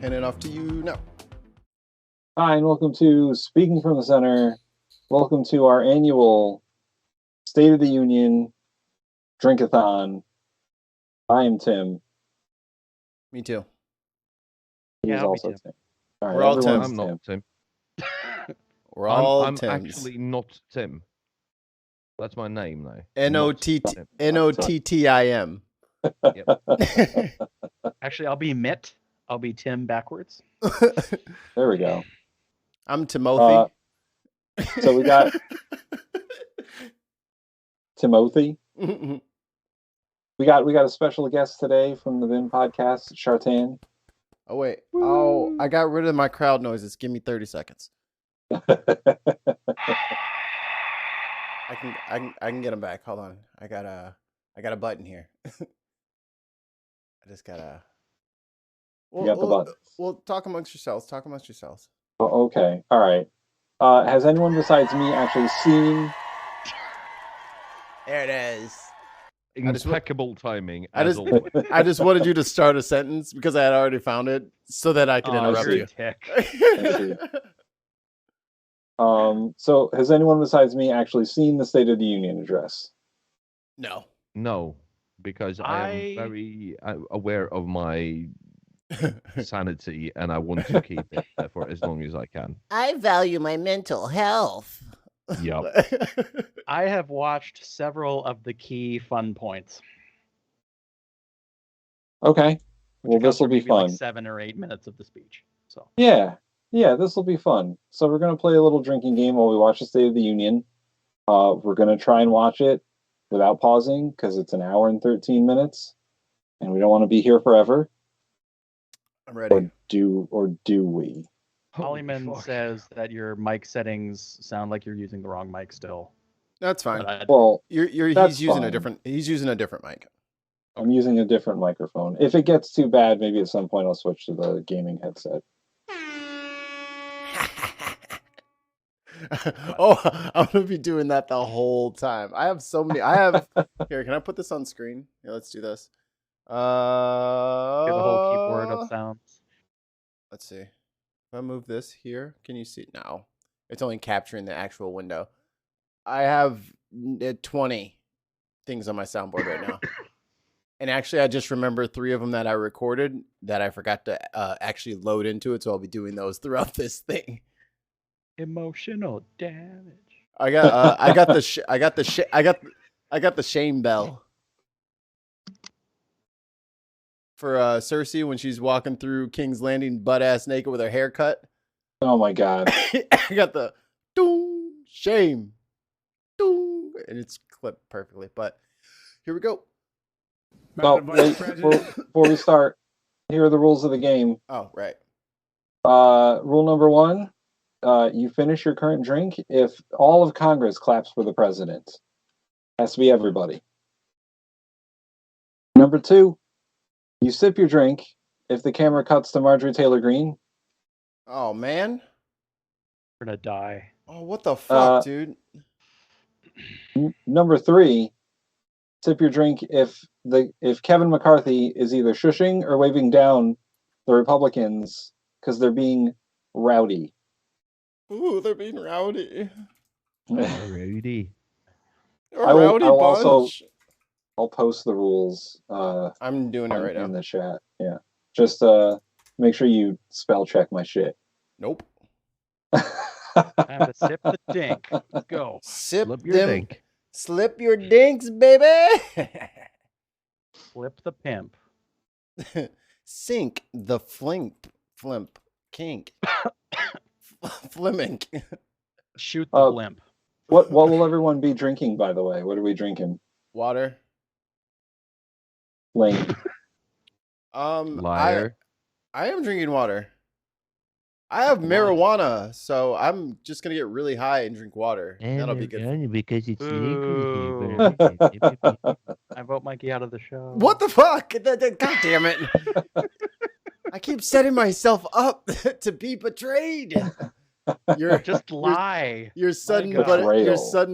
hand it off to you now. Hi, and welcome to Speaking from the Center. Welcome to our annual State of the Union Drinkathon. I am Tim. Me too. He's I'll be also Tim. Tim. All right, We're all everyone's Tim. I'm not Tim. We're all I'm Tims. actually not Tim. That's my name now. Nottim. Actually, I'll be Mitt. I'll be Tim backwards. There we go. I'm Timothy. So we got Timothy. Mhm. We got a special guest today from the Vin podcast, Shartan. Oh wait. Oh, I got rid of my crowd noises. Give me 30 seconds. I can get them back. Hold on. I got a button here. I just gotta. You got the buttons. Well, talk amongst yourselves. Oh, okay. All right. Has anyone besides me actually seen? There it is. Impeccable timing. I As always. just wanted you to start a sentence because I had already found it so that I could interrupt you're you. a dick. So has anyone besides me actually seen the State of the Union address? No. No, because I am very aware of my sanity and I want to keep it there for as long as I can. I value my mental health. Yep. I have watched several of the key fun points. Okay. Well, which this will accounts be for maybe fun. Like 7 or 8 minutes of the speech. So Yeah, this will be fun. So we're going to play a little drinking game while we watch the State of the Union. We're going to try and watch it without pausing because it's an hour and 13 minutes, and we don't want to be here forever. I'm ready. Or do we? Hollyman says that your mic settings sound like you're using the wrong mic still. That's fine. Well, he's using a different mic. I'm using a different microphone. If it gets too bad, maybe at some point I'll switch to the gaming headset. Oh, I'm gonna be doing that the whole time. I have so many. Here. Can I put this on screen? Yeah, let's do this. Get the whole keyboard of sounds. Let's see. If I move this here, can you see it now? It's only capturing the actual window. I have 20 things on my soundboard right now. And actually, I just remember 3 of them that I recorded that I forgot to actually load into it. So I'll be doing those throughout this thing. Emotional damage. I got the shame bell for Cersei when she's walking through King's Landing butt ass naked with her hair cut. Oh my god! I got the doo shame, doo, and it's clipped perfectly. But here we go. Well, before we start, here are the rules of the game. Oh, right. Rule number 1: you finish your current drink if all of Congress claps for the president. Has to be everybody. Number 2: you sip your drink if the camera cuts to Marjorie Taylor Greene. Oh man, We're gonna die. oh what the fuck, dude. Number 3: sip your drink if Kevin McCarthy is either shushing or waving down the Republicans because they're being rowdy. Ooh, they're being rowdy. Alrighty. I'll post the rules. I'm doing it right now in the chat. Yeah, just make sure you spell check my shit. Nope. Time to sip the dink. Let's go. Slip your dink. Slip your dinks, baby. Flip the pimp. Sink the flimp kink. Flimink. Shoot the blimp. What will everyone be drinking, by the way? What are we drinking? Water. Lane. Liar. I am drinking water. I have marijuana, so I'm just gonna get really high and drink water. That'll be good. Because it's legal. I vote Mikey out of the show. What the fuck? God damn it! I keep setting myself up to be betrayed. Just lie. Your sudden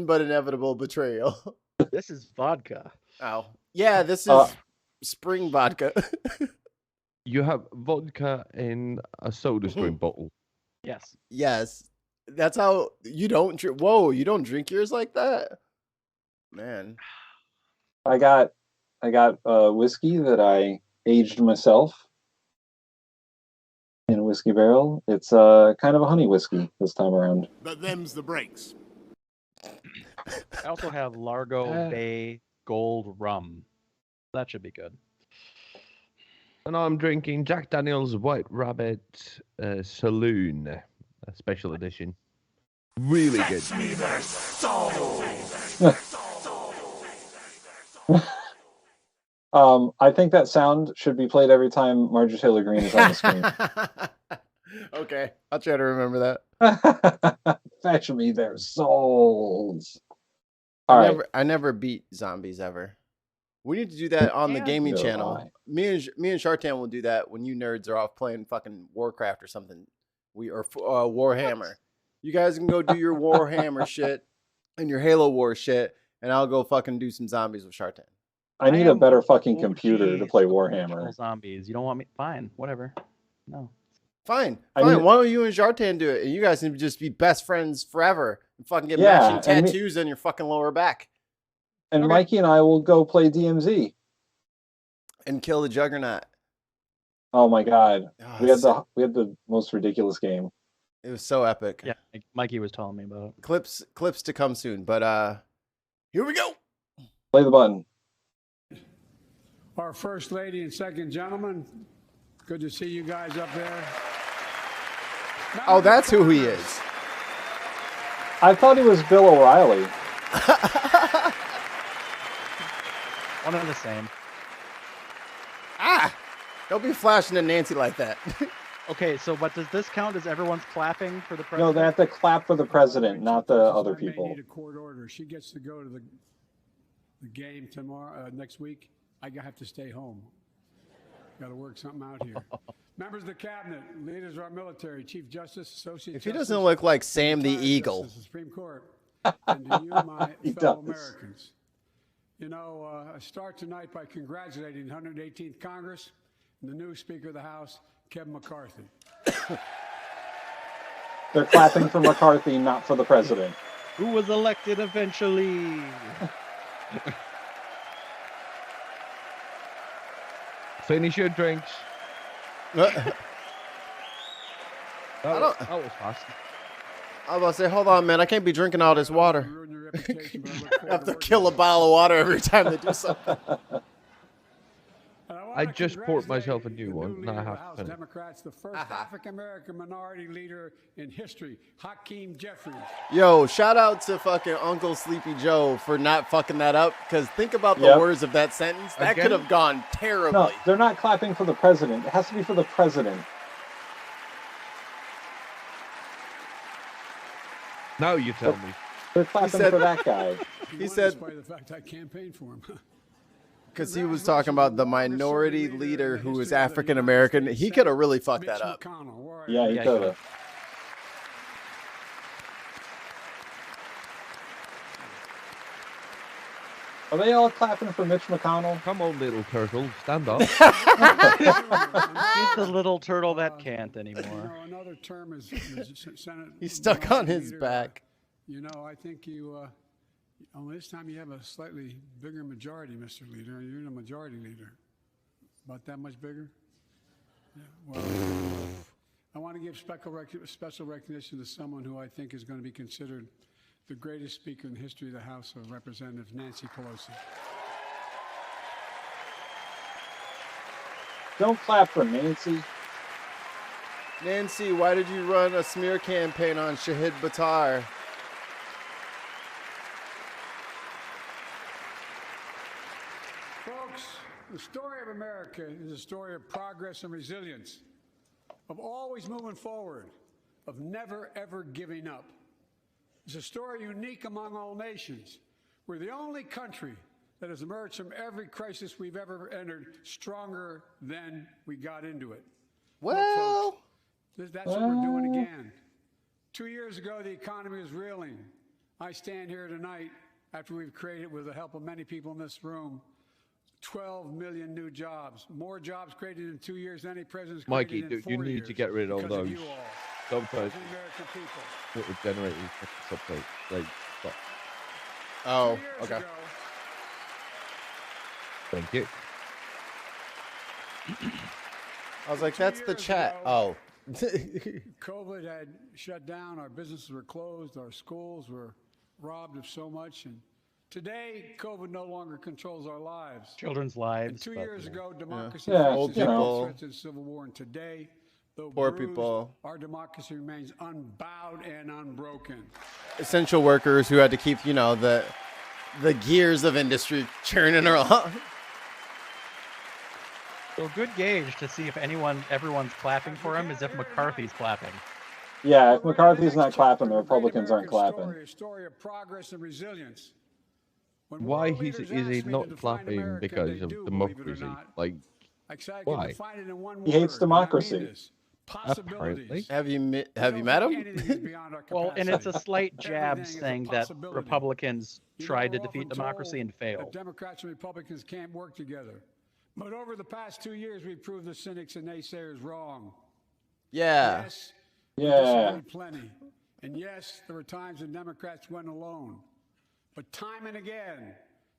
but inevitable betrayal. This is vodka. Oh yeah, this is spring vodka. You have vodka in a soda stream bottle. Yes. Yes. That's how you don't drink. Whoa, you don't drink yours like that? Man. I got whiskey that I aged myself in a whiskey barrel. It's kind of a honey whiskey this time around. But them's the breaks. I also have Largo Bay Gold Rum. That should be good. And I'm drinking Jack Daniel's White Rabbit Saloon, a special edition. Really good. I think that sound should be played every time Marjorie Taylor Greene is on the screen. Okay, I'll try to remember that. Fetch me their souls. All right. I never beat zombies ever. We need to do that on the gaming No channel. lie. Me and Shartan will do that when you nerds are off playing fucking Warcraft or something. Warhammer. You guys can go do your Warhammer shit and your Halo War shit, and I'll go fucking do some zombies with Shartan. I need a am better fucking computer to OG play original Warhammer. Zombies. You don't want me? Fine, whatever. No. Fine. I need- Why don't you and Shartan do it, and you guys can just be best friends forever and fucking get Yeah, matching and tattoos on your fucking lower back And Okay. Mikey and I will go play DMZ. and kill the Juggernaut. Oh my god. Oh, We had the most ridiculous game. it was so epic. Yeah, Mikey was telling me about it. Clips to come soon, but here we go. Play the button. Our First Lady and Second Gentleman, good to see you guys up there. Oh, that's who he is. I thought he was Bill O'Reilly. One of the same. Don't be flashing at Nancy like that. Okay, so but does this count as everyone's clapping for the No, president? they have to clap for the president, not the other I may people. need a court order. She gets to go to the game tomorrow, next week. I have to stay home. Got to work something out here. Members of the cabinet, leaders of our military, Chief Justice, Associate If he Justice, doesn't look like Sam the retired Eagle. Justice of the Supreme Court, and to you, my He fellow does. Americans. You know, I start tonight by congratulating the 118th Congress and the new Speaker of the House, Kevin McCarthy. They're clapping for McCarthy, not for the president. Who was elected eventually? Finish your drinks. I That don't- was fast. was about to say, hold on, man. I can't be drinking all this water. Ruin your reputation, but I look I forward have to working kill a with you. bottle of water every time they do something. And I wanna just poured myself a congratulate new the one, leader and I of the have to House finish. Democrats, the first African-American minority leader in history, Hakeem Jeffries. Yo, shout out to fucking Uncle Sleepy Joe for not fucking that up. Because think about the Yep. words of that sentence. That Again? could have gone terribly. No, they're not clapping for the president. It has to be for the president. Now you tell me. They're clapping said- for that guy. He said, despite the fact I campaigned for him. because he was talking about the minority leader who was African American. He could have really fucked Mitch that up. McConnell, where are Yeah, you? he Yeah, could have. Are they all clapping for Mitch McConnell? Come on, little turtle, stand up. He's the little turtle that can't You anymore. know, another term is Senate. He's stuck on Minority his Leader. back. You know, I think you. This time you have a slightly bigger majority, Mr. Leader. You're the majority leader. About that much bigger. Yeah. Well, I want to give special recognition to someone who I think is going to be considered the greatest speaker in the history of the House of Representatives, Nancy Pelosi. Don't clap for Nancy. Nancy, why did you run a smear campaign on Shahid Buttar? Folks, the story of America is a story of progress and resilience, of always moving forward, of never, ever giving up. It's a story unique among all nations. We're the only country that has emerged from every crisis we've ever entered stronger than we got into it. Well, That's what we're doing again. 2 years ago, the economy was reeling. I stand here tonight after we've created, with the help of many people in this room, 12 million new jobs. More jobs created in 2 years than any president's Mikey, created in 4 you need years to get rid of because those you all, subtitles. the American people. What would generate these subtitles? Like, stop. Oh, 2 years okay. ago, Thank you. I was like, 2 that's the years chat. ago, Oh. COVID had shut down. Our businesses were closed. Our schools were robbed of so much. And today, COVID no longer controls our lives. Children's lives. And 2 but, years you know. ago, democracy Yeah, Old faces people. threats and civil war. And today, though Poor bruised, people. our democracy remains unbowed and unbroken. Essential workers who had to keep, the gears of industry churning around. So a good gauge to see if everyone's clapping for him is if McCarthy's clapping. Yeah, if McCarthy's not clapping, the Republicans aren't clapping. A story of progress and resilience. When Why world is leaders he ask me to not define clapping America, because they of do, believe it or democracy? not. Like, I can why? define it in one He hates word, and I mean democracy. this. Possibilities. Have you met him? Well, and it's a slight jab Everything is a saying that possibility. Republicans You know, tried to we're defeat often democracy told and that failed. Democrats and Republicans can't work together. But over the past 2 years, we've proved the cynics and naysayers wrong. Yeah. Yes, we Yeah. disagreed plenty. And yes, there were times when Democrats went alone. But time and again,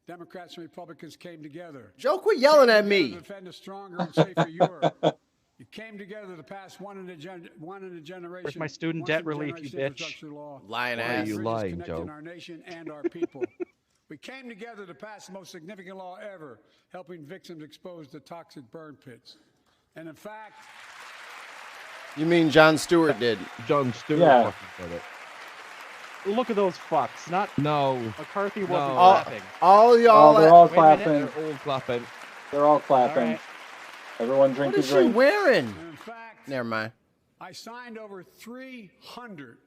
Democrats and Republicans came together. Joe, quit yelling at To me. defend a stronger and safer Europe. You came together to pass one in a generation. Where's my student once debt in a relief, you generation bitch? infrastructure law. Lying Why are ass. you Bridges lying, connecting Joe? our nation and our people. We came together to pass the most significant law ever, helping victims exposed to toxic burn pits. And in fact, You mean John Stewart did? John Stewart Yeah. fucking said it. Look at those fucks. Not No. McCarthy wasn't No. clapping. All Oh, y'all. they're all Wait a minute. clapping. They're all clapping. They're all clapping. All right. Everyone What drink a is she drink. wearing? and in fact, Never mind. I signed over 300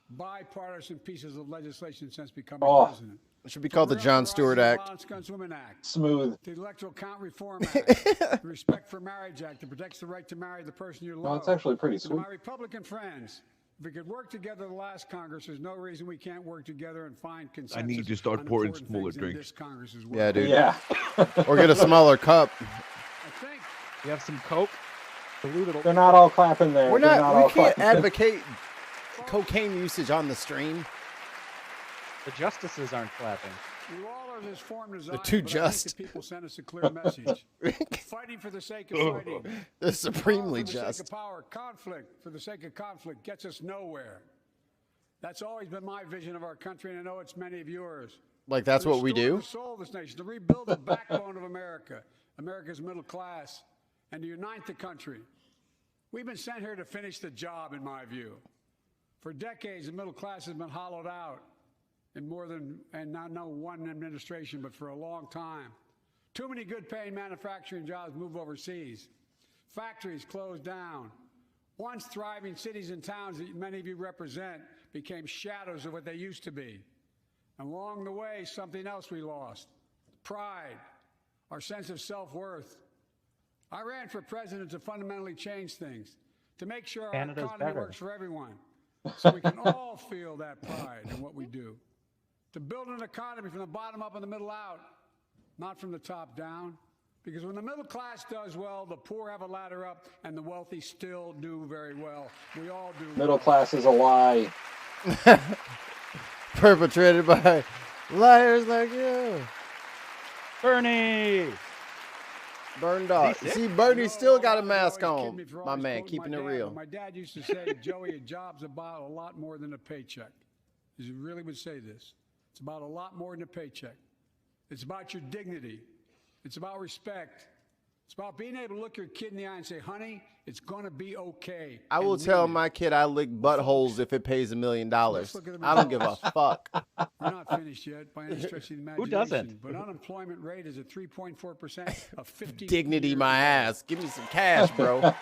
bipartisan pieces of legislation since becoming Oh. president. It should be called the John Stewart Act. Violence Against Women Act, Smooth. the Electoral Count Reform Act, the Respect for Marriage Act that protects the right to marry the person you love. Well, it's actually pretty And to sweet. my Republican friends, if we could work together the last Congress, there's no reason we can't work together and find consensus. need to start on pouring important smaller things in drinks. This Congress as well. Yeah, dude. Yeah. Or get a smaller cup. I think You have some Coke? Dilute it. They're not all clapping there. We're They're not. all We can't clapping. advocate cocaine usage on the stream. The justices aren't clapping. you all are as formed as I They're am, too but I just. think the people send us a clear message. Fighting for the sake of fighting. They're supremely Power for the sake just. of power. Conflict for the sake of conflict gets us nowhere. That's always been my vision of our country, and I know it's many of yours. Like that's To what we restore do. The soul of this nation, to rebuild the backbone of America, America's middle class, and to unite the country. We've been sent here to finish the job, in my view. For decades, the middle class has been hollowed out in more than, and not one administration, but for a long time. Too many good-paying manufacturing jobs move overseas. Factories closed down. Once thriving cities and towns that many of you represent became shadows of what they used to be. And along the way, something else we lost: pride, our sense of self-worth. I ran for president to fundamentally change things, to make sure our Canada's economy better. works for everyone, so we can all feel that pride in what we do. To build an economy from the bottom up and the middle out, not from the top down. Because when the middle class does well, the poor have a ladder up, and the wealthy still do very well. We all do Middle well. class is a lie. Perpetrated by liars like you. Bernie! Burned off. sick? See, Bernie I still know got a you mask always kid on. me for My always man, quoting keeping my it dad, real. but my dad used to say, Joey, a job's about a lot more than a paycheck. He really would say this. It's about a lot more than a paycheck. It's about your dignity. It's about respect. It's about being able to look your kid in the eye and say, honey, it's going to be okay. I will and tell mean it. my kid I lick buttholes if it pays $1 million. Let's look at the I don't give a results. fuck. We're not finished yet by any stretch of the imagination. Who doesn't? But unemployment rate is at 3.4%, a 50 Dignity my ass. Give me some cash, bro.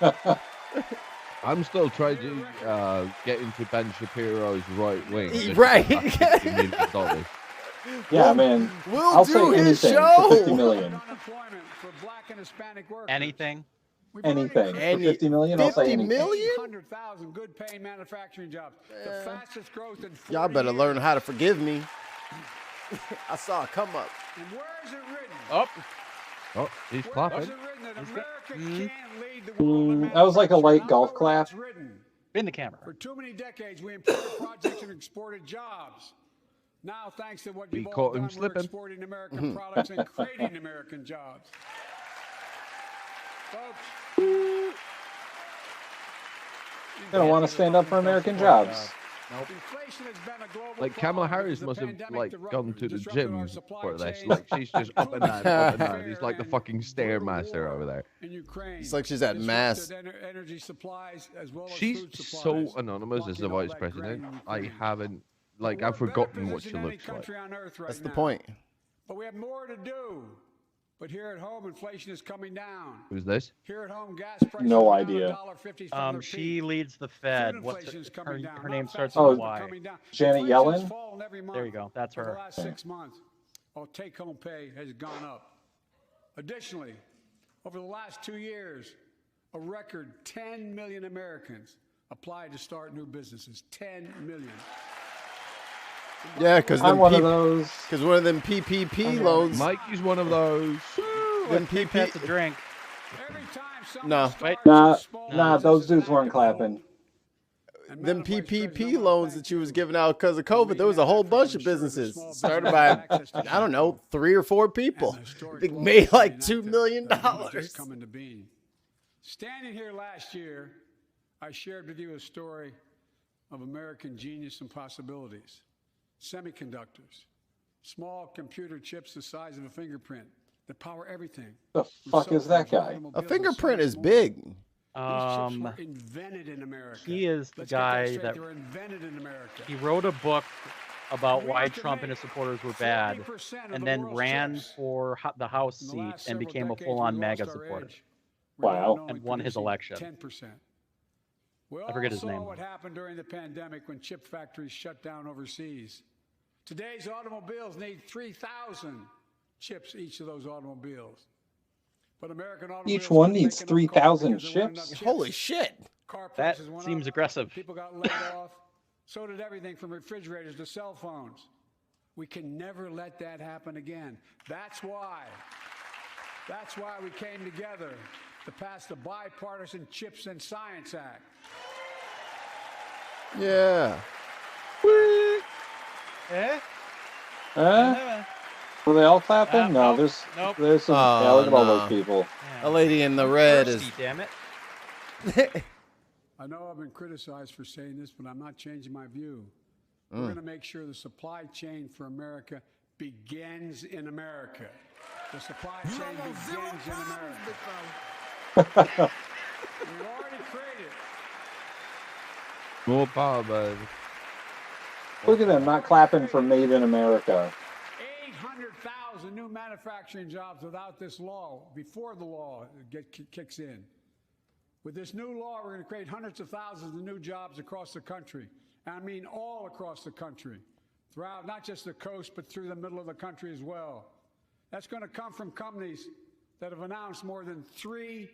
I'm still trying to get into Ben Shapiro's right wing. Right. $50 million. Yeah, man. We'll I'll do say his anything show. for 50 million. Unemployment for black and Hispanic workers. Anything? We've already Anything. created For 50 million, I'll say 50 anything. million? 800,000 good-paying manufacturing jobs. The fastest growth in 40 Y'all better years. learn how to forgive me. I saw it come up. And where is it written? Oh, Oh, he's clapping. Was it written that America can't lead the Mm, world? that was like a light golf clap. It's written. In the camera. For too many decades, we imported projects and exported jobs. Now, thanks to what He you've all caught him done, we're slipping. exporting American products and creating American jobs. Folks, They don't want to stand up for American jobs. inflation has been a global Like Kamala problem Harris because must the have pandemic like gone to the disrupted gym our supply for this. chains, Like she's just up and down, up and down. He's like the and fucking stairmaster brutal over there. in Ukraine. It's like she's at mass. Disrupted energy supplies as well as She's food so supplies, anonymous as the blocking all vice that president. grain in I Ukraine. haven't like But I've we're better forgotten what she positioned than any looks like. country on earth right That's the now. point. But we have more to do. But here at home, inflation is coming down. Who's this? Here at home, gas prices No are down idea. $1.50 from their She peak. leads the Food Fed. What's inflation is her, coming down. her Not name fast starts enough, with a but Y. coming down. Janet Inflation has Yellen? fallen every month There you go. That's for the her. last 6 months. While take-home pay has gone up. Additionally, over the last 2 years, a record 10 million Americans applied to start new businesses. 10 million. Yeah, because I'm one of those. one of them PPP loans. Mikey's one of those. Them That's a PP. drink. Every time someone No. starts Nah, a small nah, business, those it's an dudes weren't act of hope. clapping. And Them Madam Vice President, I PPP wanna loans thank that she was you giving out because of for COVID, there was a leading whole that bunch effort of to ensure that businesses small started businesses by, have access to I don't know, capital. 3 or 4 And people. the historic They laws made that like we $2 enacted million. that are just coming to being. Standing here last year, I shared with you a story of American genius and possibilities. Semiconductors, small computer chips the size of a fingerprint that power everything. The From fuck is cell that phones to guy? automobiles A and fingerprint so is much more. big. These chips were invented in America. he is the Let's get guy straight. that- They were invented in America. He wrote a book about We why used to Trump and make his supporters were bad, 40% of and the then world's ran chips. for the House In the seat last and several became a decades, full-on we MAGA lost our supporter. edge. We're Wow. now only And won his producing election. 10%. We I all forget his saw name. what happened during the pandemic when chip factories shut down overseas. Today's automobiles need 3,000 chips, each of those automobiles. But American automobiles Each one couldn't needs make enough cars 3,000 because there weren't chips? enough Holy shit. Car That prices went seems up, aggressive. People got laid off. So did everything from refrigerators to cell phones. We can never let that happen again. That's why we came together to pass the Bipartisan Chips and Science Act. Yeah. Huh? Were they all clapping? No, nope, there's nope. there's some. Oh, Yeah, look at all no. those people. A lady in the red is. Thirsty, damn it. I know I've been criticized for saying this, but I'm not changing my view. We're going to make sure the supply chain for America begins in America. The supply chain begins in America. We've already created. More power, baby. Look at them not clapping for Made in America. 800,000 new manufacturing jobs without this law, before the law kicks in. With this new law, we're going to create hundreds of thousands of new jobs across the country. And I mean all across the country, throughout not just the coast, but through the middle of the country as well. That's going to come from companies that have announced more than $300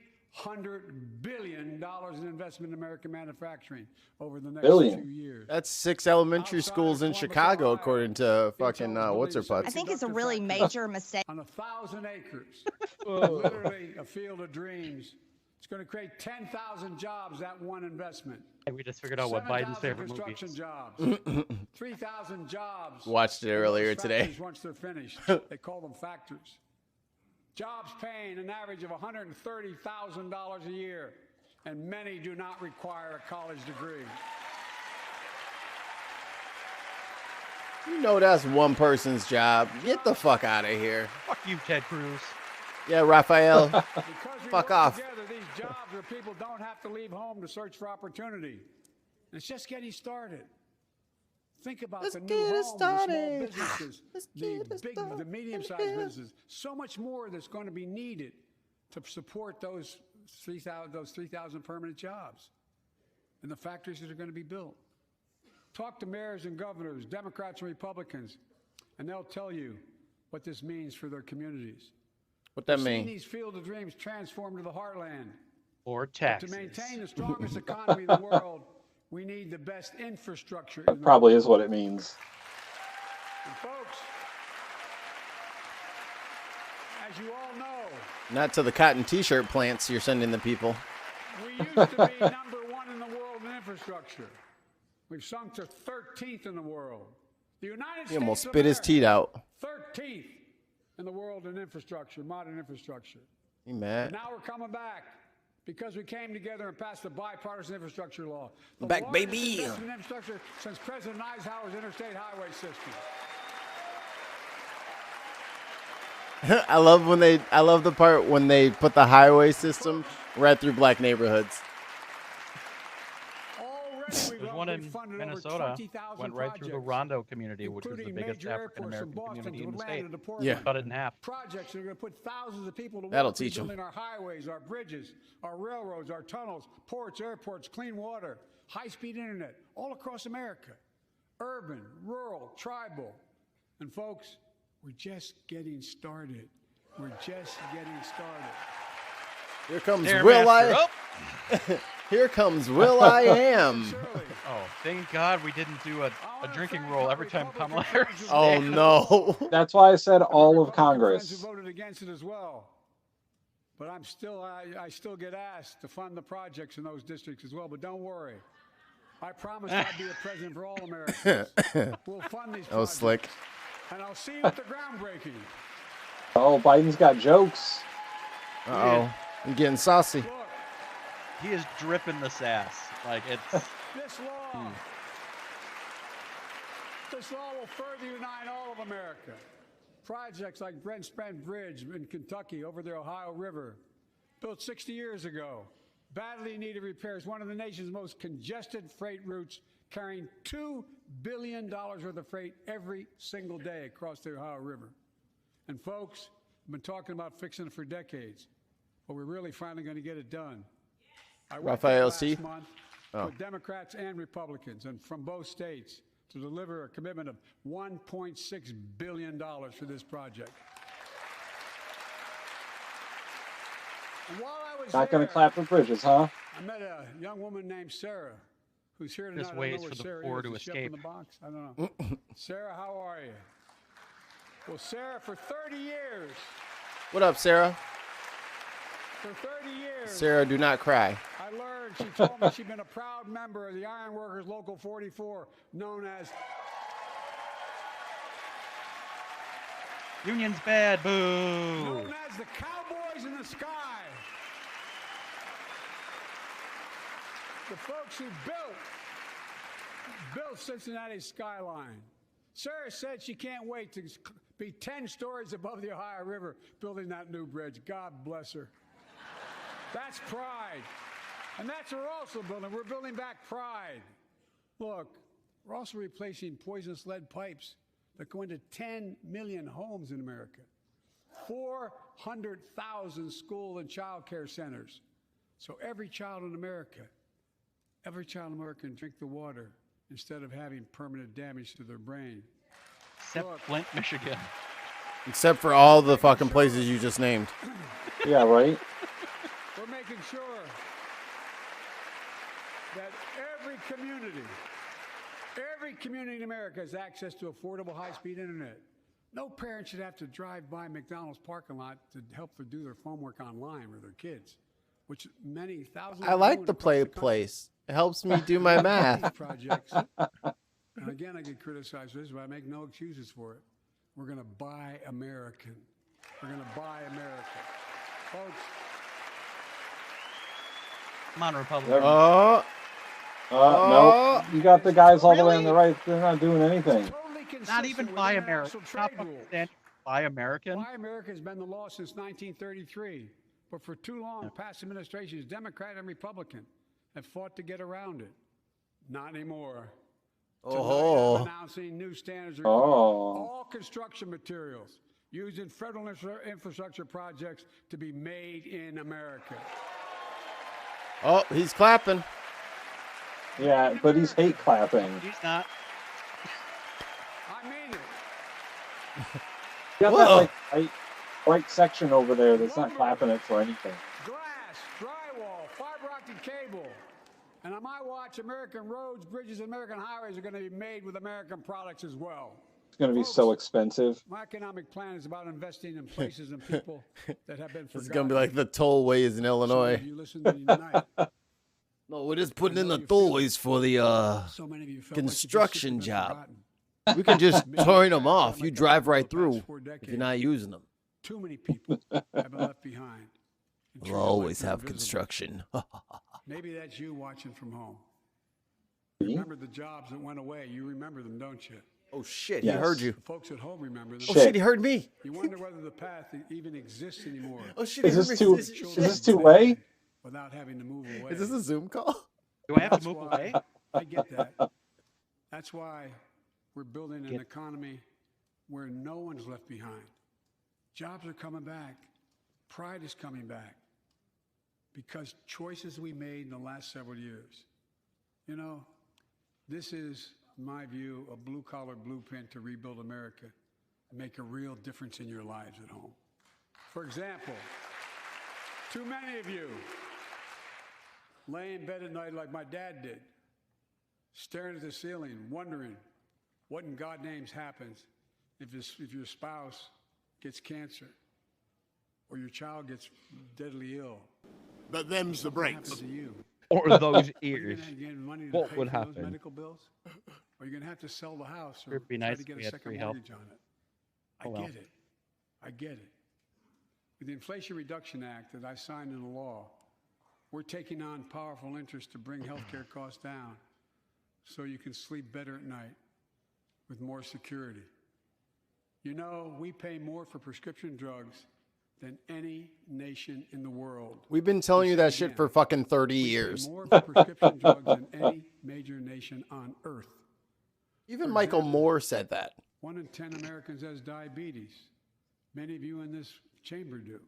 billion in investment in American manufacturing over the next Billion. few years. That's 6 elementary Outside schools in Columbus, Chicago, Ohio, according to fucking, Intel what's her believes putz? I think it's a semiconductor really factories major mistake. on 1,000 acres, literally a field of dreams. It's going to create 10,000 jobs, that one investment. Hey, we just figured out what Biden's 7,000 favorite movie construction is. jobs. 3,000 jobs. Watched it in earlier those today. factories once they're finished. They call them factories. Jobs paying an average of $130,000 a year, and many do not require a college degree. You know that's one person's job. Get the fuck out of here. Fuck you, Ted Cruz. Yeah, Raphael. Because we Fuck work off. together, these jobs where people don't have to leave home to search for opportunity. And it's just getting started. Think about Let's the new get it homes, the started. small businesses, Let's the get it big, started. the medium-sized businesses. So much more that's going to be needed to support those 3,000 permanent jobs and the factories that are going to be built. Talk to mayors and governors, Democrats and Republicans, and they'll tell you what this means for their communities. What that Seeing mean? these field of dreams transform to the heartland. Or To taxes. maintain the strongest economy in the world, we need the best infrastructure. That probably is what it means. And folks, As you all know, Not to the cotton T-shirt plants you're sending the people. we used to be #1 in the world in infrastructure. We've sunk to 13th in the world. The United States He almost of spit his America, teeth out. 13th in the world in infrastructure, modern infrastructure. You But mad? now we're coming back because we came together and passed the bipartisan infrastructure law. The Back, largest baby. investment in infrastructure since President Eisenhower's interstate highway system. I love the part when they put the highway system right through black neighborhoods. Already There's one in Minnesota, went right through the Rondo community, which is the biggest African American community in the state. Yeah. Cut it in half. Projects that are going to put thousands of people to work. That'll teach 'em. Building our highways, our bridges, our railroads, our tunnels, ports, airports, clean water, high-speed internet, all across America. Urban, rural, tribal. And folks, we're just getting started. We're just getting started. Here comes Stairmaster Will I. up. Here comes Will I Am. Shirley, Oh, thank God we didn't do a drinking roll every time Kamala Harris. is Oh there. no. That's why I said all of Republican friends Congress. who voted against it as well. But I still get asked to fund the projects in those districts as well. But don't worry. I promised I'd be a president for all Americans. We'll fund these projects. That was slick. And I'll see you at the groundbreaking. Oh, Biden's got jokes. Uh-oh. I'm getting saucy. Look, He is dripping the sass. Like it's this law, this law will further unite all of America. Projects like Brent Spence Bridge in Kentucky over the Ohio River, built 60 years ago, badly needed repairs, one of the nation's most congested freight routes, carrying $2 billion worth of freight every single day across the Ohio River. And folks, I've been talking about fixing it for decades, but we're really finally going to get it done. I went there Raphael last C. month with Democrats and Republicans and from both states to deliver a commitment of $1.6 billion for this project. And while I was Not going there, to clap for bridges, huh? I met a young woman named Sarah, who's here tonight. Just I don't know waits where for the Sarah poor is. to Is she up in escape. the box? I don't know. Sarah, how are you? Well, Sarah, for 30 years, What up, Sarah? for 30 years, Sarah, do not cry. I learned, she told me she'd been a proud member of the Iron Workers Local 44, known as union's bad. Boo. known as the Cowboys in the Sky. The folks who built Cincinnati's skyline. Sarah said she can't wait to be 10 stories above the Ohio River building that new bridge. God bless her. That's pride. And that's what we're also building. We're building back pride. Look, we're also replacing poisonous lead pipes that go into 10 million homes in America, 400,000 school and child care centers. So every child in America can drink the water instead of having permanent damage to their brain. Except Flint, Michigan. Except for all the fucking places you just named. Yeah, right? We're making sure that every community in America has access to affordable high-speed internet. No parent should have to drive by McDonald's parking lot to help them do their homework online with their kids, which many thousands. I like the play place. It helps me do my math. Projects. And again, I get criticized for this, but I make no excuses for it. We're going to buy American. We're going to buy America. Folks, Come on, Republican. Oh, No, you got the guys all the way on the right. They're not doing anything. totally consistent Not even with buy international American. Not trade fucking rules. stand- Buy American. Buy America has been the law since 1933, but for too long, past administrations, Democrat and Republican, have fought to get around it. Not anymore. Tonight, I'm announcing new standards requiring all construction materials used in federal infrastructure projects to be made in America. oh, he's clapping. Yeah, but he's hate clapping. He's not. I mean it. You got Whoa. that like white section over there that's not clapping it for anything. Glass, drywall, fiber optic cable. And on my watch, American roads, bridges, and American highways are going to be made with American products as well. It's going to be so expensive. My economic plan is about investing in places and people that have been forgotten. It's gonna be like the tollways in Some Illinois. of you listen to me tonight. No, we're just putting I in know the you feel tollways for the So many of you felt construction like you just job. simply been We can just forgotten. turn them Maybe off. like You that drive for the right past through 4 if you're decades. not using them. Too many people have been left behind. and We'll treated like always they're have invisible. construction. Maybe that's you watching from home. Me? Remember the jobs that went away. You remember them, don't you? Oh shit, Yes. he heard you. The folks at home remember them. Oh Shit. shit, he heard me. You wonder whether the path even exists anymore. Oh shit, he Is heard this me. too? Is this two-way? Without having to move away. Is this a Zoom call? Do I have That's to move why- away? I get that. That's why we're building an economy where no one's left behind. Jobs are coming back. Pride is coming back. Because choices we made in the last several years. You know, this is, in my view, a blue-collar blueprint to rebuild America and make a real difference in your lives at home. For example, too many of you lay in bed at night like my dad did, staring at the ceiling, wondering what in God's names happens if your spouse gets cancer or your child gets deadly ill. But them's the What breaks. happens to you? Or those Are you ears. gonna get money to What pay would for those happen? medical bills? Or are you going to have to sell the house or It'd be try nice to if get we a had second free health. mortgage on it? Oh, well. I get it. I get it. With the Inflation Reduction Act that I signed into law, we're taking on powerful interests to bring healthcare costs down so you can sleep better at night with more security. You know, we pay more for prescription drugs than any nation in the world. We've been telling you that shit for fucking 30 We pay years. more for prescription drugs than any major nation on earth. Even For Michael example, Moore said that. 1 in 10 Americans has diabetes. Many of you in this chamber do,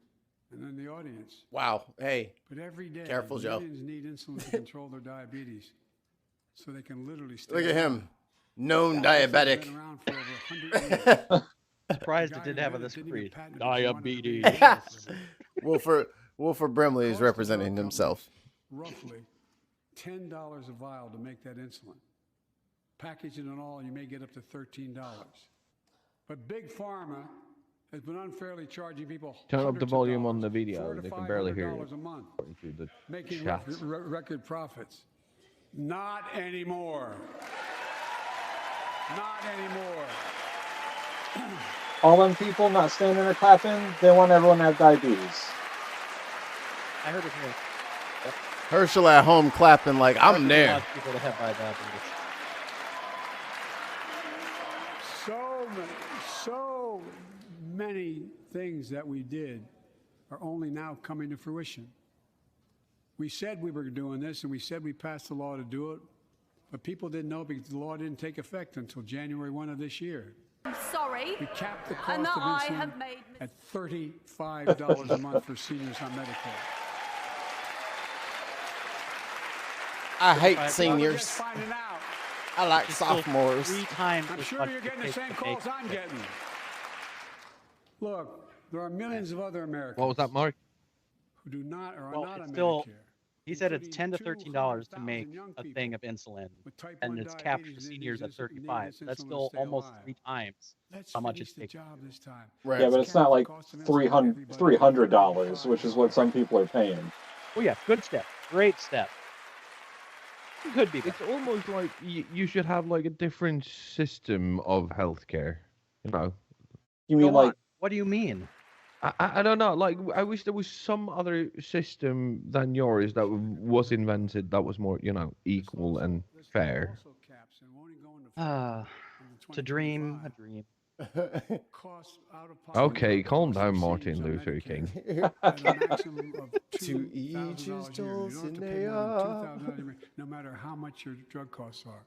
and in the audience. Wow. Hey, But every day, Careful, Joe. millions need insulin to control their diabetes, so they can literally stay look at alive. him. Known Insulin's diabetic. been around for over 100 years. Surprised The it guy didn't who have on invented the it didn't even screen. patent it, but he wanted to be Diabetes. famous. Wilford Brimley is Cost of representing drug himself. companies, Roughly $10 a vial to make that insulin. Packaging and all, you may get up to $13. But Big Pharma has been unfairly charging people Turn up the hundreds of volume on dollars, the video. $400 They to can barely hear $500 you. a month, According to the making chat. record profits. Not anymore. Not anymore. All them people not standing or clapping, they want everyone to have diabetes. I heard it here. Herschel at home clapping like I'm A lot there. of people that have diabetes. So many things that we did are only now coming to fruition. We said we were doing this, and we said we passed the law to do it, but people didn't know because the law didn't take effect until January 1 of this year. I'm sorry. We capped the And cost that of I insulin have made at $35 a month for seniors on Medicare. I hate We're We're seniors. just finding out. I like It's still sophomores. 3 times I'm as sure much you're as getting it the takes same to calls make I'm it. getting. Look, there are millions of other Americans What was that, Mark? who do not or are Well, not it's on still- Medicare. He said it's including $10 to $13 to 200,000 make young a people thing of insulin, with type and 1 it's capped for diabetes that seniors need at this- 35. need this That's insulin to still stay almost alive. 3 times Let's how much finish it's the taking. job this time. Right. Yeah, but it's not like $300, which is what some people are paying. Oh yeah, good step, great step. Could be. It's almost like you should have like a different system of healthcare. You know, You mean like What do you mean? I don't know. Like I wish there was some other system than yours that was invented that was more, you know, equal and fair. It's a dream, a dream. Okay, calm down, Martin Luther King. To each his dose in they are. No matter how much your drug costs are.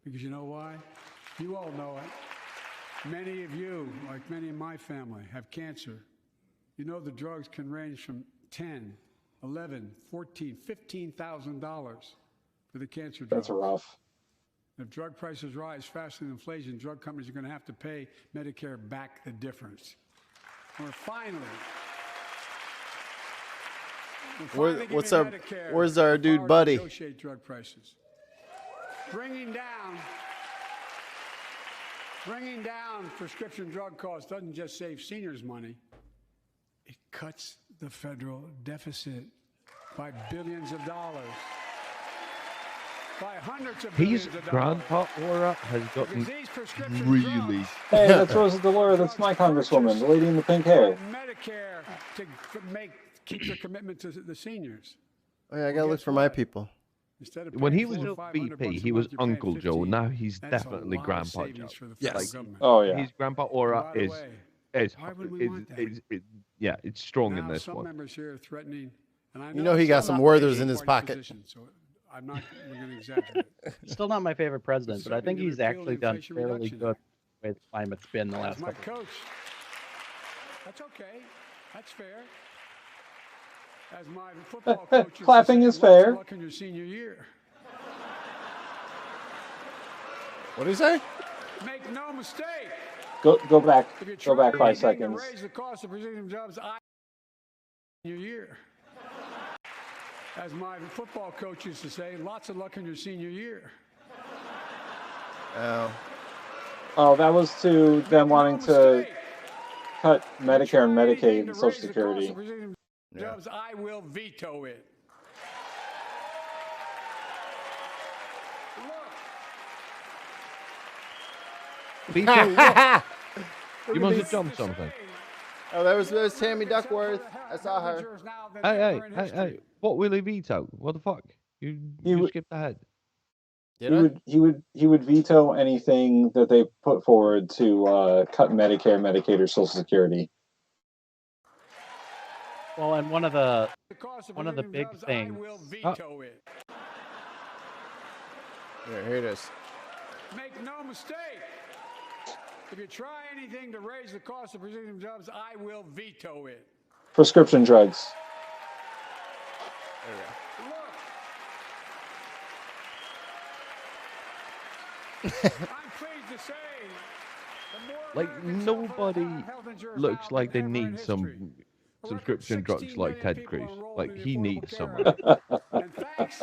Because you know why? You all know it. Many of you, like many in my family, have cancer. You know the drugs can range from $10, $11, $14, $15,000 for the cancer drugs. that's rough. If drug prices rise faster than inflation, drug companies are going to have to pay Medicare back the difference. We're finally What's giving our- Medicare where's our the dude power to Buddy? Negotiate drug prices, bringing down Bringing down prescription drug costs doesn't just save seniors money. It cuts the federal deficit by billions of dollars. By hundreds of billions His of dollars. grandpa aura has gotten These prescription really. drugs Hey, that's Rosa DeLauro. That's my congresswoman, the lady in the pink hair. Medicare to keep their commitment to the seniors. Oh, yeah, I gotta look for my people. Instead of When he paying was $400 or VP, $500 he a was month, you're paying Uncle Joe. $15. Now he's That's a definitely lot of Grandpa savings Joe. for the Yes. federal government. Oh, yeah. His grandpa aura By the is way, is why would we want that? yeah, it's strong in Now, this some one. members here are threatening, and I You know he got some not Werthers my in his party pocket. position, so I'm not going to exaggerate. Still not my favorite president, but I think certainly he's gonna repeal actually the done Inflation fairly Reduction good Act. the way the climate's been the As last my couple. coach, that's okay. That's fair. As my football coach, used to Clapping say, is lots of fair. luck in your senior year. What did he say? Make no mistake. Go back. If you Go back try 5 anything to seconds. raise the cost of prescription jobs, in your year. As my football coach used to say, lots of luck in your senior year. Oh. Oh, that was to them wanting to mistake. cut If you Medicare and try anything Medicaid to and Social raise the cost Security. of prescription Yeah. jobs, I will veto it. Vito, what? You must have done something. Oh, that was Tammy Duckworth. I saw her. Hey, what will he veto? What the fuck? You would- skipped ahead. Did I? He would veto anything that they put forward to cut Medicare, Medicaid, or Social Security. Well, and one of the One of the big things- I will veto it. Here it is. Make no mistake. If you try anything to raise the cost of prescription jobs, I will veto it. Prescription drugs. There we go. Look. I'm pleased to say, the more Like Americans suffer nobody from health insurance looks now like they than ever in need history. some A subscription record drugs 16 like million Ted people Cruz. enrolled Like in the he Affordable needs Care some. Act. And thanks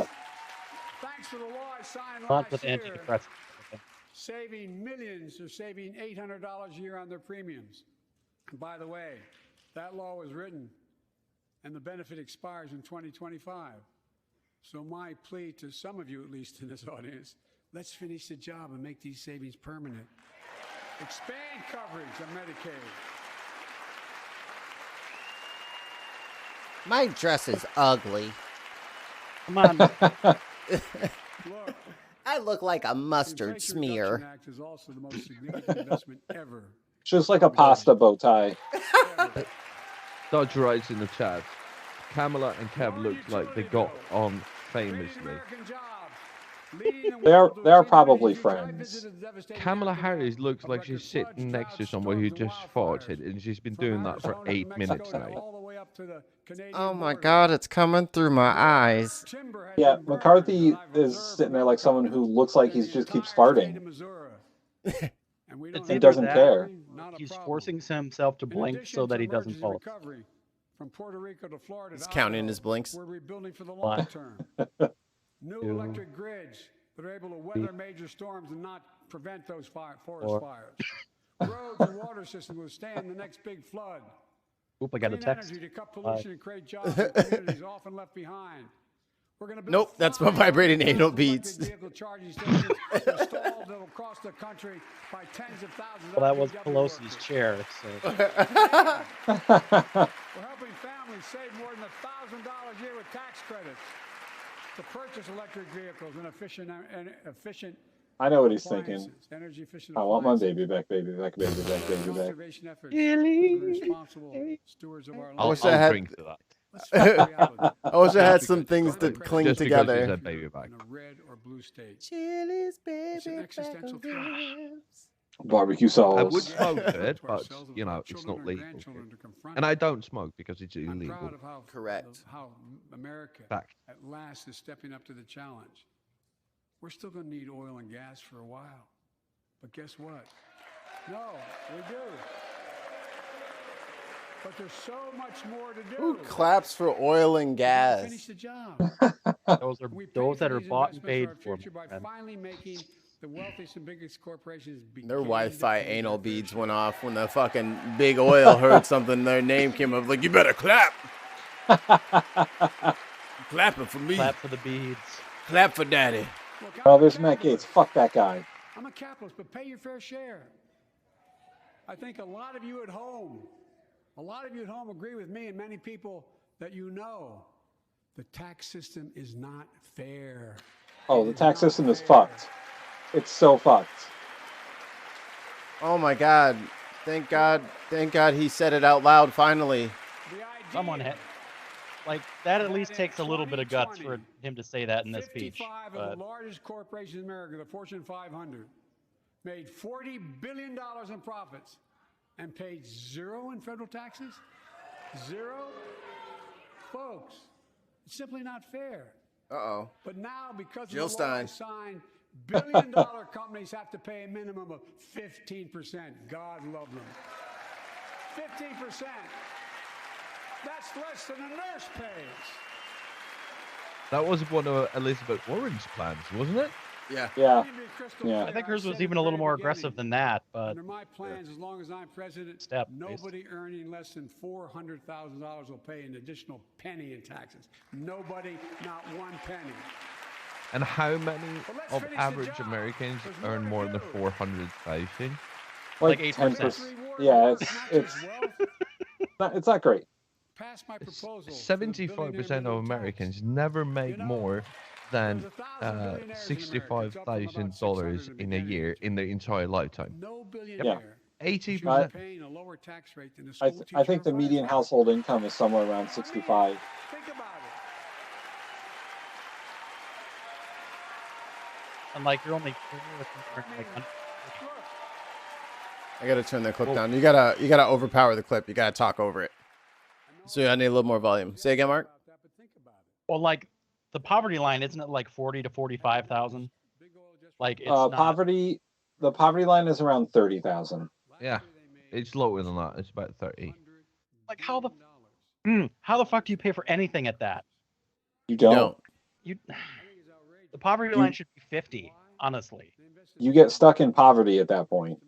to the law I signed lots last with year, antidepressants. saving millions are saving $800 a year on their premiums. And by the way, that law was written and the benefit expires in 2025. So my plea to some of you, at least in this audience, let's finish the job and make these savings permanent. Expand coverage of Medicaid. My dress is ugly. Come on. Look, I look like a the mustard Inflation Reduction smear. Act is also the most significant investment ever. Just like a pasta bow tie. Ever. Dodge writes in the chat. Kamala and Kev More looked like they utility got bill. on Creating famously. American jobs. Leading the They are- world to they are a clean probably energy future. I friends. visited the devastating Kamala aftermath Harris looks of like record she's floods, sitting next to droughts, someone who storms, and just wildfires. farted, and she's been From doing that for Arizona to 8 minutes Mexico now. all the way up to the Canadian Oh my border. god, it's coming through my eyes. Timber has Yeah, been burned, McCarthy and I've is observed sitting there like someone who America looks like and he the just keeps entire state farting. of Missouri. And we It's don't He have doesn't a care. battery, not a He's problem. forcing himself to In blink addition so that to he doesn't emergency fall. recovery, from Puerto Rico to Florida He's to counting Idaho, his blinks. we're rebuilding for the What? long term. New Two. electric grids that are able to weather major storms and not prevent those forest Four. fires. Roads and water systems will stand the next big flood. Oop, I got a Clean text. energy to cut pollution and create jobs in communities often left behind. We're going to build Nope, that's my 5 vibrating electric anal beats. vehicle charging stations installed across the country by tens of thousands of Well, that was DPW Pelosi's workers. chair. So We're helping families save more than $1,000 a year with tax credits to purchase electric vehicles and efficient I know what he's thinking. appliances, energy efficient I want my appliances. baby back, baby back, baby back, baby back. Conservation efforts. We're responsible stewards of our I land. wish I had- I'll drink to that. Let's face reality. I wish I had Just some because things the that president cling Just because together. you said baby back. in a red or blue state. Chili's It's an baby existential back threat. ribs. Barbecue I sauce. would smoke it, To but ourselves, you know our it's children not and legal. grandchildren to confront And it. I don't smoke because it's I'm illegal. proud of how Correct. how America Fact. at last is stepping up to the challenge. We're still going to need oil and gas for a while, but guess what? No, we do. But there's so much more to do. Who claps for oil and Finish gas? the job. those are We pay those for that are these bought and investments paid our for. future my by friend. finally making the wealthiest and biggest corporations begin Their to Wi-Fi pay anal their fair beads share. went off when the fucking big oil heard something. Their name came up like, you better clap. Clapping for me. Clap for the beads. Clap for daddy. Look, Oh, I'm a there's Matt Gates. capitalist. Fuck that guy. I'm a capitalist, but pay your fair share. I think a lot of you at home agree with me and many people that you know. The tax system is not fair. Oh, It the is tax not system is fair. fucked. It's so fucked. Oh my God. Thank God he said it out loud finally. The idea Someone had, like, that at least takes a little bit of guts for him to say that in this speech. 55 But of the largest corporations in America, the Fortune 500, made $40 billion in profits and paid zero in federal taxes? Zero? Folks, it's simply not fair. Uh-oh. But now, because Jill of the law I Stein. signed, billion-dollar companies have to pay a minimum of 15%. God love them. 15%. That's less than a nurse pays. That was one of Elizabeth Warren's plans, wasn't it? Yeah. Yeah. Let me be crystal Yeah. clear. I think I hers was said even at a the little very more beginning, aggressive than that. But under my plans, as long as I'm president, Step-based. nobody earning less than $400,000 will pay an additional penny in taxes. Nobody, not one penny. And how many Well, let's of finish the average job. Americans There's more earn to more than do. 400,000? Like Like 8%. 10%. Reward Yeah, work, it's not it's just wealth. it's not great. Pass my proposal. for the 75% billionaire of minimum Americans tax. never make You know, more than there's 1,000 billionaires in America. It's up from about $65,000 600 in a year in their entire lifetime. No billionaire should 80%. be paying a lower tax rate than a I school th- teacher. I think or the median firefighter. household income is somewhere around I mean, 65. Think about it. and like you're only like, Look, I gotta turn the clip down. You gotta overpower the clip. You gotta talk over it. So I need a little more volume. Say again, Mark. about that, but think about it. well, like the poverty line isn't it like 40 to 45,000? Big oil just Like it's not. The poverty line is around 30,000. Yeah, it's lower than that. It's about 30. Like how the fuck do you pay for anything at that? You You don't. don't. You the poverty line should be 50. Honestly, You get stuck in poverty at that point.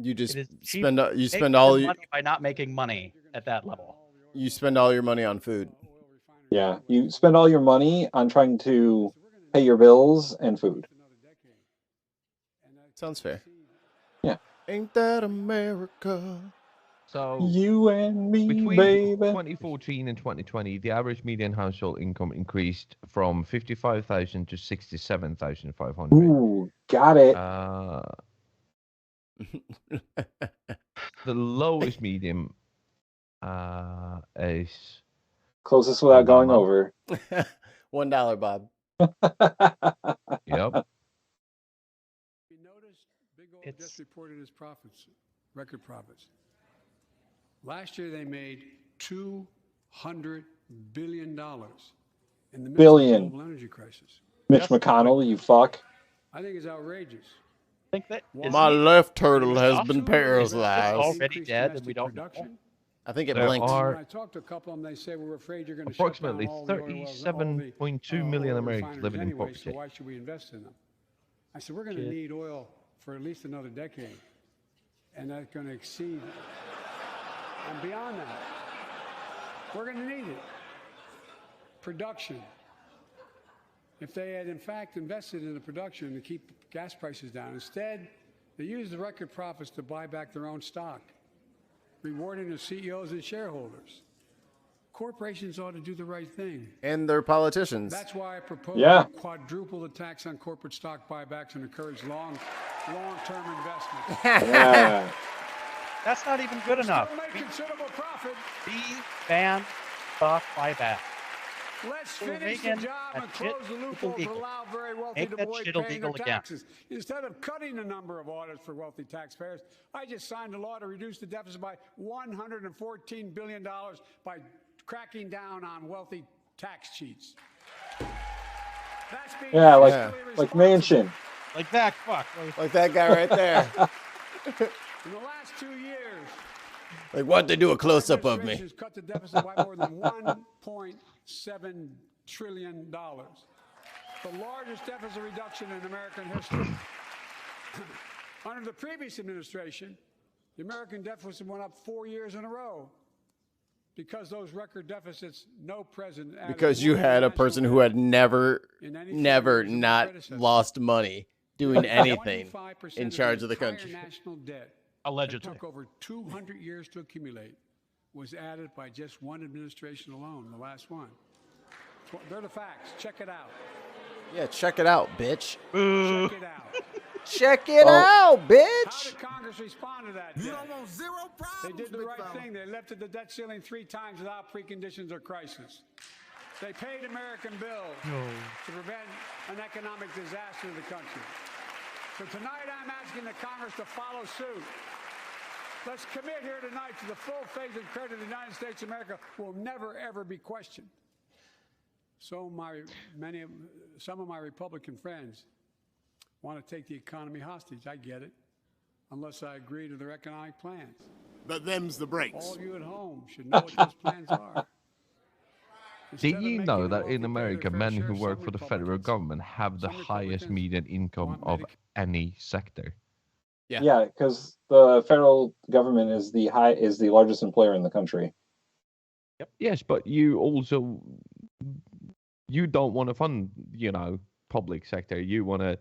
You just it is cheap. spend you Make spend more all you money by not making money at that level. spend all your money on food. Yeah, you spend all your money on trying to pay your bills and food. Sounds fair. Yeah. Ain't that America? So You and me, between baby. 2014 and 2020, the average median household income increased from 55,000 to 67,500. Ooh, got it. The lowest medium is Closest without going Obama. over. $1, Bob. yep. You notice Big Oil It's- just reported its profits, record profits. Last year they made $200 billion in the midst Billion. of the global energy crisis. Mitch Yes. McConnell, you fuck. I think it's outrageous. I think that is My he left turtle has Is been it paralyzed. already dead and we don't know? I think it There blinked. are- When I talk to a couple of them, they say we're afraid you're going to Approximately shut down all the oil wells and all the, 37.2 million oil Americans refineries living in anyway, poverty. So why should we invest in them? I said we're going to Shit. need oil for at least another decade, and that's going to exceed and beyond that. We're going to need it. Production. If they had in fact invested in the production to keep gas prices down, instead they used the record profits to buy back their own stock, rewarding the CEOs and shareholders. Corporations ought to do the right thing. And they're politicians. That's why I propose Yeah. to quadruple the tax on corporate stock buybacks and encourage long-term investments. Yeah. That's not even good enough. Still make considerable profit. Ban stock buyback. Let's We're finish the making job that and shit close the loophole to illegal. allow very wealthy Make to that avoid shit paying their illegal again. taxes. Instead of cutting the number of audits for wealthy taxpayers, I just signed a law to reduce the deficit by $114 billion by cracking down on wealthy tax cheats. That's being Yeah, like fiscally like responsible. Manchin. Like that, fuck. Like that guy right there. In the last 2 years, Like, why'd they do a close up of me? administration's cut the deficit by more than $1.7 trillion. The largest deficit reduction in American history. Under the previous administration, the American deficit went up 4 years in a row. Because those record deficits, no president added Because you one had a national person who debt had never in any 4 never years of my not predecessor. lost money doing anything 25% in of charge of the entire country. national debt Allegedly. that took over 200 years to accumulate was added by just one administration alone, the last one. They're the facts. Check it out. Yeah, check it out, bitch. Check it out. Check it out, How bitch. did Congress respond to that You debt? don't want zero problems, They did the big right fella. thing. They lifted the debt ceiling 3 times without preconditions or crisis. They paid American bills to prevent an economic disaster to the country. So tonight I'm asking the Congress to follow suit. Let's commit here tonight to the full faith and credit of the United States of America will never, ever be questioned. So some of my Republican friends want to take the economy hostage. I get it, unless I agree to their economic plans. But them's the breaks. All of you at home should know what those plans are. Do Instead of you making know the that wealthy in pay their America, fair men share, who work some for the federal Republicans- government have the some highest Republicans median income want of Medicaid. any sector? Yeah. Yeah, because the federal government is the largest employer in the country. Yes, but you also don't want to fund, public sector. You want to,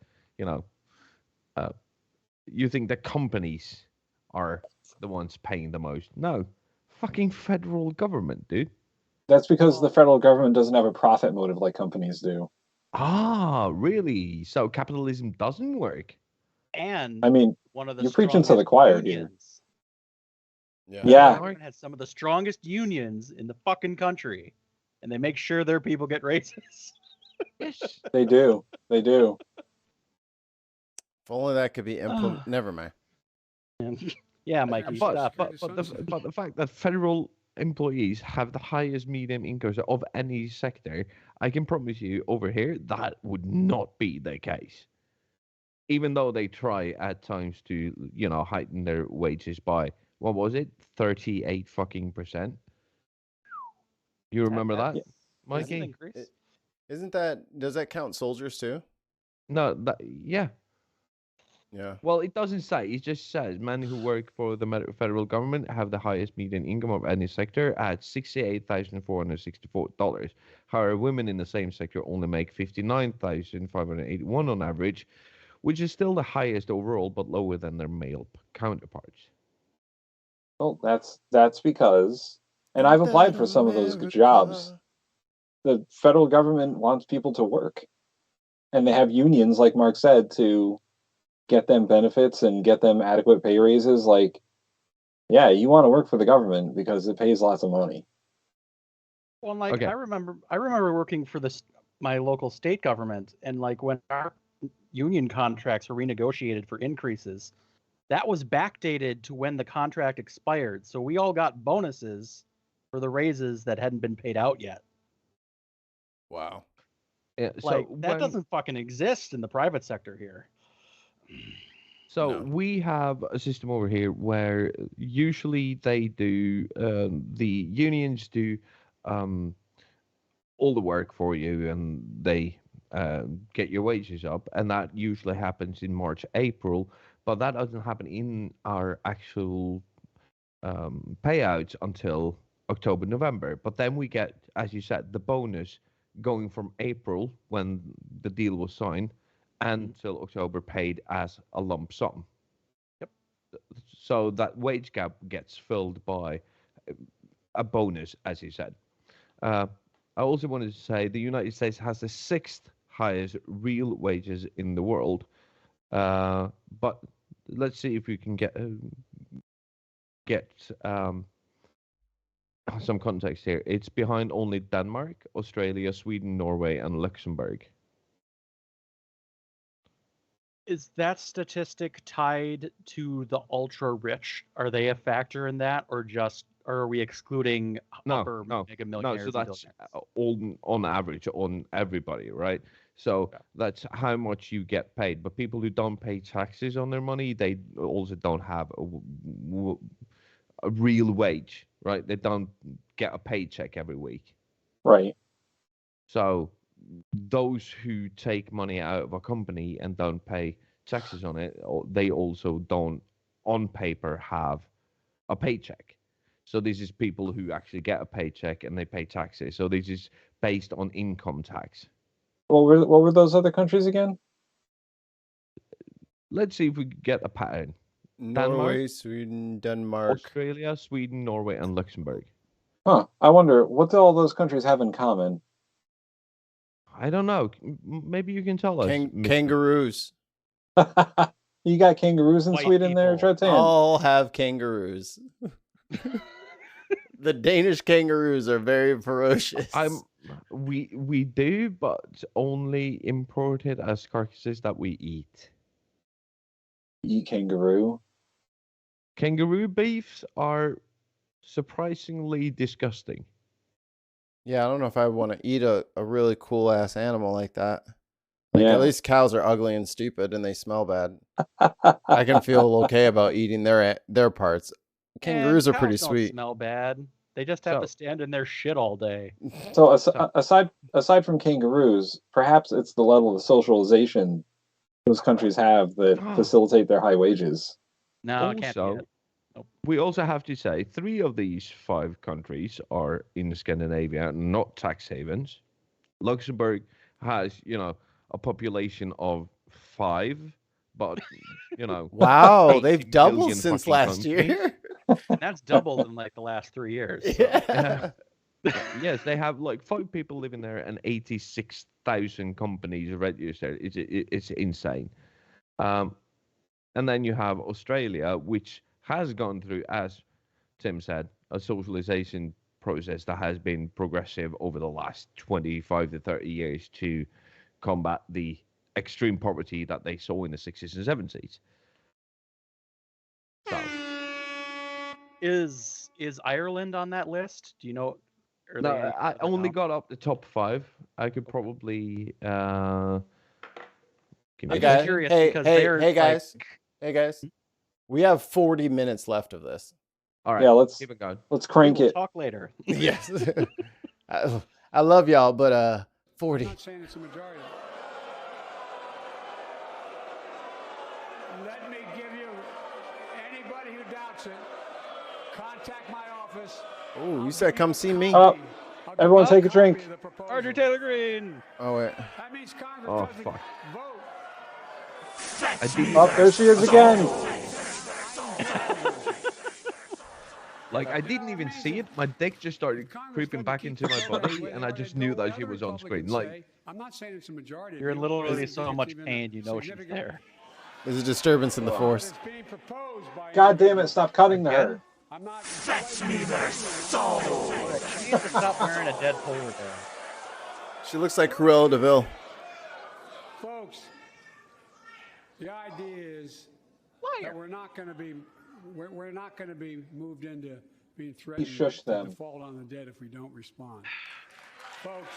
you think the companies are the ones paying the most. No, fucking federal government, dude. That's because the federal government doesn't have a profit motive like companies do. Ah, really? So capitalism doesn't work? And I mean, one of the you're preaching to the strongest choir here. unions. Yeah. Yeah. The government has some of the strongest unions in the fucking country, and they make sure their people get raises. Yes. They do. They do. If only that could be implemented. Never mind. Yeah, Mikey, But stop. but the fact that federal employees have the highest median incomes of any sector, I can promise you over here that would not be the case. Even though they try at times to, heighten their wages by, what was it, 38 fucking %. You remember that, That's an Mikey? increase. Does that count soldiers too? No, yeah. Yeah. Well, it doesn't say. It just says men who work for the federal government have the highest median income of any sector at $68,464. However, women in the same sector only make $59,581 on average, which is still the highest overall, but lower than their male counterparts. Well, that's because, and I've applied for some of those jobs. The federal government wants people to work, and they have unions, like Mark said, to get them benefits and get them adequate pay raises. Like, yeah, you want to work for the government because it pays lots of money. Well, like Okay. I remember working for my local state government, and like when our union contracts were renegotiated for increases, that was backdated to when the contract expired. So we all got bonuses for the raises that hadn't been paid out yet. Wow. Yeah, Like so that doesn't fucking exist in the private sector here. So No. we have a system over here where usually they do, the unions do all the work for you, and they get your wages up, and that usually happens in March, April, but that doesn't happen in our actual payouts until October, November. But then we get, as you said, the bonus going from April when the deal was signed until October paid as a lump sum. Yep. So that wage gap gets filled by a bonus, as you said. I also wanted to say the United States has the 6th highest real wages in the world. But let's see if we can get some context here. It's behind only Denmark, Australia, Sweden, Norway, and Luxembourg. Is that statistic tied to the ultra rich? Are they a factor in that, or are we excluding upper mega millionaires? So that's all on average on everybody, right? So that's how much you get paid. But people who don't pay taxes on their money, they also don't have a real wage, right? They don't get a paycheck every week. Right. So those who take money out of a company and don't pay taxes on it, they also don't, on paper, have a paycheck. So this is people who actually get a paycheck and they pay taxes. So this is based on income tax. What were those other countries again? Let's see if we get a pattern. Norway, Sweden, Denmark. Australia, Sweden, Norway, and Luxembourg. Huh. I wonder, what do all those countries have in common? I don't know. Maybe you can tell us. Mr. Kangaroos. You got kangaroos in White Sweden there, people. Trotan? All have kangaroos. The Danish kangaroos are very ferocious. We do, but only imported as carcasses that we eat. Eat kangaroo? Kangaroo beefs are surprisingly disgusting. Yeah, I don't know if I want to eat a really cool ass animal like that. Like, Yeah. at least cows are ugly and stupid and they smell bad. I can feel okay about eating their parts. Kangaroos are cows pretty don't sweet. smell bad. They just have to stand in their shit all day. So aside from kangaroos, perhaps it's the level of socialization those countries have that facilitate their high wages. No, it can't be Also, it. Nope. we also have to say 3 of these 5 countries are in Scandinavia, not tax havens. Luxembourg has, a population of 5, but, Wow, 8 they've doubled million since fucking last countries. year. That's doubled in like the last 3 years. So. Yeah. Yes, they have like 5 people living there and 86,000 companies registered. It's insane. And then you have Australia, which has gone through, as Tim said, a socialization process that has been progressive over the last 25 to 30 years to combat the extreme poverty that they saw in the 60s and 70s. So, Is Ireland on that list? Do you know? Are no, they I only down? got up the top 5. I could probably give I'm me a just guys. curious Hey, because hey, they're hey, guys. like, Hey guys, we have 40 minutes left of this. All right, Yeah, let's keep it going. crank we'll it. talk later. Yes. I love y'all, but 40. I'm not saying it's a majority. Let me give you, anybody who doubts it, contact my office. Oh, you said come see me? Oh, everyone take a drink. Marjorie Taylor Greene. Oh wait. That means Congress Oh, doesn't fuck. vote. I didn't, Oh, there she is again. I didn't even see it. My dick just started creeping back into my body, and I just knew that she was on screen. I'm not saying it's a majority. You're in literally so much pain, you know she's there. There's a disturbance in the force. It's being proposed by God damn it, stop cutting to her. I'm not. She needs to stop wearing a dead polar bear. She looks like Cruella DeVille. Folks, the idea is that we're not going to be moved into being threatened shush to them. default on the debt if we don't respond. Folks,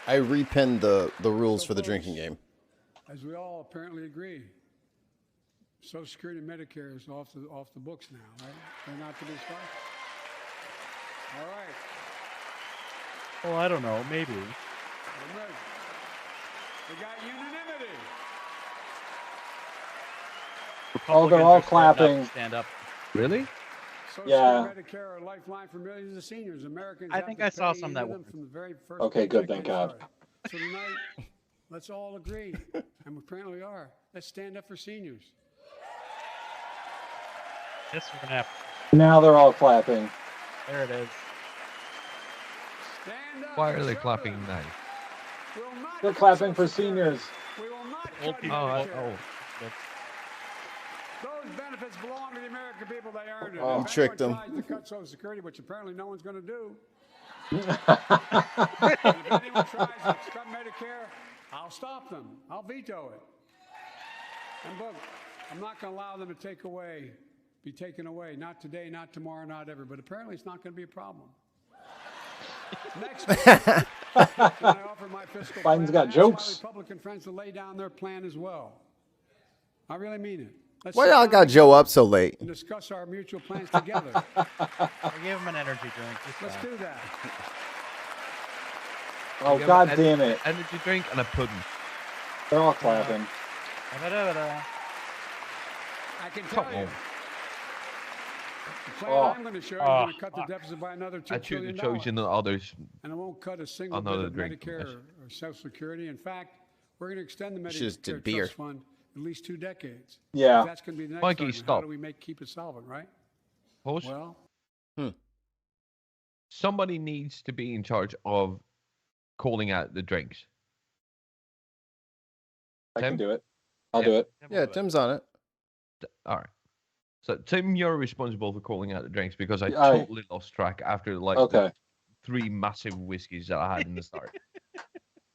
I repinned the rules for the drinking game. as we all apparently agree, Social Security and Medicare is off the books now, right? They're not to be stopped. All right. Well, I don't know. Maybe. I'm ready. We got unanimity. Oh, they're Republicans all are starting up to clapping. Stand up. really? Social Yeah. Security, Medicare are a lifeline for millions of seniors. Americans I have think to I saw pay some into that them weren't. from the very first Okay, good, paycheck thank they God. start. So tonight, let's all agree, and we apparently are. Let's stand up for seniors. Yes, we're gonna have. Now they're all clapping. There it is. Stand up. Why for are they clapping children. now? We will not They're cut clapping for Social Security. seniors. We will not Old cut people. Medicare. That's- Those benefits belong to the American people. They earned it. Oh. If Tricked anyone them. tries to cut Social Security, which apparently no one's going to do, and if anyone tries to cut Medicare, I'll stop them. I'll veto it. And look, I'm not going to allow them to be taken away. Not today, not tomorrow, not ever. But apparently it's not going to be a problem. Next week, when I offer my fiscal Biden's plan, got I ask jokes. my Republican friends to lay down their plan as well. I really mean it. Let's Why sit y'all down got Joe together up so late? and discuss our mutual plans together. I gave him an energy drink. Just Let's that. do that. Oh, Give God an damn it. Energy drink and a pudding. They're all clapping. Da-da-da-da. I can tell Come you. on. The plan Oh. I'm going to show you is Oh, going to cut the fuck. deficit by another $2 I should trillion. have chosen the others. And it won't cut a single Another bit of drink, Medicare yes. or Social Security. In fact, we're going to extend the Should've just Medicare did beer. Trust Fund at least 2 decades. Yeah. That's going to be the next Mikey, argument. How stop. do we keep it solvent, right? Pause. Well, Somebody needs to be in charge of calling out the drinks. I can Tim? do it. I'll Yeah. do it. Yeah, Tim's on it. All right. So, Tim, you're responsible for calling out the drinks because I Aye. totally lost track after like Okay. the 3 massive whiskeys that I had in the start.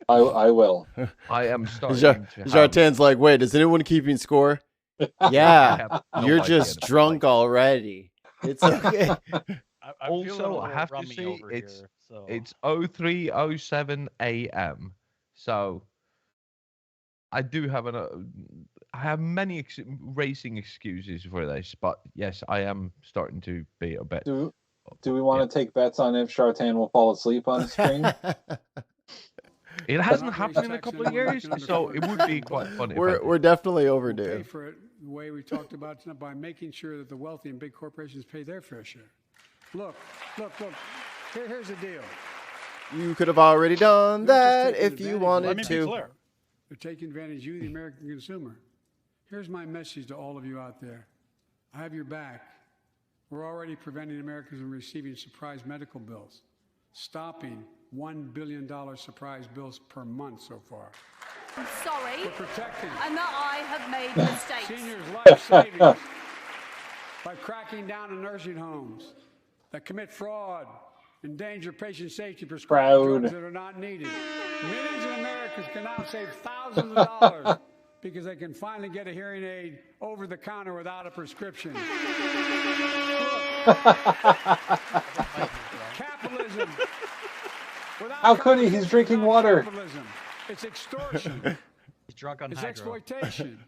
I will. I am starting to have... Jartan's like, wait, is anyone keeping score? I Yeah, have no you're idea just now, drunk like, already. It's okay. I'm feeling Also, a little I have to rummy say, over it's- here, so. It's 03:07 a.m. So I do have I have many racing excuses for this, but yes, I am starting to be a bit. Do we want to take bets on if Shartan will fall asleep on screen? It hasn't Not happened in a race couple tax of years, anyone so making it would be quite funny. if I did. We're definitely we'll overdue. pay for it the way we talked about tonight by making sure that the wealthy and big corporations pay their fair share. Look. Here's the deal. You could have already done They're just that taking if advantage you of wanted Let me be to. clear. They're taking advantage of you, the American consumer. Here's my message to all of you out there. I have your back. We're already preventing Americans from receiving surprise medical bills, stopping $1 billion surprise bills per month so far. I'm sorry, We're protecting and that I have made mistakes. seniors' life savings by cracking down on nursing homes that commit fraud, endanger patient safety, prescribe Proud. drugs that are not needed. Millions of Americans can now save thousands of dollars because they can finally get a hearing aid over the counter without a prescription. Capitalism. without How could he? He's competition, drinking not water. Capitalism. It's extortion. He's drunk on It's hydro. exploitation.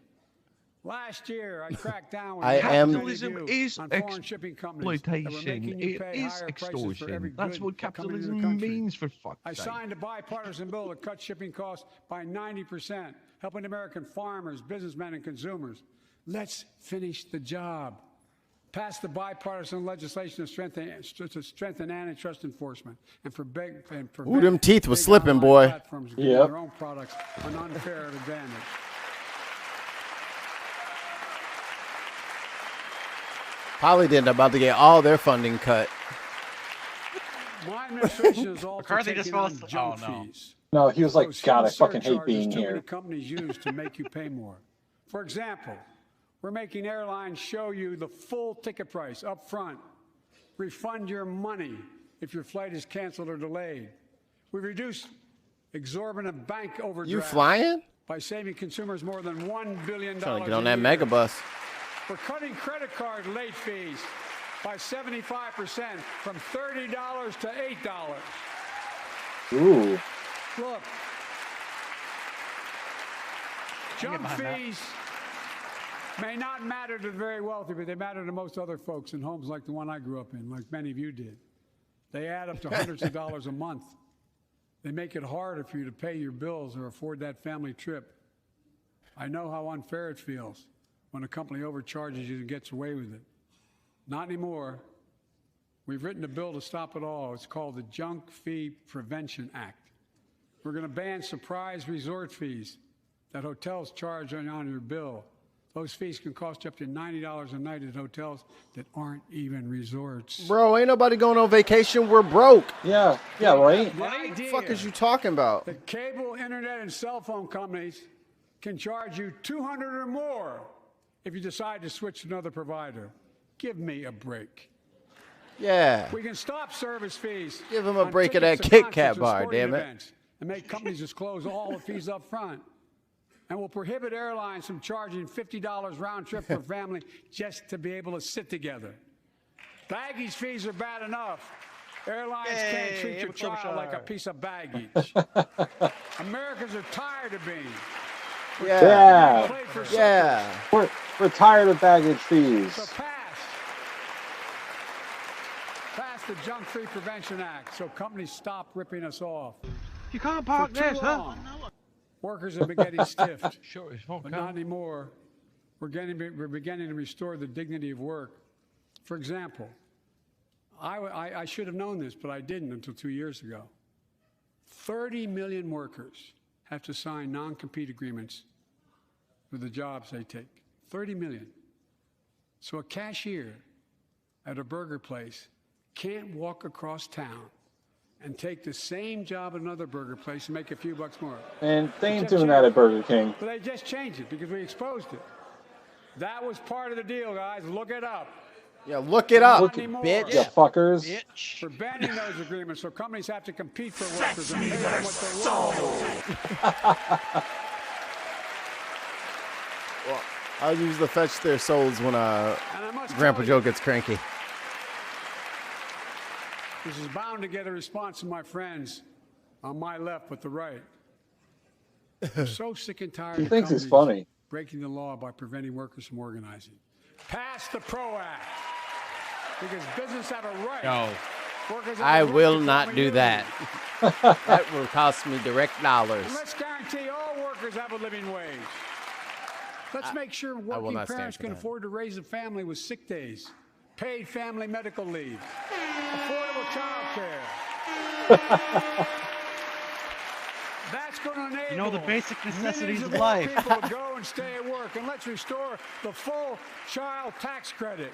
Last year, I cracked down with I am- Capitalism is on foreign shipping companies that were exploitation. making you It pay is higher prices for extortion. every That's good what coming into the capitalism country. means, for fuck's I sake. signed a bipartisan bill that cut shipping costs by 90%, helping American farmers, businessmen, and consumers. Let's finish the job. Pass the bipartisan legislation to strengthen antitrust enforcement and for Ooh, them teeth was slipping, boy. Platforms giving Yep. their own products an unfair advantage. Probably didn't about to get all their funding cut. My administration is also McCarthy just taking on lost- junk oh, no. fees. No, he was like, Those God, I hidden fucking hate surcharges being too many here. companies use to make you pay more. For example, we're making airlines show you the full ticket price up front, refund your money if your flight is canceled or delayed. We reduced exorbitant bank overdrafts You flying? by saving consumers more than $1 billion. Trying to get on a that year. mega bus. We're cutting credit card late fees by 75% from $30 to $8. Ooh. Look, junk behind that. fees may not matter to the very wealthy, but they matter to most other folks in homes like the one I grew up in, like many of you did. They add up to hundreds of dollars a month. They make it harder for you to pay your bills or afford that family trip. I know how unfair it feels when a company overcharges you and gets away with it. Not anymore. We've written a bill to stop it all. It's called the Junk Fee Prevention Act. We're going to ban surprise resort fees that hotels charge on your bill. Those fees can cost you up to $90 a night at hotels that aren't even resorts. Bro, ain't nobody going on vacation. We're broke. Yeah, right? The What the idea fuck is you talking about? that cable, internet, and cell phone companies can charge you $200 or more if you decide to switch to another provider. Give me a break. Yeah. We can stop service fees. Give 'em a on break at tickets that to Kit concerts Kat or bar, sporting damn it. events and make companies disclose all the fees up front. And we'll prohibit airlines from charging $50 round trip for family just to be able to sit together. Baggage fees are bad enough. Airlines can't treat your child like a piece of baggage. Americans are tired of being. Yeah. Yeah. played for Yeah. We're, We're tired of baggage fees. So pass the Junk-Free Prevention Act so companies stop ripping us off. You can't park For too long, workers have been getting stiffed, Sure, it's but not anymore. We're beginning to restore the dignity of work. For example, I should have known this, but I didn't until 2 years ago. 30 million workers have to sign non-compete agreements for the jobs they take. 30 million. So a cashier at a burger place can't walk across town and take the same job at another burger place and make a few bucks more. And they ain't doing that at Burger King. But they just changed it because we exposed it. That was part of the deal, guys. Look it up. Yeah, look it up, Not anymore. bitch. You fuckers. We're banning those agreements so companies have to compete for workers and pay them what they're worth. Well, I'll use the fetch their souls when And I must Grandpa tell Joe you, gets cranky. this is bound to get a response from my friends on my left but the right. I'm so sick and tired He of thinks it's companies funny. breaking the law by preventing workers from organizing. Pass the PRO Act. Because business have a right. No. Workers have I a right will to not form a do union. that. That will cost me direct dollars. And let's guarantee all workers have a living wage. Let's make sure will working not stand parents for can that. afford to raise a family with sick days, paid family medical leave, affordable child care. That's going to enable the basic necessities millions of more life. people to go and stay at work. And let's restore the full child tax credit,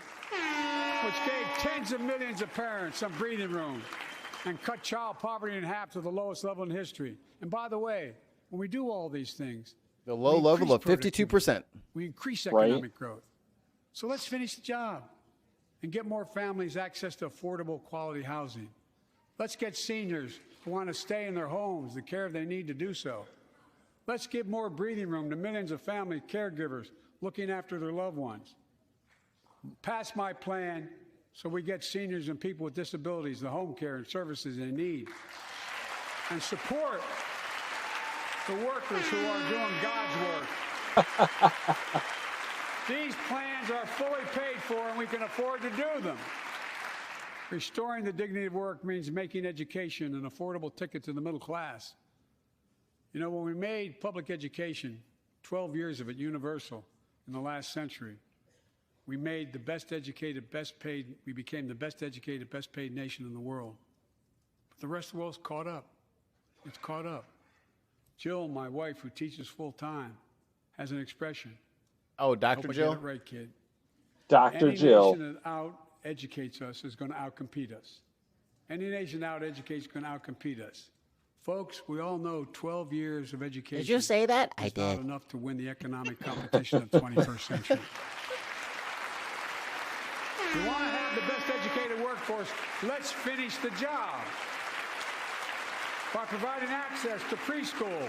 which gave tens of millions of parents some breathing room and cut child poverty in half to the lowest level in history. And by the way, when we do all these things, The low we level of increase 52%. we increase Right. economic growth. So let's finish the job and get more families access to affordable quality housing. Let's get seniors who want to stay in their homes the care they need to do so. Let's give more breathing room to millions of family caregivers looking after their loved ones. Pass my plan so we get seniors and people with disabilities the home care and services they need. And support the workers who are doing God's work. These plans are fully paid for and we can afford to do them. Restoring the dignity of work means making education an affordable ticket to the middle class. You know, when we made public education, 12 years of it universal in the last century, we made the best educated, best paid, we became the best educated, best paid nation in the world. But the rest of the world's caught up. It's caught up. Jill, my wife, who teaches full time, has an expression. Oh, Hope Dr. I Jill? get it right, kid. Dr. Any Jill. nation that out-educates us is going to out-compete us. Any nation that out-educates is going to out-compete us. Folks, we all know 12 years of education Did you say that? I is not did. enough to win the economic competition of the 21st century. If we want to have the best educated workforce, let's finish the job by providing access to preschool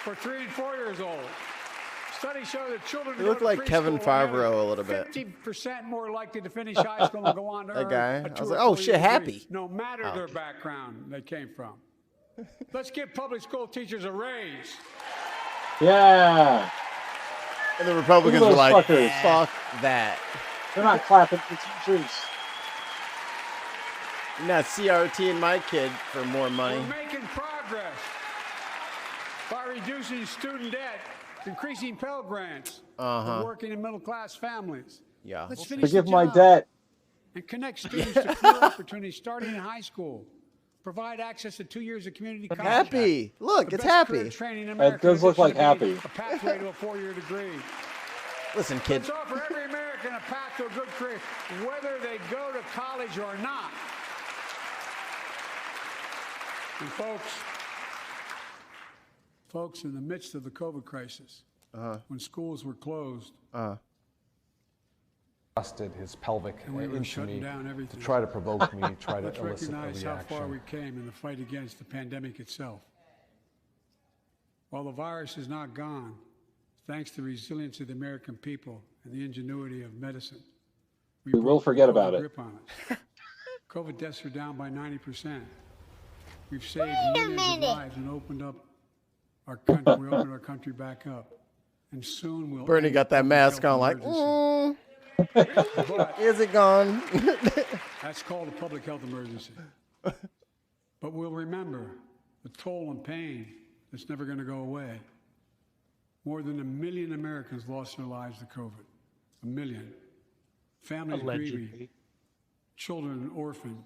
for 3 and 4 years old. Studies show that children who You look go to like Kevin preschool are nearly Favreau a little bit. 50% more likely to finish high school and go on to That earn guy. a I 2 was or like, oh, 4 shit, year degree, Happy. no matter Oh. their background they came from. Let's give public school teachers a raise. Yeah. And the Republicans Look were at like, those fuckers. fuck that. They're not clapping for teachers. You're not CRT and my kid for more money. We're making progress by reducing student debt, increasing Pell Grants for working and middle-class families. Yeah. Let's finish Forgive the my job debt. and connect students to career opportunities starting in high school. Provide access to 2 years of community college. Happy. Look, The it's best career Happy. training in That America, does in look like addition to being Happy. A pathway to a 4-year degree. Listen, kid. Let's offer every American a path to a good career, whether they go to college or not. And folks, in the midst of the COVID crisis, when schools were closed, Busted his pelvic and we were into shutting me down to everything, try to provoke me, try to let's elicit a recognize how far we reaction. came in the fight against the pandemic itself. While the virus is not gone, thanks to the resilience of the American people and the ingenuity of medicine, We will broke the forget COVID about it. grip on it. COVID deaths are down by 90%. We've saved millions of lives and opened up our country. We opened our country back up. and soon we'll. Bernie end got the that public mask health on, like, emergency. But is it gone? that's called a public health emergency. But we'll remember the toll and pain that's never going to go away. More than 1 million Americans lost their lives to COVID. 1 million. Families grieving. Allegedly. Children orphaned.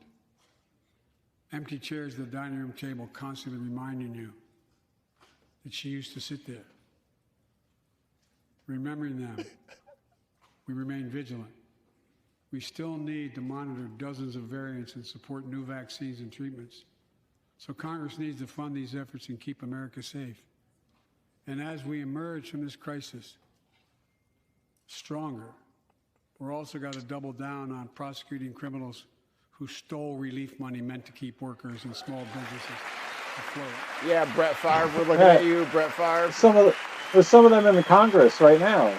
Empty chairs at the dining room table constantly reminding you that she used to sit there. Remembering them, we remain vigilant. We still need to monitor dozens of variants and support new vaccines and treatments. So Congress needs to fund these efforts and keep America safe. And as we emerge from this crisis stronger, we're also got to double down on prosecuting criminals who stole relief money meant to keep workers and small businesses afloat. Yeah, Brett Favre. We're looking at you, Brett Favre. There's some of them in the Congress right now.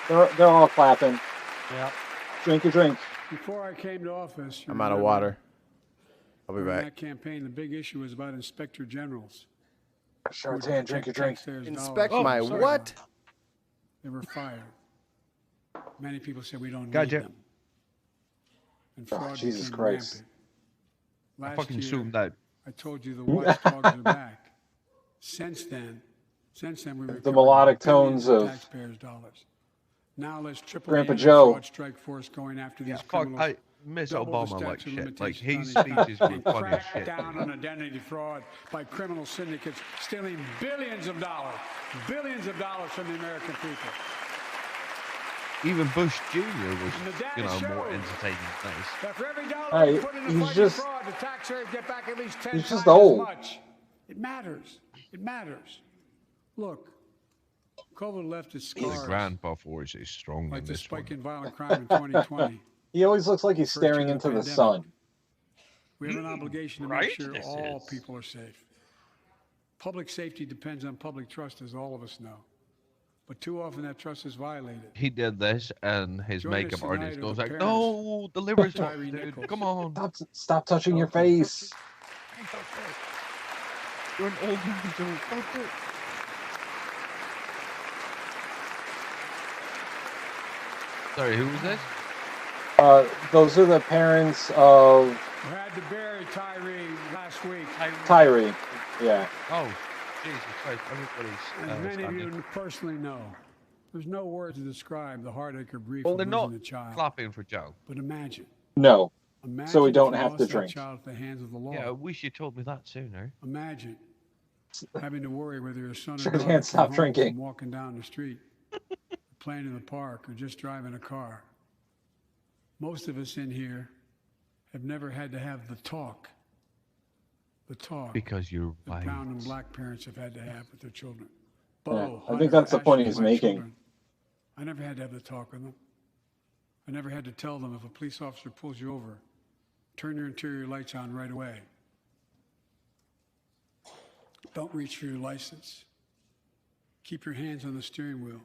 They're all clapping. Yeah. Drink your drink. Before I came to office, you I'm out of remember, water. I'll be during back. that campaign, the big issue was about inspector generals. Shartan, drink your drink. Inspect dollars. my Sorry. what? They were fired. Many people said we don't Gotcha. need them. And fraud Jesus became Christ. rampant. I Last fucking year, zoomed out. I told you the watchdogs are back. Since then we The melodic billions tones of taxpayers' dollars. Now let's triple Grandpa the Joe. fraud strike force going after Yeah, these fuck, criminals. I miss Double the Obama like statute of shit. Like, his limitations on speeches were and funny as crack shit. down on identity fraud by criminal syndicates stealing billions of dollars from the American people. Even Bush Jr. And the was, data you know, more shows entertaining than this. that for every dollar Hey, you put into he's fighting just- fraud, the taxpayers get back at least 10 he's times just old. as much. It matters. It matters. Look, COVID left its The scars grandpa force is strong like in the this spike one. in violent crime in 2020. He always looks like he's First year staring of into the pandemic. sun. We have an obligation to right? make sure This all is. people are safe. Public safety depends on public trust, as all of us know. But too often that trust is violated. He did this, and his Join makeup us tonight artist are goes the like, parents "No, the liver's off, Tyree dude. Nichols. Come on." Stop touching your face. You're an old man, dude. Don't do it. Sorry, who was this? Those are the parents of We had to bury Tyree last week. Tyree. Yeah. Oh, Jesus Christ! Everybody's As many of standing. you personally know, there's no word to describe the heartache or grief Well, of they're losing not a child. clapping for Joe. But imagine No. so we don't have to that drink. child at the hands of the law. Yeah, I wish you told me that sooner. Imagine having to worry whether your son or Sure daughter can't came stop home drinking. from walking down the street, playing in the park, or just driving a car. Most of us in here have never had to have the talk Because you're that white. brown and black parents have had to have with their children. Yeah, Bo, I think Hunter, that's the point Ashley, he's my making. children, I never had to have the talk with them. I never had to tell them if a police officer pulls you over, turn your interior lights on right away. Don't reach for your license. Keep your hands on the steering wheel.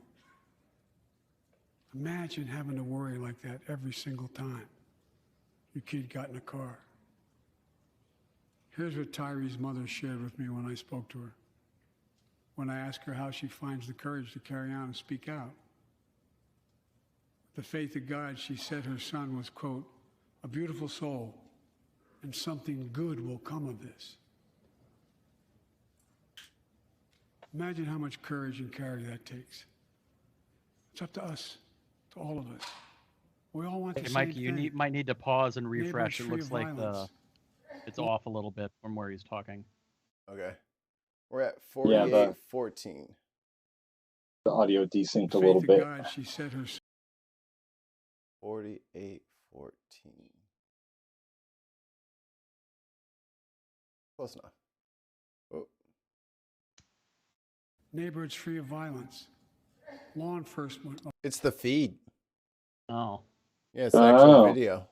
Imagine having to worry like that every single time your kid got in a car. Here's what Tyree's mother shared with me when I spoke to her. When I asked her how she finds the courage to carry on and speak out. The faith of God, she said her son was, quote, a beautiful soul, and something good will come of this. Imagine how much courage and character that takes. It's up to us, to all of us. We all want the Hey, same Mikey, you thing. might need to pause and refresh. Neighbors It free looks of like violence. it's off a little bit from where he's talking. Okay. We're at Yeah, 48-14. The audio desynced a Faith little of bit. God, she said her 48-14. Close enough. Oh, neighborhoods free of violence. Law enforcement. it's the feed. Oh, Yeah, it's the actual Oh. video.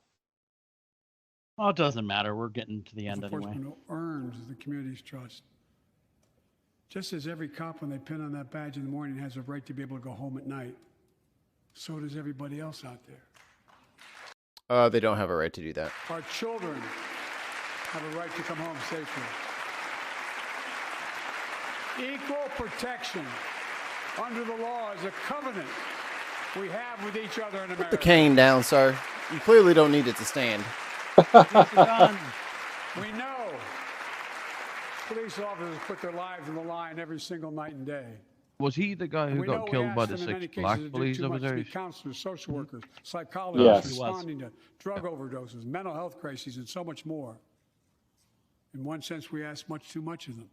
well, it doesn't matter. We're getting to the end anyway. Enforcement earns the community's trust. Just as every cop, when they pin on that badge in the morning, has a right to be able to go home at night, so does everybody else out there. They don't have a right to do that. Our children have a right to come home safely. Equal protection under the law is a covenant we have with each other in America. Put the cane down, sir. You clearly don't need it to stand. We know police officers put their lives on the line every single night and day. Was he the guy who We got know we killed by ask the them in many 6 cases black to do police too much to be officers? counselors, social workers, psychologists, Yes. responding to drug overdoses, mental health crises, and so much more. In one sense, we ask much too much of them.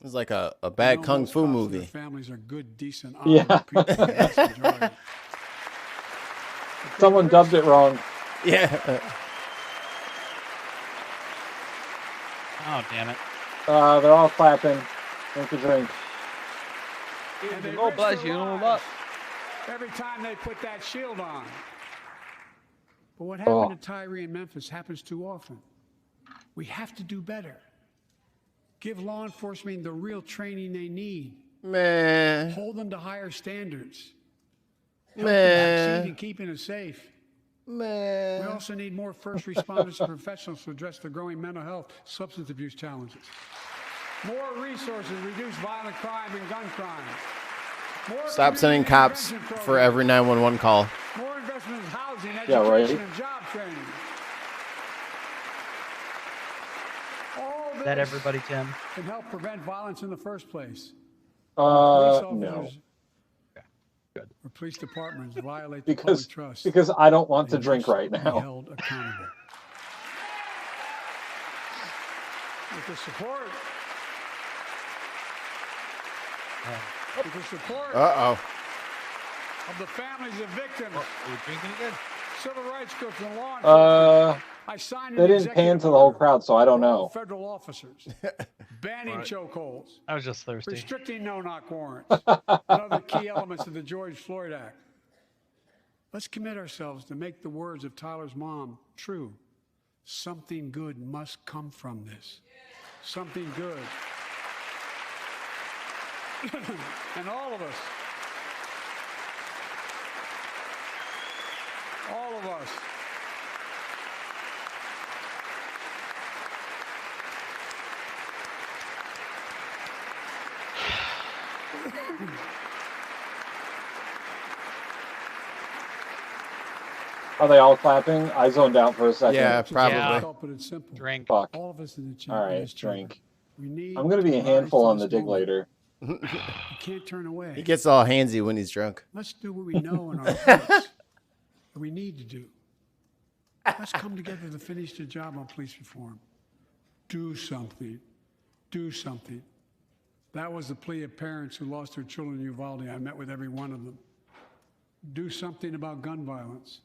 It's like a bad You know, kung most fu cops and movie. their families are good, decent, Yeah. honorable people. The vast majority. Someone dubbed it wrong. Yeah. Oh, damn it. They're all clapping. Drink a drink. And they God risk bless their you and all lives that. every time they put that shield on. But what happened to Tyree in Memphis happens too often. We have to do better. Give law enforcement the real training they need. Man. Hold them to higher standards. Help them Man. succeed in keeping us safe. We Man. also need more first responders and professionals to address the growing mental health, substance abuse challenges. More resources, reduce violent crime and gun crime. More Stop sending community cops intervention for programs. every 911 call. More investment in housing, Yeah, education, right. and job training. All Is that this everybody, Tim? can help prevent violence in the first place. Police No. officers Good. or police departments violate the Because public trust. because I don't want to They drink must right be now. held accountable. With the support. With the support Uh-oh. of the families of victims, Are we drinking again? civil rights groups, and law enforcement, I signed They an didn't pan executive to the whole order crowd, so I don't for all know. federal officers, banning chokeholds, I was just thirsty. restricting no-knock warrants, and other key elements of the George Floyd Act. Let's commit ourselves to make the words of Tyler's mom true. Something good must come from this. Something good. And all of us, Are they all clapping? I zoned out for a second. Yeah, probably. Yeah. But it's simple. Drink. Fuck. All of us in the All chamber. right, drink. We need I'm gonna be a to handful rise on to the this dig moment. later. You can't turn away. He gets all handsy when he's drunk. Let's do what we know in our hearts that we need to do. Let's come together to finish the job on police reform. Do something. Do something. That was the plea of parents who lost their children in Uvalde. I met with every one of them. Do something about gun violence.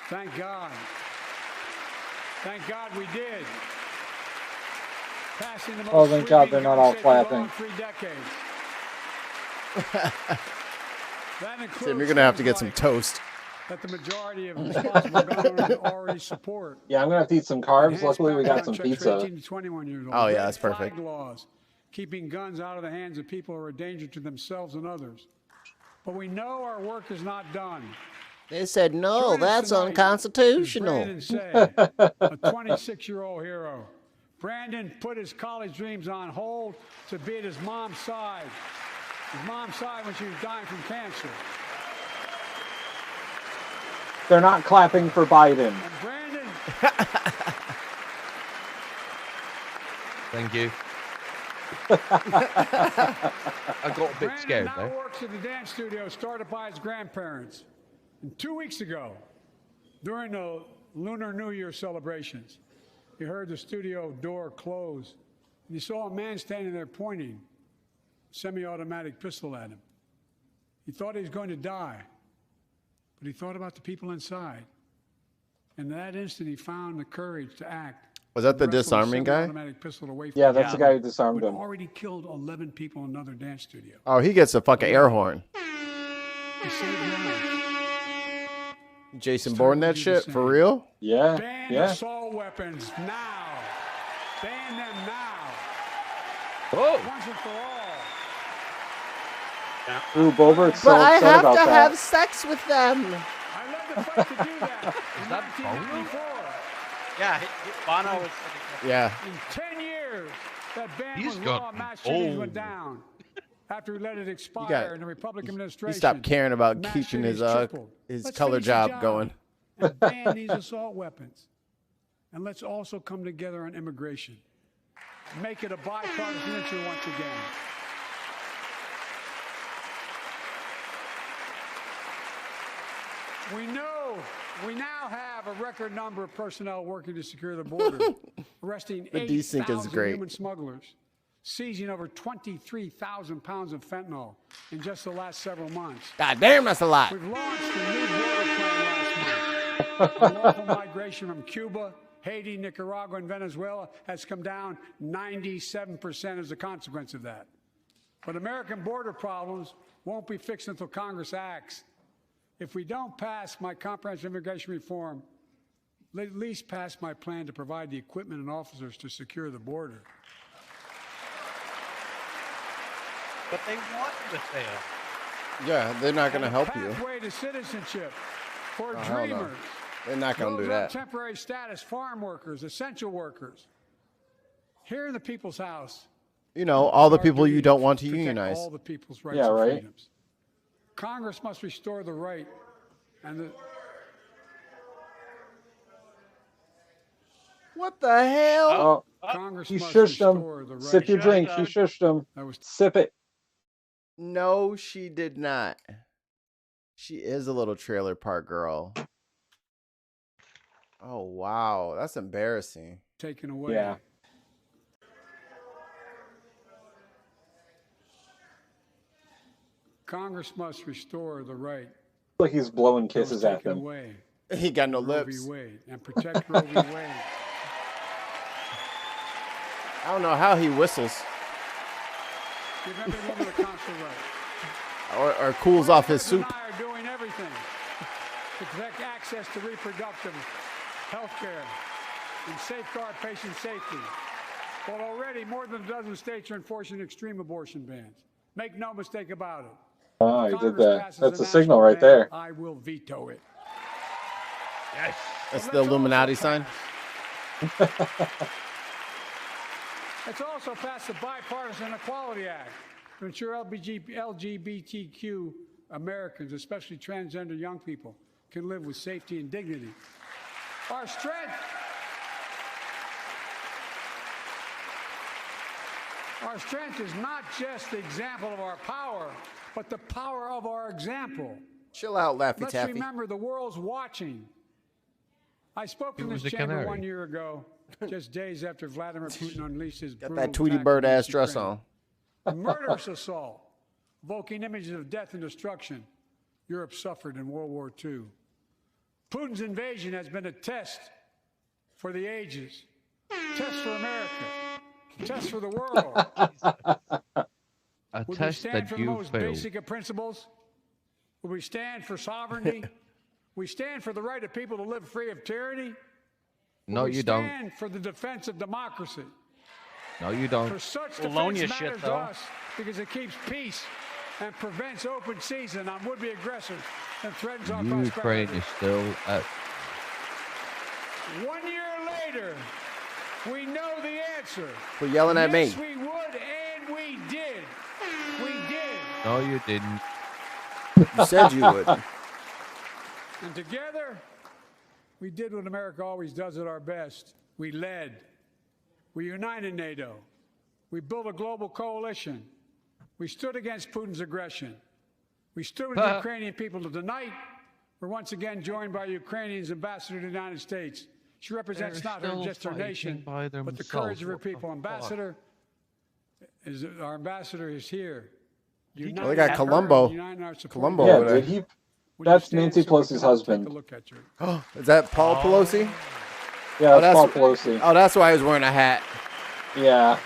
Thank God. Thank God we did. Passing the most Oh, thank God sweeping they're not gun all safety law clapping. in 3 decades. That includes Tim, you're going to have to things get some like toast. that the majority of responsible gun owners already support. Yeah, I'm gonna have to eat some carbs. Enhanced Luckily, we got background some checks for pizza. 18 to 21 years old. Oh, yeah, Red that's perfect. flag laws, keeping guns out of the hands of people who are a danger to themselves and others. But we know our work is not done. They said, no, Join us that's tonight is unconstitutional. Brandon Say, a 26-year-old hero. Brandon put his college dreams on hold to be at his mom's side. His mom's side when she was dying from cancer. They're not clapping for Biden. And Brandon, Thank you. I got a bit Brandon scared now there. works at the dance studio started by his grandparents. And 2 weeks ago, during the Lunar New Year celebrations, he heard the studio door close, and he saw a man standing there pointing a semi-automatic pistol at him. He thought he was going to die, but he thought about the people inside. And in that instant, he found the courage to act. Was that the and wrestle disarming guy? semi-automatic pistol away from Yeah, that's the him, guy who disarmed who had him. already killed 11 people in another dance studio. Oh, he gets a fucking air horn. He saved lives. Jason It's Bourne time that to do the shit? For same. real? Yeah, Ban yeah. assault weapons now. Ban them now. Oh, Once and for all. Ooh, Bobert's so But I upset have about to that. have sex with them. I led the fight to do that in that 1994. Yeah, Bono was. Yeah. In 10 years, That ban He's was got law. Mass shootings went old. down after we let it got- expire in the Republican He administration. stopped caring about Mass keeping his shootings tripled. Let's color finish the job going. and ban these assault weapons. And let's also come together on immigration. Make it a bipartisan issue once again. We now have a record number of personnel working to secure the border, arresting The desync is 8,000 great. human smugglers, seizing over 23,000 pounds of fentanyl in just the last several months. God damn, that's a lot. We've launched a new border plan last month. Unlawful migration from Cuba, Haiti, Nicaragua, and Venezuela has come down 97% as a consequence of that. But American border problems won't be fixed until Congress acts. If we don't pass my comprehensive immigration reform, at least pass my plan to provide the equipment and officers to secure the border. But they want you to fail. Yeah, they're not going to help you. Pathway to citizenship for hell no. dreamers. They're not going to Those do on that. temporary status, farm workers, essential workers. Here in the People's House. You know, all the our people you duty don't want to protect unionize. all the people's rights Yeah, and right. freedoms. Congress must restore the right and the. What the hell? Oh, Congress he must shushed restore the him. right. Sip your drink. He shushed him. That was Sip it. No, she did not. She is a little trailer park girl. Oh, wow. That's embarrassing. taken away. Yeah. Congress must restore the right. Like he's blowing that was kisses at taken them. away. He got no Roe v. lips. Wade, and protect Roe v. Wade. I don't know how he whistles Give every woman a consular right. or cools off his President soup. and I are doing everything to protect access to reproductive health care and safeguard patient safety. Well, already more than a dozen states are enforcing extreme abortion bans. Make no mistake about it. Oh, he did Congress that. passes That's a national signal right ban, there. I will veto it. Yes. That's But the let's Illuminati also sign. Let's also pass the Bipartisan Equality Act to ensure LGBTQ Americans, especially transgender young people, can live with safety and dignity. Our strength is not just the example of our power, but the power of our example. Chill out, Laffy Let's Taffy. remember the world's watching. I spoke in It this was a chamber canary. 1 year ago, just days after Vladimir Putin unleashed his Got brutal that Tweety attack Bird ass against dress Ukraine. on. A murderous assault, evoking images of death and destruction Europe suffered in World War II. Putin's invasion has been a test for the ages, test for America, test for the world. A Would we test stand that for the you most failed. basic of principles? Would we stand for sovereignty? We stand for the right of people to live free of tyranny? No, we you don't. stand for the defense of democracy. No, you For don't. such Bologna defense shit, matters to though. us because it keeps peace and prevents open season on would-be aggressors and threatens our Ukraine prosperity. is still at 1 year later, we know the answer. Quit yelling at me. Yes, we would, and we did. We did. No, you didn't. You said you would. And together, we did what America always does at our best. We led. We united NATO. We built a global coalition. We stood against Putin's aggression. We stood with the Ukrainian people. Tonight, we're once again joined by Ukrainian's ambassador to the United States. She represents They're not her, still just her fighting nation, by but the courage of her themselves. What the people. fuck? Ambassador, our ambassador is here. Oh, they got Columbo. Columbo Yeah, over there. did he? Would you That's stand Nancy so we Pelosi's can all husband. Take a look at you. Is that Paul Pelosi? Yeah, Oh, that's Paul that's- Pelosi. Oh, that's why he was wearing a hat. Yeah.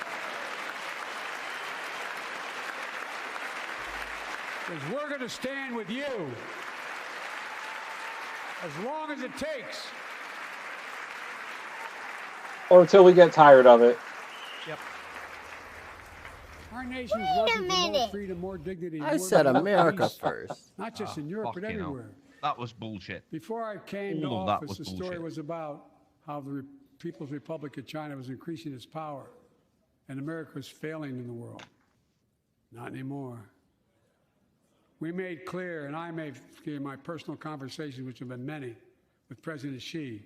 Because we're going to stand with you as long as it takes. Or until we get tired of it. Yep. Our nation's working for more freedom, more dignity. I more said peace, America first. Not just in Europe, but Fucking hell. everywhere. That was bullshit. Before I came to All of that office, was the story bullshit. was about how the People's Republic of China was increasing its power. and America was failing in the world. Not anymore. We made clear, and I made clear in my personal conversations, which have been many, with President Xi,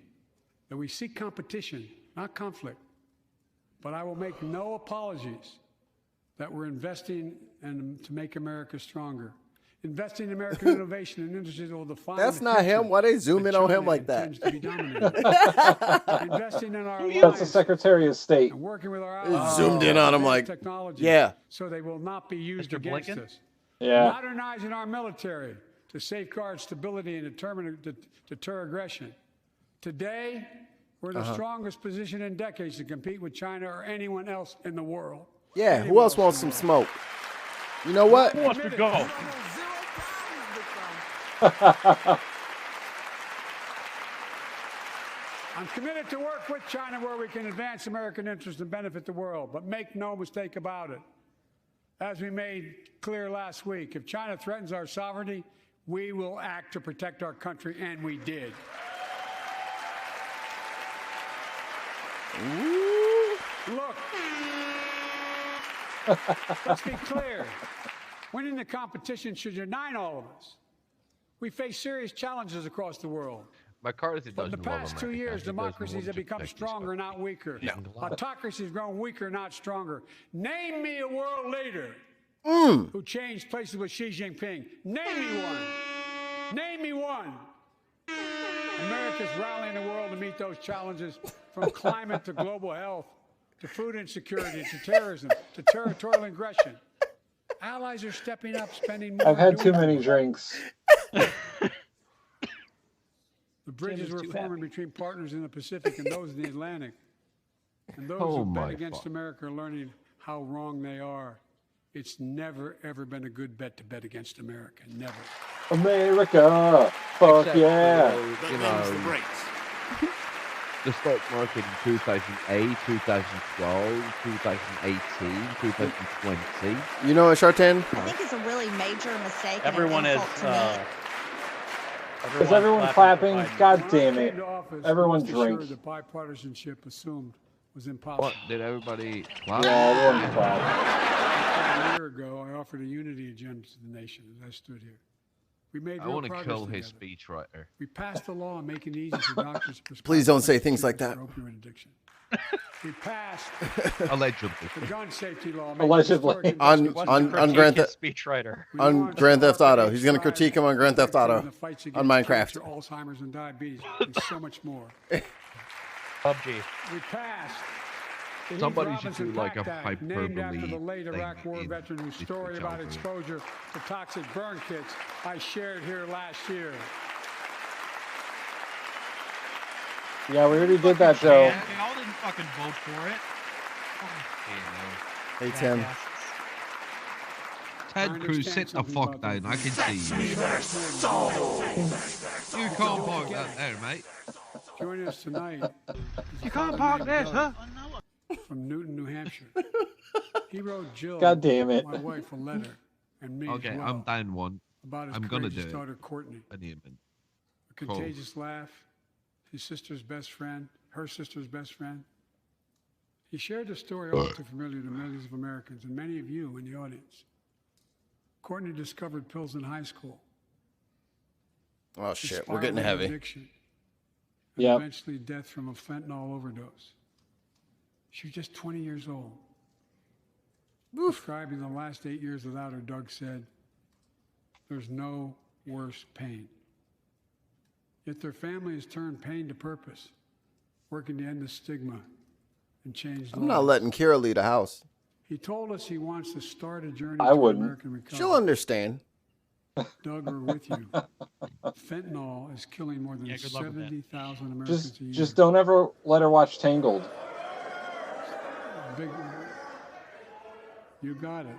that we seek competition, not conflict. But I will make no apologies that we're investing to make America stronger. Investing in American innovation and industries will define. That's the not future him. Why they zoom in on him China like that? intends to be dominated. Investing in our That's the alliance Secretary of State. and working with our They allies. zoomed in on him like, technology, yeah. so they will not be used Mr. against Blinken? us. Yeah. Modernizing our military to safeguard stability and deter aggression. Today, we're in the strongest position in decades to compete with China or anyone else in the world. Yeah, who Anyone else wants in some the world. smoke? You know what? Who wants to go? I'm committed to work with China where we can advance American interests and benefit the world. But make no mistake about it. As we made clear last week, if China threatens our sovereignty, we will act to protect our country, and we did. Look, let's be clear. Winning the competition should unite all of us. We face serious challenges across the world. McCarthy But in the doesn't love past 2 America. years, He doesn't democracies want have to become protect his stronger, country. not weaker. Yeah. Autocracy has grown weaker, not stronger. Name me a world leader who changed places with Xi Jinping. Name me one. Name me one. America's rallying the world to meet those challenges, from climate to global health, to food insecurity, to terrorism, to territorial aggression. Allies are stepping up, spending more. I've had doing too many more. drinks. The bridges Tim is we're too forming happy. between partners in the Pacific and those in the Atlantic. And those Oh who my bet against fuck. America are learning how wrong they are. It's never, ever been a good bet to bet against America. Never. America, fuck Except yeah. for, That you them's the know, breaks. the stock market in 2008, 2012, 2018, 2020. You know what, Shartan? I think it's a really major mistake. Everyone and is. an insult to me. Is everyone clapping? for Biden. God When I damn came it. to office, Everyone rest assured drink. that bipartisanship assumed was impossible. What? Did everybody clap? Yeah, everyone clap. A year ago, I offered a unity agenda to the nation as I stood here. We made I real want to progress kill his together. speechwriter. We passed a law making it easy for doctors to prescribe Please don't say effective things like treatments for opioid addiction. We passed Allegedly. the gun safety law. making Allegedly. historic On- investments on- in on drugs. Grand Critique Theft- his speechwriter. We on launched Grand Theft our Auto. He's gonna strive critique him on Grand Theft in Auto the fights on against Minecraft. cancer, Alzheimer's and diabetes, and so much more. PUBG. We passed the Heath Somebody should Robinson do like a Pact Act, named after the hyperbole late Iraq thing War in veteran whose this story about example. exposure to toxic burn kits I shared here last year. Yeah, we already did that, Joe. Yeah, they all didn't fucking vote for it. Hey, Tim. Jackasses. Ted I Cruz, understand sit the something fuck about down. I can see you. You can't park that there, mate. Joining us tonight. is a You fellow can't park named this, Doug huh? From Newton, New Hampshire. He wrote Jill, God damn it. my wife, a letter, and me Okay, as well, I'm down one. about his I'm gonna courageous do it. daughter, Courtney. I need it. A contagious laugh, his sister's best friend, her sister's best friend. He shared a story all too familiar to millions of Americans and many of you in the audience. Courtney discovered pills in high school. Oh She shit, we're spiraled getting into heavy. Addiction, and Yep. eventually death from a fentanyl overdose. She was just 20 years old. Describing the last 8 years without her, Doug said, "There's no worse pain." Yet their family has turned pain to purpose, working to end the stigma and change I'm not lives. letting Kira leave the house. He told us he wants to start a journey I to wouldn't. American recovery. She'll understand. Doug, we're with you. Fentanyl is killing more than Yeah, good luck with that. 70,000 Americans a year. Just don't ever let her watch Tangled. Big, you got it.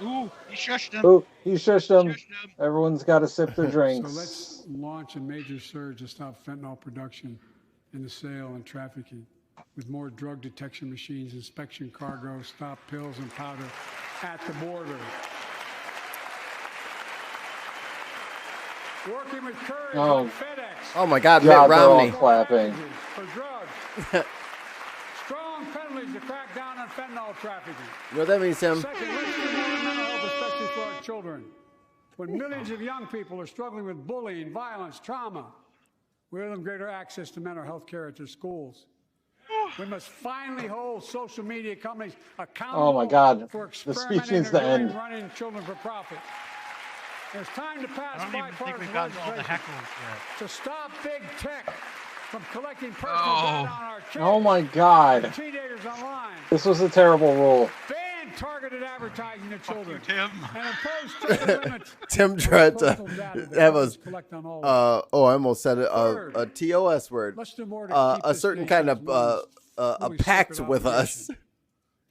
Ooh, he shushed him. Oh, he shushed them. Shushed him. Everyone's got to sip their So drinks. let's launch a major surge to stop fentanyl production and the sale and trafficking with more drug detection machines, inspection cargo, stop pills and powder at the border. Working with courage Oh. like FedEx. Oh my God, Yeah, Mitt they're all Romney. clapping. For drugs. Strong penalties to crack down on fentanyl trafficking. You know what that means, Tim? Second, let's do more on mental health, especially for our children. When millions of young people are struggling with bullying, violence, trauma, we give them greater access to mental health care at their schools. We must finally hold social media companies accountable Oh my God, for the speech experimenting needs or to doing end. running children for profit. It's time to pass I don't even think we've bipartisan gotten all the legislation heckles yet. to stop big tech from collecting personal data on our kids Oh my God. and teenagers online. This was a terrible rule. Ban targeted advertising to children. Tim. And impose stricter limits Tim on tried to personal data that have companies us. collect on all of us. I almost said it. Third, A TOS word. Let's do more to keep A this certain kind nation's of women's a fully pact sacred with us. obligation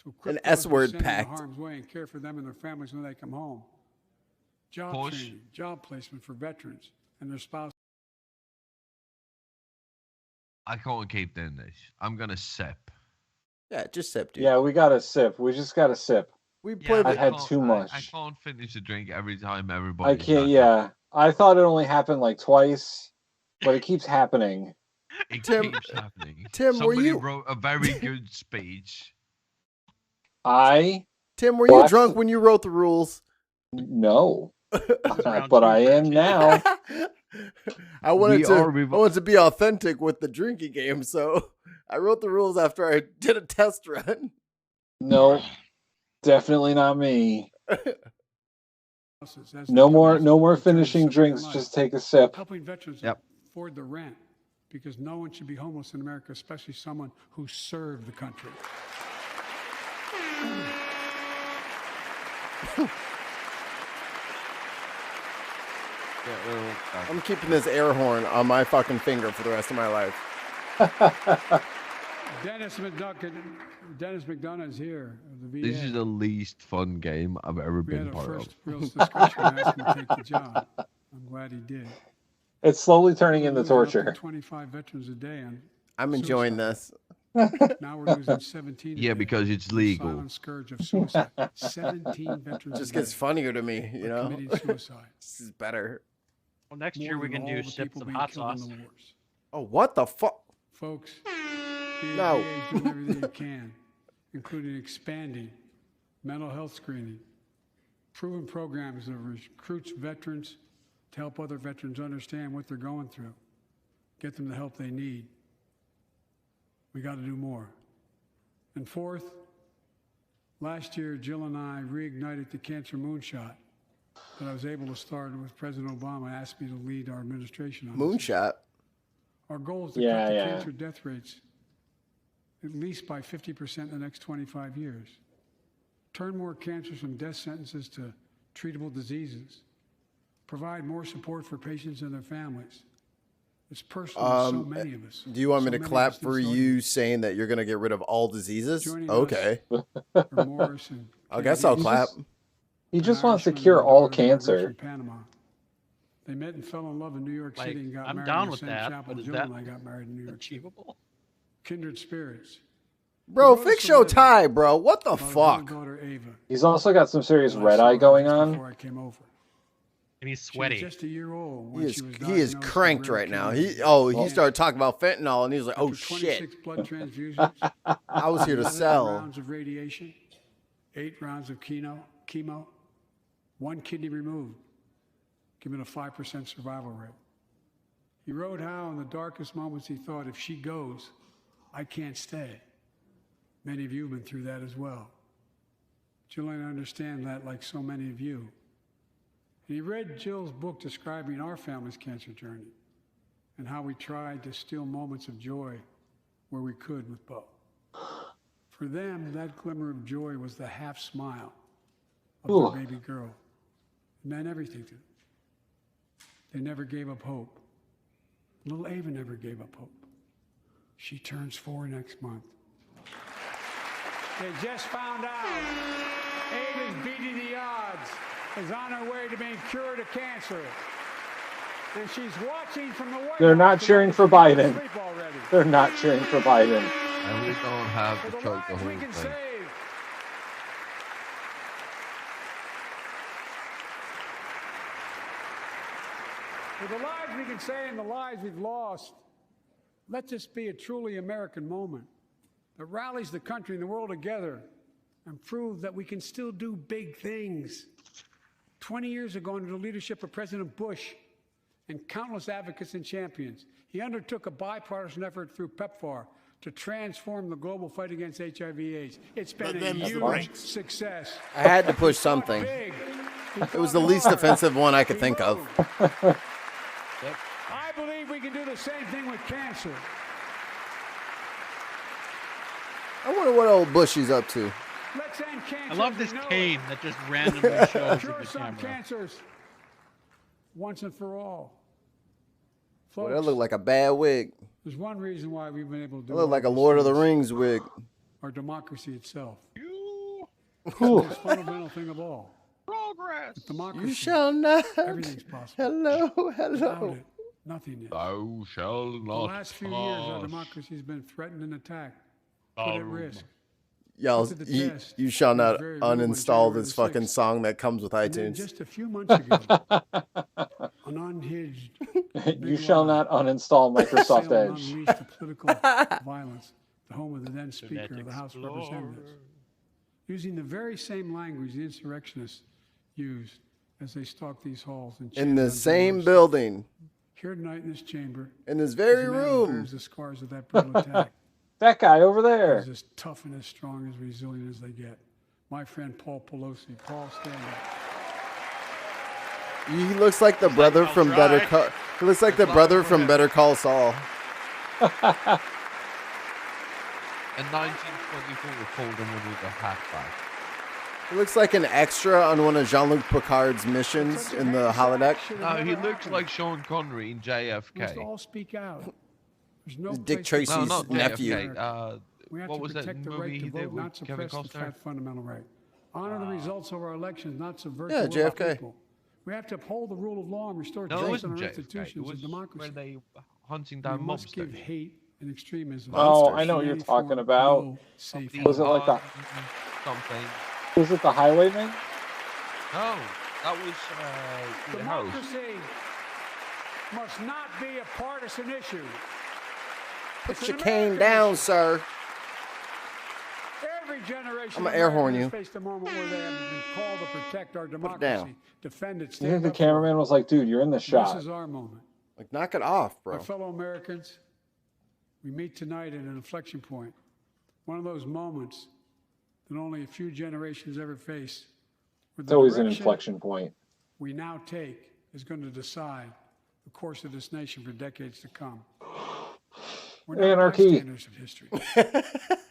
to equip An those S we word send into pact. harm's way and care for them and their families when they come home. Job Push. training, job placement for veterans and their spouses. I can't keep doing this. I'm gonna sip. Yeah, just sip, dude. Yeah, we got to sip. We just got to sip. We Yeah, played. I've The, had can't- too much. I can't finish a drink every time everybody. I can't. Yeah, I thought it only happened like twice, but it keeps happening. It Tim- keeps happening. Tim, were Somebody you- wrote a very good speech. Tim, were you What? drunk when you wrote the rules? No, round but two I for am Tim. now. I wanted We are I wanted to be authentic with the drinking game, so I wrote the rules after I did a test run. No, definitely not me. As they No come more. to No more return to finishing civilian drinks. life. Just take a sip. Helping veterans Yep. afford the rent because no one should be homeless in America, especially someone who served the country. I'm keeping this air horn on my fucking finger for the rest of my life. Dennis McDonough is here of the VA. This is the least fun game I've ever we had been our part first of. real discussion and asked him to take the job. I'm glad he did. It's slowly turning into We're losing up to torture. 25 veterans a day on I'm enjoying suicide. this. Now we're losing 17 a Yeah, day. because it's The legal. silent scourge of suicide. 17 veterans Just a gets day funnier to me, you are know. committing suicide. This is better. Well, next More year we than can all do the sips people of being hot killed in sauce. the wars. Oh, what the fuck? Folks, the No. VA is doing everything it can, including expanding mental health screening, proven programs that recruits veterans to help other veterans understand what they're going through, get them the help they need. We got to do more. And fourth, last year, Jill and I reignited the cancer moonshot that I was able to start with President Obama asked me to lead our administration on. this. Moonshot. Our goal is to Yeah, cut the yeah. cancer death rates at least by 50% in the next 25 years. Turn more cancers from death sentences to treatable diseases. Provide more support for patients and their families. It's personal to so many of us. Do you want me So to many of clap us for in you saying that you're gonna get rid of all diseases? Joining us Okay. are Morris and I guess I'll Katie, clap. He an just wants to Irishman cure and a all daughter immigrants cancer. from Panama. They met and fell in love in New York Like, City and got I'm married down in the with same that, chapel but is Jill that and I got married in New York City. Achievable. Kindred spirits. Bro, Gross fix your living. tie, bro. What the Our little fuck? daughter Ava. He's also got some serious who I red saw eye going just on. Before I came over. And he's She was sweaty. just a year old He when is she was he is diagnosed with cranked rare right now. kidney He disease. started talking about fentanyl and he was like, "Oh After shit." 26 blood transfusions, I was here to 11 sell. rounds of radiation, 8 rounds of chemo, 1 kidney removed, giving a 5% survival rate. He wrote how in the darkest moments he thought, if she goes, I can't stay. Many of you have been through that as well. Jill and I understand that like so many of you. And he read Jill's book describing our family's cancer journey and how we tried to steal moments of joy where we could with Bo. For them, that glimmer of joy was the half smile of Ooh. their baby girl. It meant everything to them. They never gave up hope. Little Ava never gave up hope. She turns 4 next month. They just found out Ava's beating the odds, is on her way to being cured of cancer. And she's watching from the White They're House not tonight. cheering for She's gone to Biden. sleep already. They're not cheering for Biden. And we don't have For to the choke the lives whole we can thing. save. With the lives we can save and the lives we've lost, let this be a truly American moment that rallies the country and the world together and proves that we can still do big things. 20 years ago, under the leadership of President Bush and countless advocates and champions, he undertook a bipartisan effort through PEPFAR to transform the global fight against HIV/AIDS. It's been a huge success. I had to push something. It was the least offensive one I could think of. I believe we can do the same thing with cancer. I wonder what old Bushy's up to. Let's end cancer. I love this cane that just randomly shows Cure at the some camera. cancers once and for all. Boy, Folks, that looked like a bad wig. there's one reason why we've been able to do That looked all like a these Lord of the things. Rings wig. Our democracy itself. Whew. The most fundamental thing of all. Progress. Democracy. You shall not. Everything's possible. Hello, Without hello. it, nothing is. Thou shall The not last few years, our democracy has been threatened and attacked, put at risk. Y'all, Put to the you, test. you shall It was not very real on uninstall January this the fucking 6th. song that comes with And then iTunes. just a few months ago, an unhinged, You shall not uninstall Microsoft Salem Edge. unleashed the political violence, the home of the then Speaker of the House of Representatives, using the very same language the insurrectionists used as they stalked these halls and In the chanted on same January 6th. building, Here tonight in this chamber, in this is very a man who room. bears the scars of that brutal attack. That guy over there. He's as tough and as strong, as resilient as they get. My friend Paul Pelosi. Paul, stand up. He looks like the brother from Better Call. He looks like the brother from Better Call Saul. In 1924, we called him when we got halfback. He looks like an extra on one of Jean-Luc Picard's missions in the holodeck. No, he looks like Sean Connery in We must JFK. all speak out. There's no Dick place for Tracy's No, violence not in nephew. America. JFK. We have What to was that protect the movie right he to did vote, not with Kevin suppress the Costner? fat fundamental right. Honor the results of our elections, not subvert Yeah, the will of JFK. people. We have to uphold the rule of law and restore No, it trust in wasn't our JFK. It institutions was and where democracy. they hunting We down must mobsters. give hate and extremism. Oh, Monsters. I know what you're any talking form about. no safe The Was it like the- something? Was it the Highwayman? No, that was the house. Democracy must not be a partisan issue. Put It's your an cane American down, issue. sir. Every generation I'ma of air horn Americans you. faced a moment where they have been called to protect our down. democracy, defend it, You stand think the up for it. cameraman was like, dude, you're in the This shot. is our moment. Like, knock it off, Our bro. fellow Americans, we meet tonight at an inflection point. One of those moments that only a few generations ever face. Where It's the always an direction inflection point. we now take is going to decide the course of this nation for decades to come. We're not Anarchy. bystanders of history.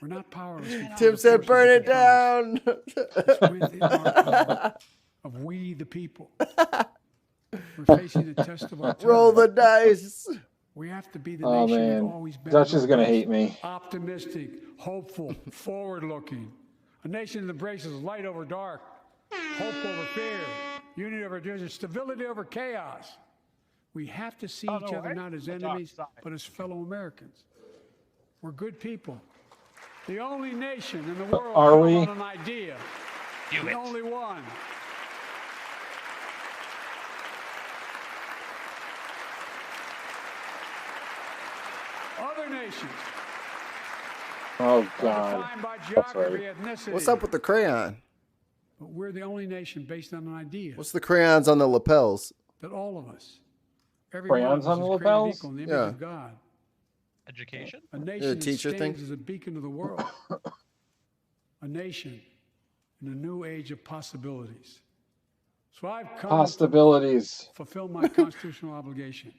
We're not powerless. before Tim the said, forces burn that it control us. down. It's within our power of we the people. We're facing the test of our time. Roll the dice. We have to be the Oh, nation man. we've always been. Dutch at is our going to best. hate me. Optimistic, hopeful, forward-looking. A nation that embraces light over dark, hope over fear, unity over division, stability over chaos. We have to see each other not as enemies, but as fellow Americans. We're good people. The only nation in the world Are built we? on an idea. The only one. Other nations Oh, are God. defined by That's geography, right. ethnicity. What's up with the crayon? But we're the only nation based on an idea What's the crayons on the lapels? that all of us, every Crayons one of us on is the created lapels? equal in the image Yeah. of God. Education? A nation that teacher stands thing? as a beacon to the world. A nation in a new age of possibilities. So I've come to Possibilities. fulfill my constitutional obligation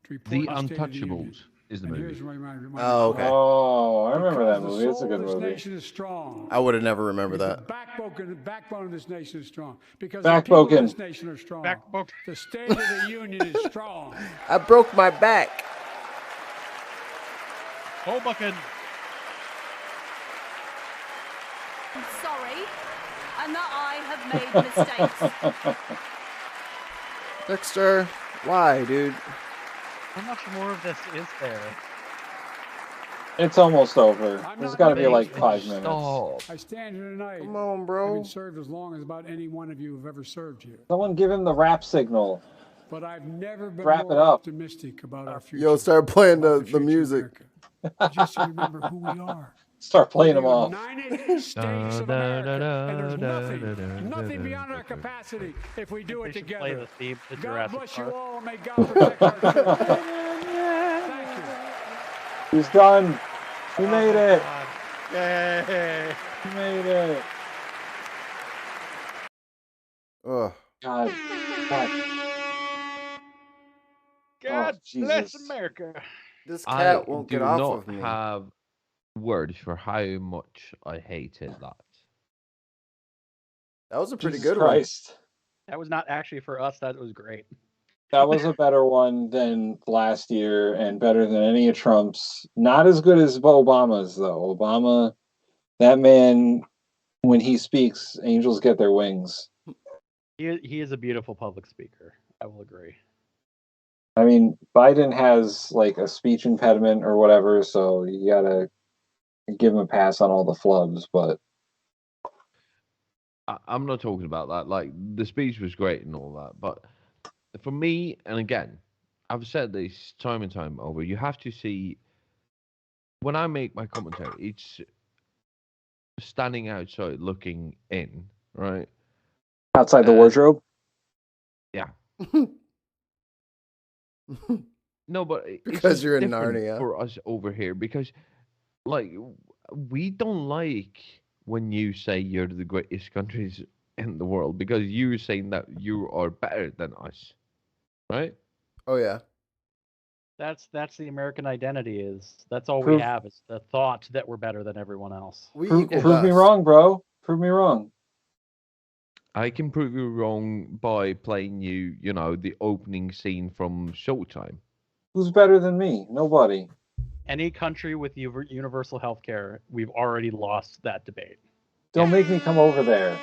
to report The on the State of the Union. Untouchables is the And movie. here's my Oh, okay. Oh, I remember that Because movie. It's a the good soul of this movie. nation is strong. I would have never remembered The that. backbone of this nation is strong. Because the people of Backbone. this nation are strong. Backbone. The State of the Union is strong. I broke my back. Hoboken. I'm sorry, and that I have made mistakes. Dexter, why, dude? How much more of this is there? It's almost over. I'm There's not got to be ready. like 5 minutes. Stop. I stand here tonight. Come on, bro. Having served as long as about any one of you have ever served here. Someone give him the rap signal. But I've never been Wrap it more up. optimistic about our future. Yo, start playing about the future of music. America. Just to remember who we are. Start playing them The off. United States of America. And there's nothing beyond our capacity if we do it They should play together. the theme to God Jurassic bless you Park. all, and may God protect our children. Thank you. He's done. He made it. Yay! He made it. Ugh. God. God. God Jesus. bless America. This I cat won't do get off not of me. have words for how much I hated that. That was a pretty Jesus good Christ. That was not actually for us. That was great. That was a better one than last year and better than any of Trump's. Not as good as Obama's, though. Obama, that man, when he speaks, angels get their wings. He is a beautiful public speaker. I will agree. I mean, Biden has like a speech impediment or whatever, so you gotta give him a pass on all the flubs, but I'm not talking about that. Like, the speech was great and all that, but for me, and again, I've said this time and time over, you have to see, when I make my commentary, it's standing outside looking in, right? outside the And- wardrobe. Yeah. one. No, but it's Because just you're in different Narnia. for us over here because, like, we don't like when you say you're the greatest countries in the world because you're saying that you are better than us, right? Oh yeah. That's the American identity is. That's all Prove- we have is the thought that we're better than everyone else. We Prove, equal prove me dust. wrong, bro. Prove me wrong. I can prove you wrong by playing you, the opening scene from Showtime. Who's better than me? Nobody. Any country with universal health care, we've already lost that debate. Don't make me come over there.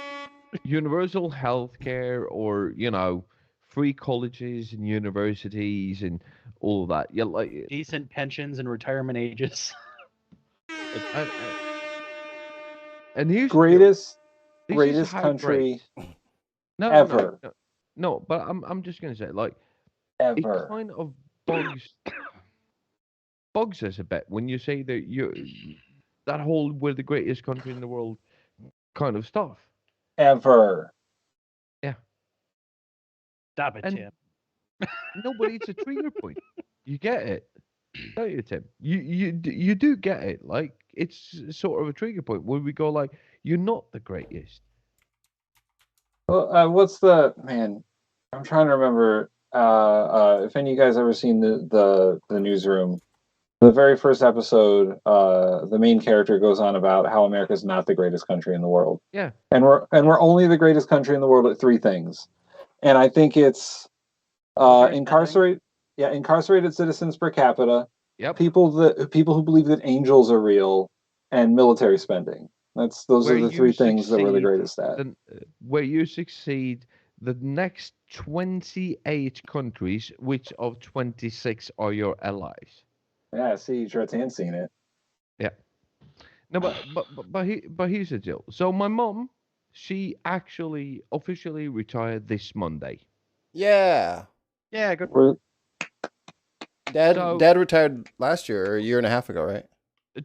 Universal healthcare or, free colleges and universities and all of that. Yeah, like Decent pensions and retirement ages. and here's the deal. Greatest This is greatest how country great. No, ever. no, but I'm just gonna say, like, it Ever. kind of bugs us a bit when you say that that whole "we're the greatest country in the world" kind of stuff. Ever. Stop it, And- Tim. No, but it's a trigger point. You get it, don't you, Tim? You do get it. Like, it's sort of a trigger point where we go like, "You're not the greatest." Well, what's the man? I'm trying to remember. If any of you guys ever seen the newsroom, the very first episode, the main character goes on about how America's not the greatest country in the world. Yeah. And we're only the greatest country in the world at three things. And I think it's incarcerated citizens per capita, Yep. people who believe that angels are real, and military spending. Those Where are the you three things that we're the succeed, greatest at. Where you succeed, the next 28 countries, which of 26 are your allies? Yeah, see, Tretan's seen it. Yeah. No, but here's the deal. So my mom, she actually officially retired this Monday. Yeah. Yeah, good. We're, Dad retired last year or a year and a half ago, right?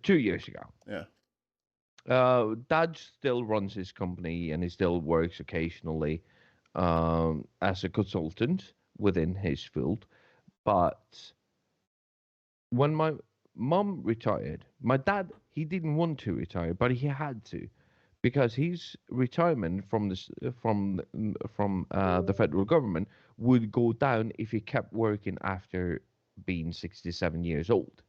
2 years ago. Yeah. Dad still runs his company and he still works occasionally as a consultant within his field. But when my mom retired, my dad, he didn't want to retire, but he had to because his retirement from the federal government would go down if he kept working after being 67 years old.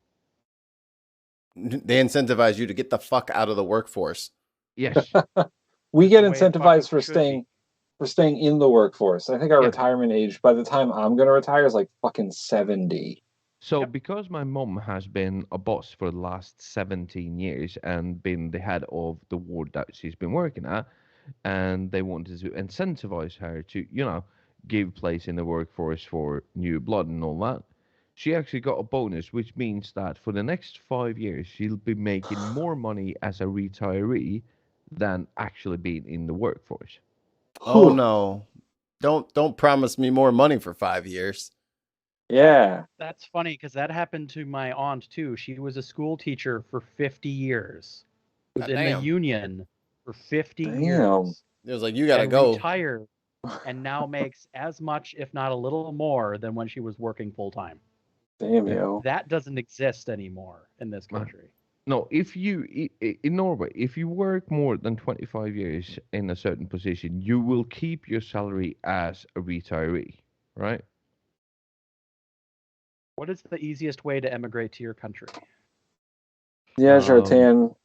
They incentivize you to get the fuck out of the workforce. Yes. we get the way it fucking incentivized for should staying in the workforce. I think our Yeah. retirement age by the time I'm gonna retire is like fucking 70. So Yep. because my mom has been a boss for the last 17 years and been the head of the ward that she's been working at, and they wanted to incentivize her to, give place in the workforce for new blood and all that, she actually got a bonus, which means that for the next 5 years, she'll be making more money as a retiree than actually being in the workforce. Oh no. Don't promise me more money for 5 years. Yeah. That's funny because that happened to my aunt too. She was a school teacher for 50 years. Was in the Goddamn. union for 50 Damn. years. It was like, you gotta and go. retired and now makes as much, if not a little more, than when she was working full time. Damn, yo. That doesn't exist anymore in this country. No, if you in Norway, if you work more than 25 years in a certain position, you will keep your salary as a retiree, right? What is the easiest way to emigrate to your country? Yeah, Shartan.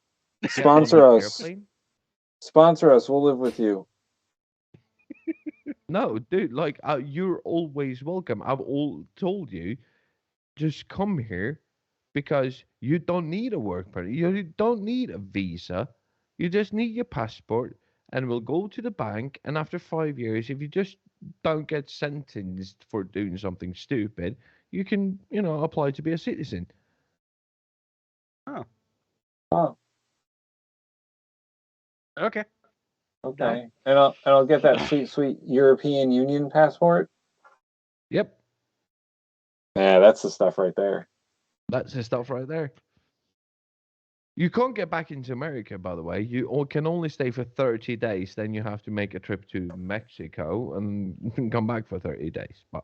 Sponsor us. Airplane? Sponsor us. We'll live with you. No, dude, like you're always welcome. I've all told you, just come here because you don't need a work permit. You don't need a visa. You just need your passport, and we'll go to the bank. And after 5 years, if you just don't get sentenced for doing something stupid, you can, apply to be a citizen. Oh. Oh, Okay. okay. And I'll get that sweet European Union passport. Yep, Yeah, that's the stuff right there. that's the stuff right there. You can't get back into America, by the way. You can only stay for 30 days. Then you have to make a trip to Mexico and come back for 30 days. But,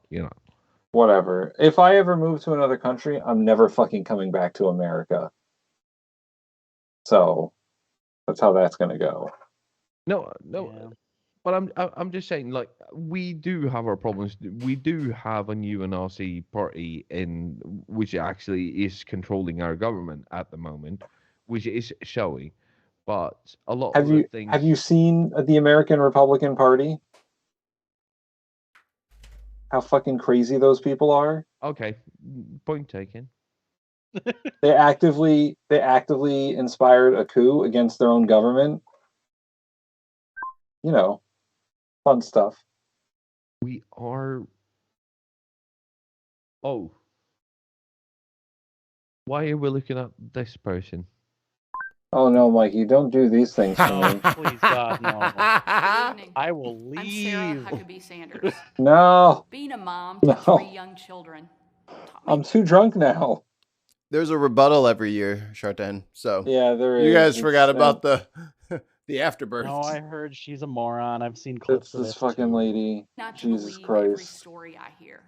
Whatever. If I ever move to another country, I'm never fucking coming back to America. So that's how that's gonna go. No. Yeah. But I'm just saying, like, we do have our problems. We do have a new Nazi party which actually is controlling our government at the moment, which is showing. But a lot of the things. Have you seen the American Republican Party? How fucking crazy those people are. Okay, point taken. They actively inspired a coup against their own government. Fun stuff. We are. Oh. Why are we looking at this person? Oh no, Mikey, don't do these things to me. Please, God, no. Good evening. I will I'm Sarah leave. Huckabee Sanders. No, Being a mom to No. 3 young children taught me I'm too drunk now. There's a rebuttal every year, Shartan. So Yeah, there is. you guys forgot It's, about the afterbirth. No, I heard she's a moron. I've seen clips It's of this it. fucking too. lady. not to Jesus believe every Christ. story I hear.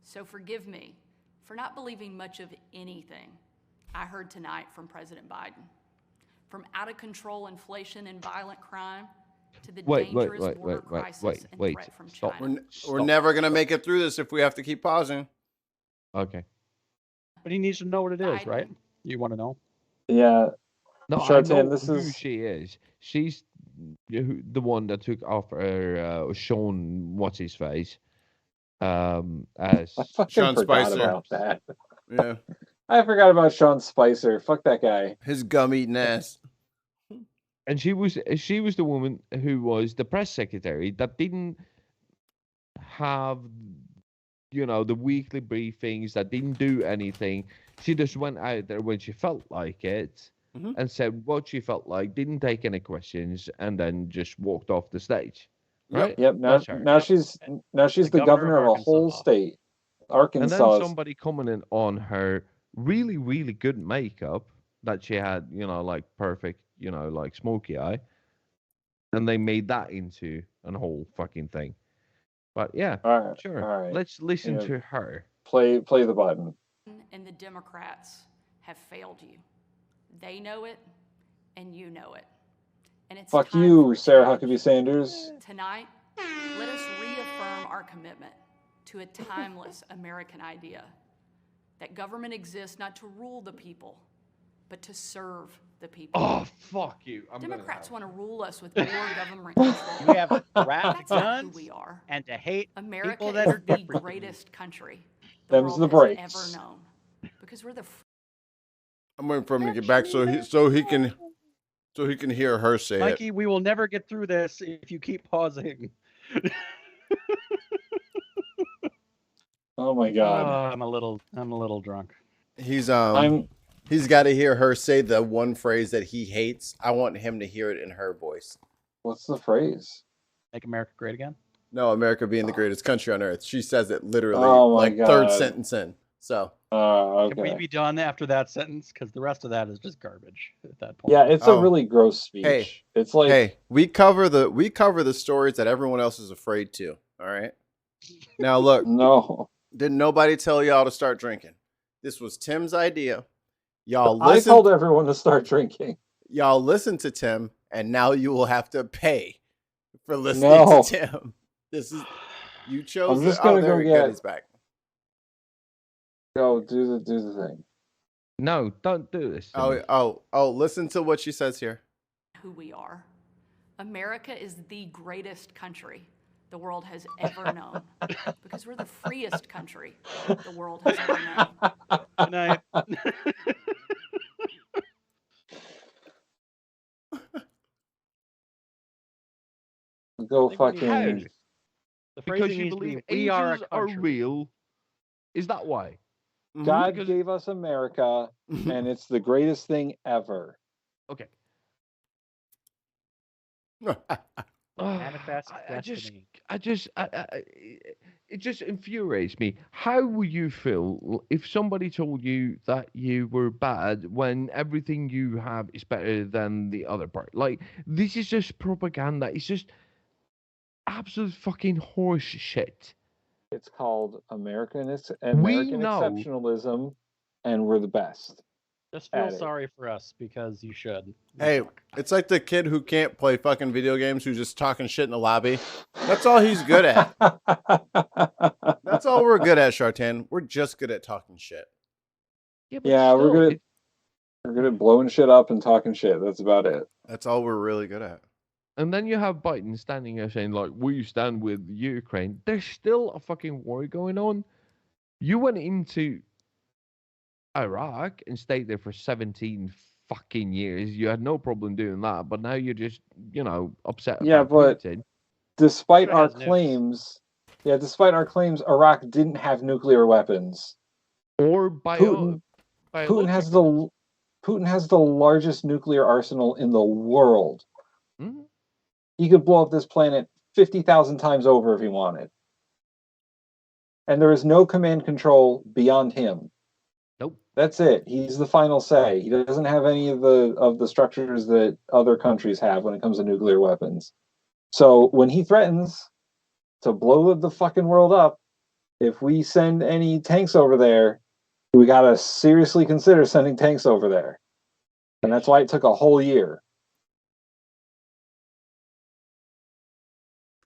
So forgive me for not believing much of anything I heard tonight from President Biden. From out of control inflation and violent crime to the dangerous border crisis and threat from Stop. China. We're never gonna make it through this if we have to keep pausing. Okay. But he needs to know what it is, Biden. right? You want to know? Yeah, No, Shartan, I know this who is- she is. She's the one that took off her Sean, what's his face, as I fucking Sean forgot Spicer. about that. Yeah, I forgot about Sean Spicer. Fuck that guy. his gum eating ass. and she was the woman who was the press secretary that didn't have the weekly briefings, that didn't do anything. She just went out there when she felt like it Mhm. and said what she felt like, didn't take any questions, and then just walked off the stage. Right? Yep. Now That's her. she's the governor of a whole Arkansas. state. And Arkansas. then somebody commented on her really, really good makeup that she had, like perfect, like smoky eye. And they made that into a whole fucking thing. But yeah, All right. sure. All right. Let's listen Yeah. to her. Play the button. And the Democrats have failed you. They know it, and you know it. And it's Fuck time you, for a Sarah change. Huckabee Sanders. Tonight, let us reaffirm our commitment to a timeless American idea that government exists not to rule the people, but to serve the people. Oh, fuck you. Democrats want to rule us with more government control. You have to wrap That's not who guns we are. and to hate America people is that are the different. greatest country the Them's world the has breaks. ever known. Because we're the I'm waiting for him to get back so he can hear her say it. Mikey, we will never get through this if you keep pausing. Oh my god. I'm a little drunk. He's I'm he's got to hear her say the one phrase that he hates. I want him to hear it in her voice. what's the phrase? Make America great again. No, America being the greatest country on earth. She says it literally Oh my like third God. sentence in. So Okay. Can we be done after that sentence? Because the rest of that is just garbage at that point. Yeah, it's Oh. a really gross speech. Hey. It's like, hey, we cover the stories that everyone else is afraid to. All right. Now look, no. didn't nobody tell y'all to start drinking? This was Tim's idea. Y'all I listen. told everyone to start drinking. Y'all listen to Tim, and now you will have to pay for listening No. to Tim. This is you chose. I'm just it. gonna Oh, go there get- he's back. Go do the thing. No, don't do this. to me. Oh! Listen to what she says here. Who we are. America is the greatest country the world has ever known because we're the freest country the world has ever known. Good night. Go think we need- How? fucking. The Because phrasing you needs to be, believe we are a angels are country. real. Is that why? Mhm. God Because- gave us America, and it's the greatest thing ever. Okay. Manifest I destiny. it just infuriates me. How would you feel if somebody told you that you were bad when everything you have is better than the other part? Like, this is just propaganda. It's just absolute fucking horse shit. It's called American We know. exceptionalism, and we're the best. Just feel at it. sorry for us because you should. We Hey, suck. it's like the kid who can't play fucking video games who's just talking shit in the lobby. That's all he's good at. That's all we're good at, Shartan. We're just good at talking shit. But Yeah, we're still, good at- We're good at blowing shit up and talking shit. That's about it. That's all we're really good at. And then you have Biden standing there saying, like, we stand with Ukraine. There's still a fucking war going on. You went into Iraq and stayed there for 17 fucking years. You had no problem doing that, but now you're just, upset Yeah, about but- Putin. Despite Sure our has nukes. claims, Iraq didn't have nuclear weapons. Or Putin biological. Putin has the largest nuclear arsenal in the world. Mhm. He could blow up this planet 50,000 times over if he wanted. And there is no command control beyond him. Nope. That's it. He's the final say. He doesn't have any of the structures that other countries have when it comes to nuclear weapons. So when he threatens to blow the fucking world up, if we send any tanks over there, we gotta seriously consider sending tanks over there. And that's why it took a whole year.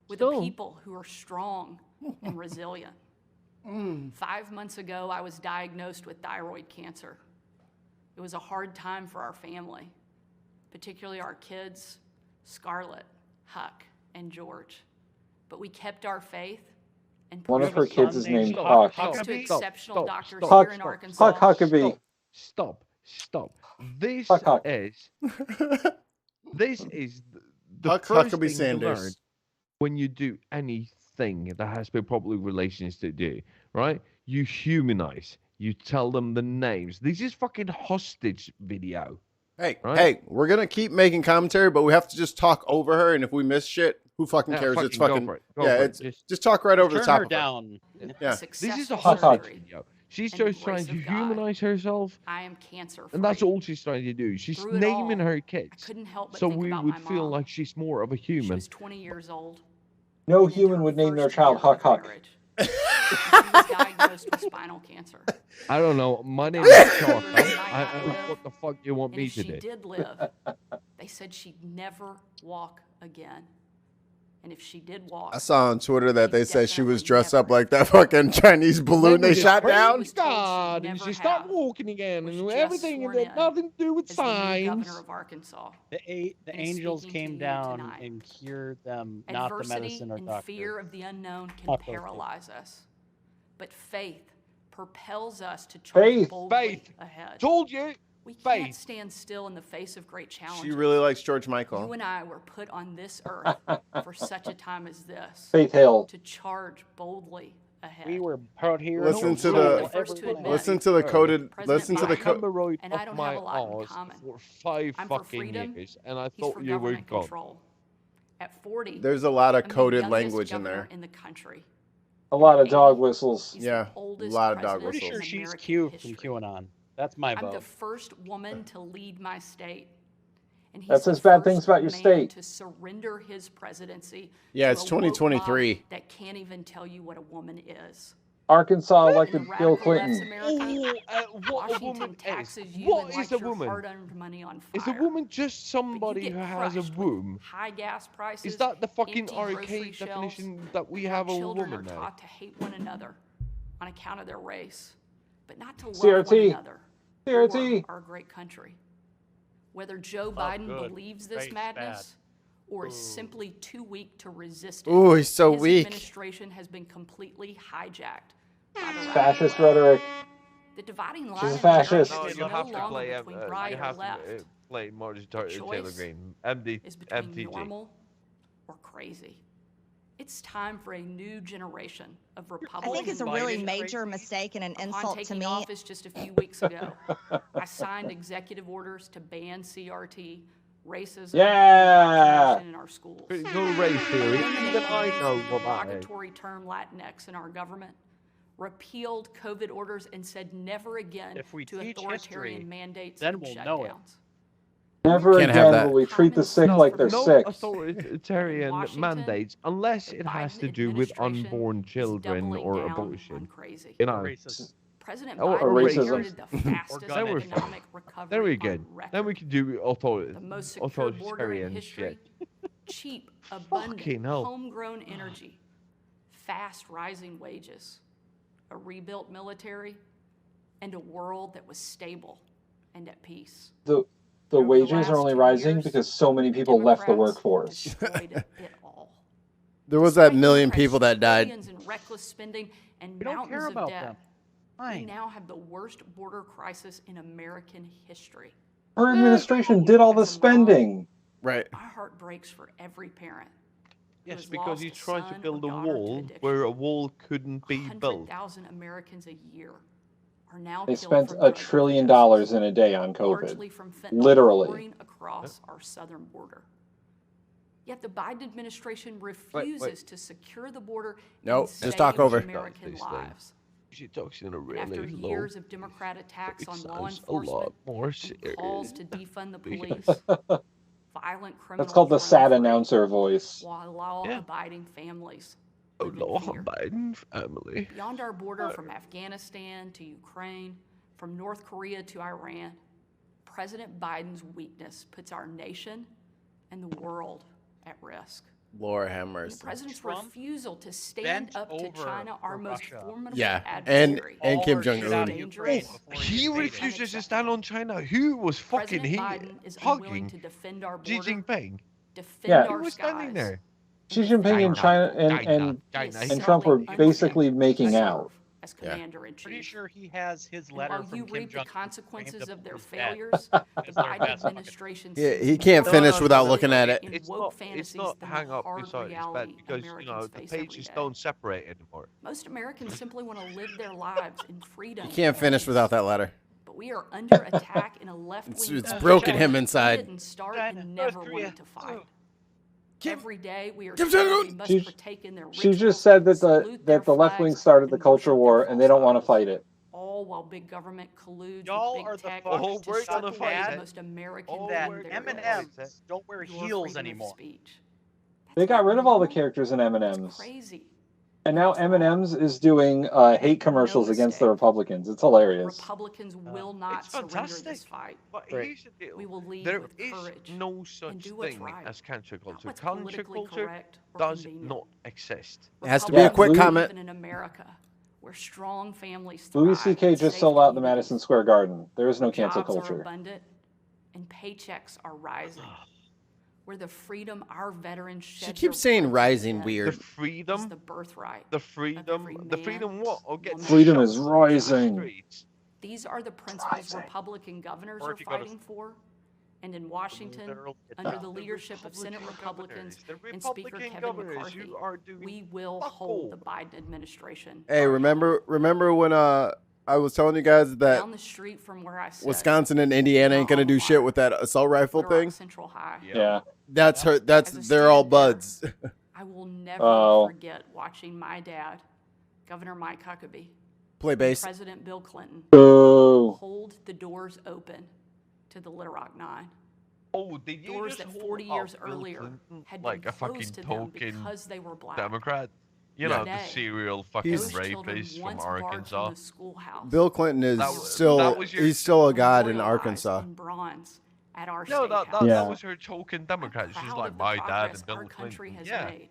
With Still. a people who are strong and resilient. 5 months ago, I was diagnosed with thyroid cancer. It was a hard time for our family, particularly our kids, Scarlett, Huck, and George. But we kept our faith and One of her have a kids son is named named Huck. Huck. thanks to Huckabee? exceptional Stop, doctors stop, here in Arkansas. Huck Huckabee. Stop. This Huck, Huck. is the Huck first Huckabee thing you learn Sanders. when you do anything that has with public relations to do, right? You humanize. You tell them the names. This is fucking hostage video. Hey, Right. hey, we're gonna keep making commentary, but we have to just talk over her. And if we miss shit, who fucking Yeah, cares? It's go fucking for it. Go yeah. for it. It's just talk right over the Turn top her of her. down. Yeah. A This is a successful hostage surgery. video. She's and the just trying grace to of God. humanize herself, I am cancer-free. and that's all she's trying to do. She's Through it naming all, her I kids, couldn't help but so think we about would my feel mom. like she's more of a She human. was 20 years old. No and into human her would name their first child year Huck of Huck. marriage. And she was diagnosed with spinal cancer. I don't know. My name Doctors is told Chalk. her she might not live, What the fuck you want and me if to she do? did live, they said she'd never walk again. And if she did walk, I saw on Twitter that they said she was definitely dressed up never like that fucking Chinese balloon they Then we shot just down. praised God, and never she stopped have, walking again, was and just everything sworn that in nothing to do with as the new signs. governor of Arkansas. The And is angels speaking to came you down tonight. and cured them, not the Adversity medicine or and doctor. fear of the unknown can Not those two. paralyze us, but faith propels us to charge Faith. boldly Faith. ahead. Told you. We can't faith. stand still in the face of great challenges. She really likes George You Michael. and I were put on this earth for such a time as this, Faith Hill. to charge boldly ahead. We were put here. Listen to to rule the- the first to everyone admit- Listen to the coded. President Listen to the Biden- code. Hemorrhoid And I of don't my have a lot in arse common. for 5 I'm for fucking freedom, years, and I He's thought for you were government God. control. At 40, There's a lot of I'm the coded youngest language in governor there. in the country. A lot of At dog 80, whistles. he's Yeah, the a oldest lot of dog president Pretty in sure she's American Q from history. QAnon. That's my I'm the vote. first woman to lead my state. And he's That the says bad things first about your man state. to surrender his presidency Yeah, to it's a woke mob 2023. that can't even tell you what a woman is. Arkansas In the elected Bill radical left's Clinton. America, What a Washington woman is. taxes you What and is lights a your woman? hard-earned money on fire. Is a woman just But you somebody get who has a crushed with womb? high gas prices, Is that the fucking empty grocery arcade shelves, definition that we and our have of a children woman are now? taught to hate one another on account of their race, but not to love CRT. one another CRT. or our great country. Whether Joe Oh, Biden good. believes this Race madness or is simply too weak to resist it, Ooh, he's so his weak. administration has been completely hijacked by the Fascist radical left. rhetoric. The dividing line She's a in America fascist. No, is you no have to longer play. between right You or have left. to play Marjorie The Taylor choice Greene. is between MTG. normal or crazy. It's time for a new generation of I Republicans. think it's a really major mistake and an Upon insult to taking me. office just a few weeks ago, I signed executive orders to ban CRT, racism, Yeah. and indoctrination in our schools. Critical race theory. Even I know what that is. Derogatory term Latinx in our government, repealed COVID orders, and said never again If we to teach authoritarian history, mandates then and we'll shutdowns. know it. Never Can't have again that. will we treat the sick No, like they're No sick. authoritarian Washington, mandates, unless the it has Biden to do with administration unborn is children doubling or down abortion. on crazy. You know, Racism. President Or Biden racism. inherited the fastest Or gun economic recovery there we on go. record. Then we can do The most secure border in authoritarian history, shit. cheap, abundant, Fucking hell. homegrown energy, fast rising wages, a rebuilt military, and a world that was stable and at peace. The Over the wages last are only 2 rising years, because so many people left the Democrats workforce. destroyed it all. There was that Despite million Democrats' people that died. trillions in reckless spending and We don't mountains care of about debt, them. we Fine. now have the worst border crisis in American history. Her administration did all the As a mom, spending. Right. My heart breaks for every parent. who Yes, has because lost you a tried to son or build a daughter to wall addiction. where a wall couldn't be built. 100,000 Americans a year are now They killed spent from $1 drug trillion overdoses, in a day on largely COVID. from fentanyl Literally. pouring across our southern border. Yet the Biden administration refuses to secure the border Nope, and just talk save over. American This thing. lives. She talks in a And really after low. years of Democrat attacks It on law sounds a lot enforcement more and calls to serious. defund the Because- police, violent criminals That's called the run sad free, announcer voice. while law-abiding families Oh, live in Law fear. Biden family. Beyond our border, from Afghanistan to Ukraine, from North Korea to Iran, President Biden's weakness puts our nation and the world at risk. Laura have The mercy. president's Trump refusal to stand bent up to over China, our for most Russia. formidable Yeah, adversary. and Kim All our shit Jong-un. out of Dangerous. Ukraine before He invaded. refuses to stand on China. Who was fucking President here Biden is unwilling hugging to defend our Xi border, Jinping? defend Yeah. He our was standing skies. there. Xi Jinping and China and Trump were basically making out. As Yeah. Commander-in-Chief. Pretty sure he has his And letter while from you Kim reap the Jong-un consequences of their his dad. failures, the As their Biden best fucking- administration Yeah, sees he can't more finish without stability looking at it. in It's woke not. It's fantasies not than hang the up hard beside his bed reality because you know Americans the face every pages day. don't separate anymore. Most Americans simply want to live their lives in freedom. You can't finish and without peace. that letter. But we are under attack in a left-wing It's culture broken him we inside. didn't start China, and North never Korea. wanted to fight. Kim- Every day we are Kim told Jong-un. we must She- partake in their She rituals, just said that salute their the left wing flags, started the and culture worship war their and they don't want to false fight idols. it. All while big government colludes Y'all with are big the tech fucks Oh, to we're strip gonna away fight the it. most American Oh, that we're thing gonna there fight is. M&Ms don't wear Your heels freedom of anymore. speech. They That's got not rid of all the normal. characters in It's M&Ms. crazy. And now M&M's is doing hate commercials against the mistake. Republicans. It's hilarious. Republicans will not It's surrender this fantastic. fight. But Right. here's the deal. We will lead There with is courage no and such do what's thing right, as cancel not culture. what's Cancel politically culture correct or does convenient. not exist. It has to be a quick Louis- comment. Live in America where strong families Louis thrive C.K. and just safe sold out the communities, Madison Square Garden. There is no where cancel jobs are culture. abundant and paychecks are rising, where the freedom our veterans shed She their keeps saying blood to rising win The weird. is freedom, the birthright. the of freedom, every the man, freedom what? Or get woman, Freedom shot is in the rising. streets. These are the principles Republican governors Or are if you go to- fighting for. And in Washington, Literal- under the The leadership of Senate Republicans governors, the and Speaker Republican Kevin governors, McCarthy, you are doing we will fuck hold all. the Biden administration. Hey, remember when I was telling you guys that Down the street from where I sit, Wisconsin and Indiana ain't gonna do shit with that assault rifle Little Rock thing. Central High. Yeah. That's her. That's As a they're all student there, buds. I will never Oh. forget watching my dad, Governor Mike Huckabee, Play and bass. President Bill Clinton Boo. hold the doors open to the Little Rock Nine. Oh, did you Doors just that hold 40 years up Bill earlier Clinton had like been a fucking closed to them token because they were black. Democrat? You Yeah. know, the Today, serial fucking He's- Those children rapist from once barred Arkansas. from the schoolhouse. Bill Clinton is That was- still that was your- he's still a god in memorialized Arkansas. in bronze at our No, state that house. Yeah. was her token Democrat. I'm She's proud like of the my dad progress and Bill our country Clinton. has Yeah. made.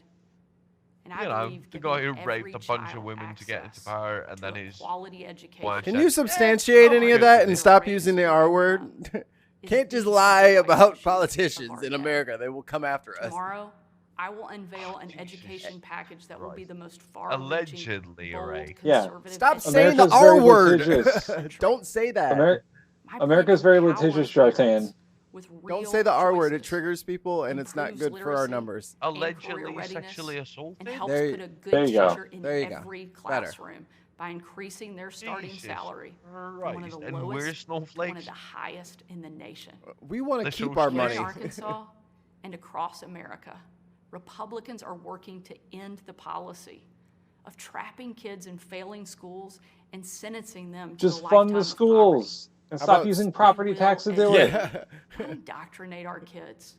And You I know, believe the guy who giving raped every a bunch of child women to get into access power, and to then a his quality education wife Can said, you substantiate "Yeah, any of good that for and you." stop using the R word? is Can't just the lie civil rights about issue politicians of our in day. America. They will come after us. Tomorrow, I will unveil an Jesus education package that will be the most far Allegedly, bold, right? Yeah. conservative Stop education saying the America's R very word. litigious. Don't say that. My America's plan very empowers litigious, parents Jartan. with Don't real say the R word. It choices, triggers people, and it's not improves good for our literacy, numbers. and career Allegedly readiness, sexually and assaulted? helps There- put a good there you go. teacher in There you go. every Better. classroom by increasing their starting Jesus salary from one of Christ. the And we're lowest to one of snowflakes? the highest in the nation. We want to The keep social our Here money. in Arkansas and across America, Republicans are working to end the policy of trapping kids in failing schools and sentencing them to Just a fund lifetime the of schools and How stop about- using property We tax to will do it. Yeah. poverty. Indoctrinate our kids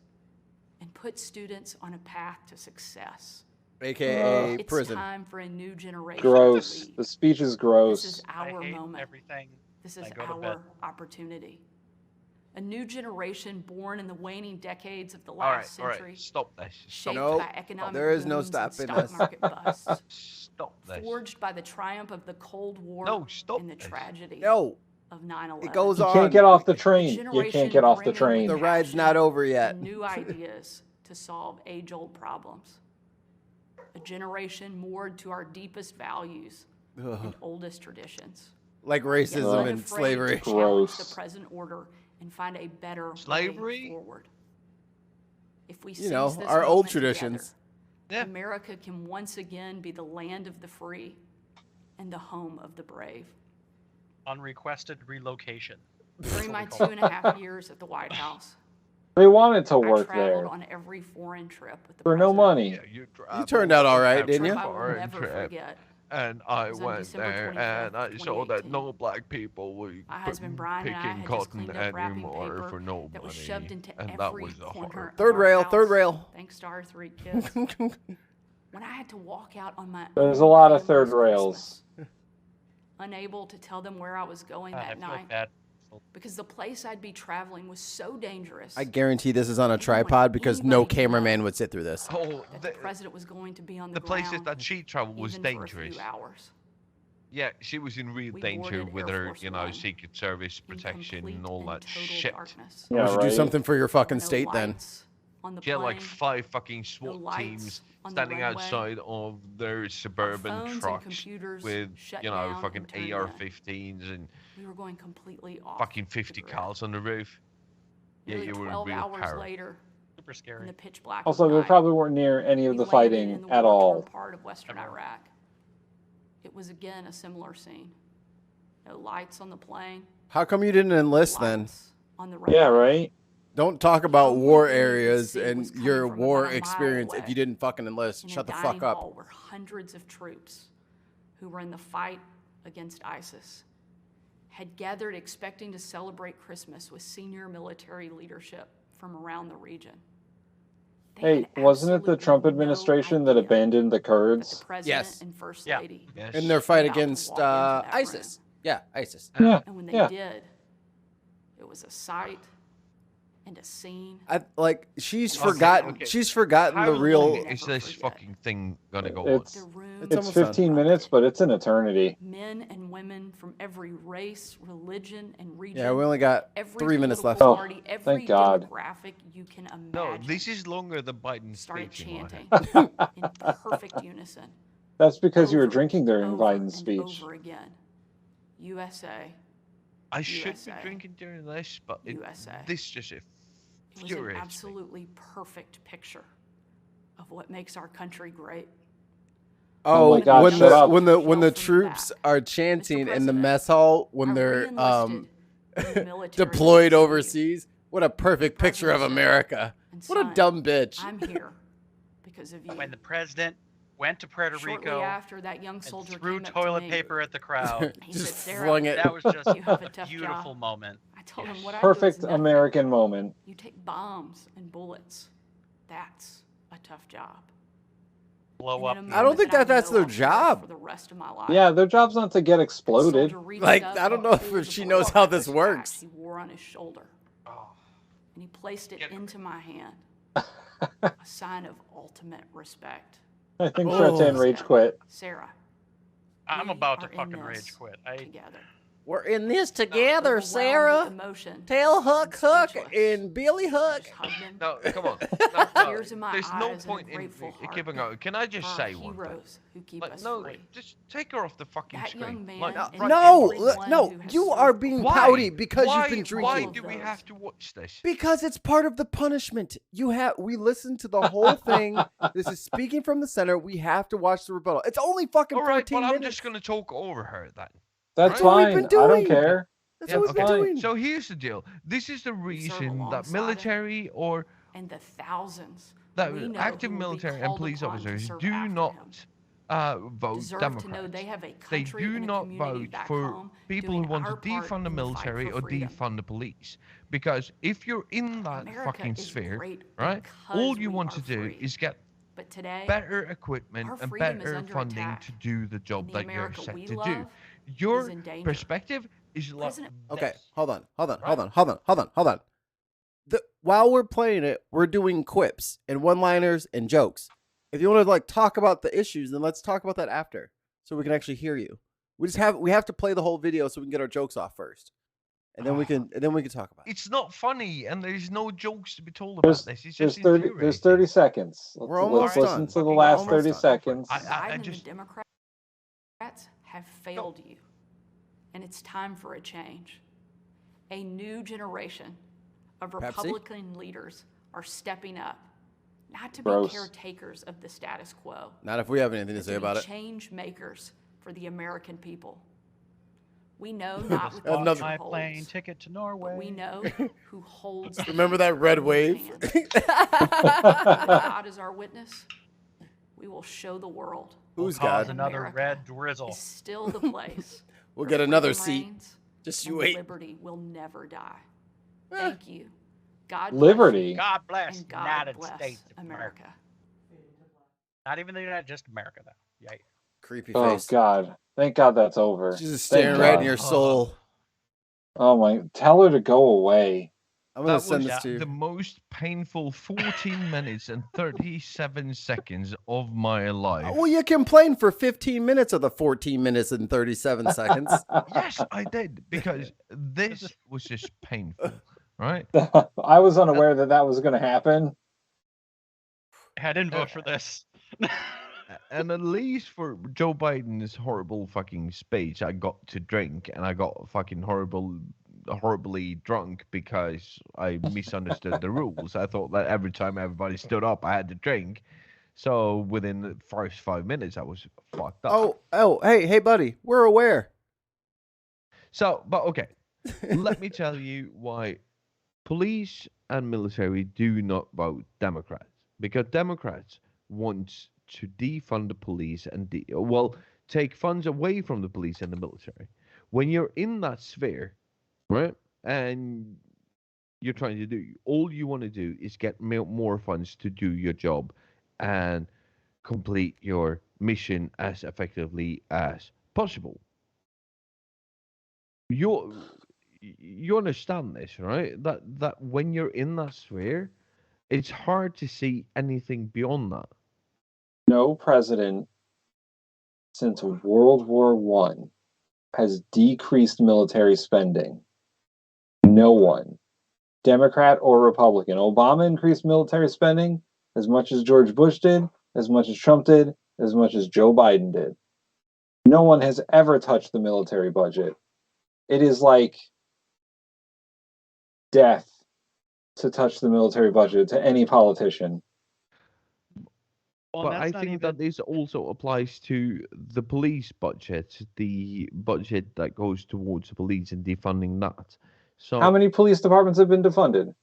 and put students on a path to success. AKA It's prison. time for a new generation Gross. to lead. The speech is This gross. is I our hate moment. everything. This is I go to bed. our opportunity. A new generation born in the waning decades of the All last right, century, stop this. Stop, shaped Nope. by economic There is no booms and stopping stock this. market busts, stop this. forged by the triumph of the Cold War No, stop and the this. tragedy No, of 9/11. it goes You on. can't get off the A train. You generation can't get off the brimming train. with The ride's passion not over yet. and new ideas to solve age-old problems. A generation moored to our deepest values and oldest traditions. Like Yet racism and unafraid slavery. to challenge Gross. the present order and find a better Slavery? way forward. If we You know, seize this our old moment traditions. together, Yeah. America can once again be the land of the free and the home of the brave. Unrequested relocation. During my 2.5 years at the White House, They wanted to I work traveled there on every foreign trip with the for no president. money. Yeah, You turned out all right, didn't you? I will never forget. And I was on went December there 25th, and I saw that 2018. no black people were My husband Brian and I picking had just cotton cleaned up wrapping anymore paper for no that was money. shoved into And that every was a corner hard. of Third our rail, house, third rail. thanks to our 3 kids. When I had to walk out on my There's a own lot of family's third rails. Christmas, unable to tell them where I was going God, I that feel night bad. because the place I'd be traveling was so dangerous. I guarantee this is on a I didn't want tripod because no anybody to know cameraman would sit through this. Oh, that the president was going to be on the the places ground that she traveled was even dangerous. for a few hours. Yeah, she was in real We danger boarded with Air her, Force you know, One Secret Service in protection complete and all and that total shit. darkness. We Yeah, should do right. something for your fucking No state then. lights on the She had like plane, 5 fucking no SWAT lights teams on the standing runway. outside of their Our suburban phones and trucks computers with, shut you know, down fucking and turned in. AR-15s and We were going completely off. fucking the 50 grid. cals on the roof. Yeah, Nearly you were in 12 real hours peril. later, Super in scary. the pitch black of Also, they night, probably weren't near any of we the landed fighting in the at war-torn all. part of western Iraq. It was again a similar scene. No lights on the plane. How come you didn't enlist then? lights on the Yeah, runway. right? Don't talk The about only war thing you could areas see and was coming your from war about a mile experience if away. you didn't fucking enlist. In Shut a the dining fuck up. hall were hundreds of troops who were in the fight against ISIS, had gathered expecting to celebrate Christmas with senior military leadership from around the region. They Hey, had wasn't it the absolutely Trump no administration that idea abandoned the that the Kurds? president Yes. and first Yeah. lady Yes. In their were fight about to against walk into that ISIS. Yeah, ISIS. Yeah, And when they yeah. did, it was a sight and a scene. She's Okay, forgotten. okay. She's forgotten How the long real. is this forget. fucking thing gonna go It's The room It's it's almost done. 15 minutes, but it's an eternity. men and women from every race, religion, and region. Yeah, we only got every 3 minutes left. political Oh, party, every thank God. demographic you can imagine. No, this is longer than Biden's started speech. in my chanting head. in perfect unison. That's because you were over drinking during over Biden's and speech. Over again. USA, I should USA. be drinking during this, but USA. this just It was an infuriates me. absolutely perfect picture of what makes our country great. Oh, my God, when shut the up. when the Hail when the from the troops back. are Mr. chanting in the President, mess hall when I they're re-enlisted in the military deployed because of you. overseas. What a perfect picture of President, America. and What a son, dumb bitch. I'm here because of you. When the president went to Puerto Shortly Rico after that young and soldier threw came up toilet to me, paper at the crowd, he Just said, Sarah, flung it. that was just you have a a tough beautiful job. moment. I told him Yes. what I do Perfect is nothing. American moment. You take bombs and bullets. That's a tough job. Blow And in up. a I don't think moment that's I their know I'll cherish job. For the rest of my life. Yeah, their job's not to get That exploded. soldier reached Like, up I don't and know if pulled she the knows bullet how out of this his works. patch he wore on his shoulder, Oh, and he placed it Get it. into my hand. A sign of ultimate respect. I think Oh. Shratan rage quit. Sarah, I'm we about to are in fucking this rage quit. together. We're in this Overwhelmed together, with Sarah. emotion Tail Hook and Hook speechless. and Billy I Hook. just hugged him. No, come on. No, Tears in my there's no eyes and a point in grateful heart keeping going. Can I just for our say one thing? heroes who keep Like, us no, free. just take her off the fucking That screen. young man Like, and right, No, everyone no, who has you served are being before. pouty because why, you've been drinking. Why All do of we those. have to watch this? Because it's part of the punishment. We listened to the whole thing. This is speaking from the center. We have to watch the rebuttal. It's only fucking All right, 14 but I'm minutes. just going to talk over her then. That's That's what we've fine. been I don't doing. care. That's Yeah, what we've okay. been doing. So here's the deal. This is the We serve reason that alongside military or And the thousands that we know active who will be military and called police upon to officers serve do after not him vote deserve Democrats. to know they have a They country do and a not community vote back for home people who doing want our to part defund the in the fight military for or freedom. defund the police. Because if you're in that America fucking is sphere, great right, because all you we want are to do free. is get But today, better equipment our and freedom is better under funding attack, to do the job and the that you're America set we to do. love Your is in danger. perspective is like President- Okay, this. hold on. Right. While we're playing it, we're doing quips and one-liners and jokes. If you want to talk about the issues, then let's talk about that after, so we can actually hear you. We have to play the whole video so we can get our jokes off first, and then we can talk about it. It's not funny, and there's no jokes to be told about this. It's just There's 30 seconds. We're almost Let's listen done. to the Fucking last almost 30 done. seconds. I Biden and just the Democrats have failed you, and it's time for a change. A new generation of Republican leaders are stepping up, not to be Gross. caretakers of the status quo, Not if we have anything to but say to be about it. change makers for the American people. We know not what the Another- future my holds, plane ticket to Norway. but we know who holds. the Remember that future red in his wave? hand. If God is our witness, we will show the world Who's Cause God? another America red drizzle. is still the place. We'll where get another freedom seat. reigns Just and you wait. liberty will never die. Eh. Thank you. God bless Liberty. you, God bless and God United bless States of America. America. Not even the United, just America though. Yeah. Creepy Oh face. God! Thank God that's over. She's just Thank staring right in God. your soul. Oh my! Tell her to go away. I'm gonna that send was this to you. the most painful 14 minutes and 37 seconds of my life. Well, you complained for 15 minutes of the 14 minutes and 37 seconds. Yes, I did, because this was just painful, right? I was unaware that was going to happen. I didn't vote for this. And at least for Joe Biden's horrible fucking speech, I got to drink, and I got fucking horribly drunk because I misunderstood the rules. I thought that every time everybody stood up, I had to drink. So within the first 5 minutes, I was fucked up. Hey, buddy, we're aware. So, but okay, let me tell you why police and military do not vote Democrats. Because Democrats want to defund the police and take funds away from the police and the military. When you're in that sphere, right, and you're trying to do, all you want to do is get more funds to do your job and complete your mission as effectively as possible. You understand this, right? That when you're in that sphere, it's hard to see anything beyond that. No president since World War One has decreased military spending. No one, Democrat or Republican. Obama increased military spending as much as George Bush did, as much as Trump did, as much as Joe Biden did. No one has ever touched the military budget. It is like death to touch the military budget to any politician. Well, But and I that's not think even. that this also applies to the police budget, the budget that goes towards the police and defunding that. How So many police departments have been defunded?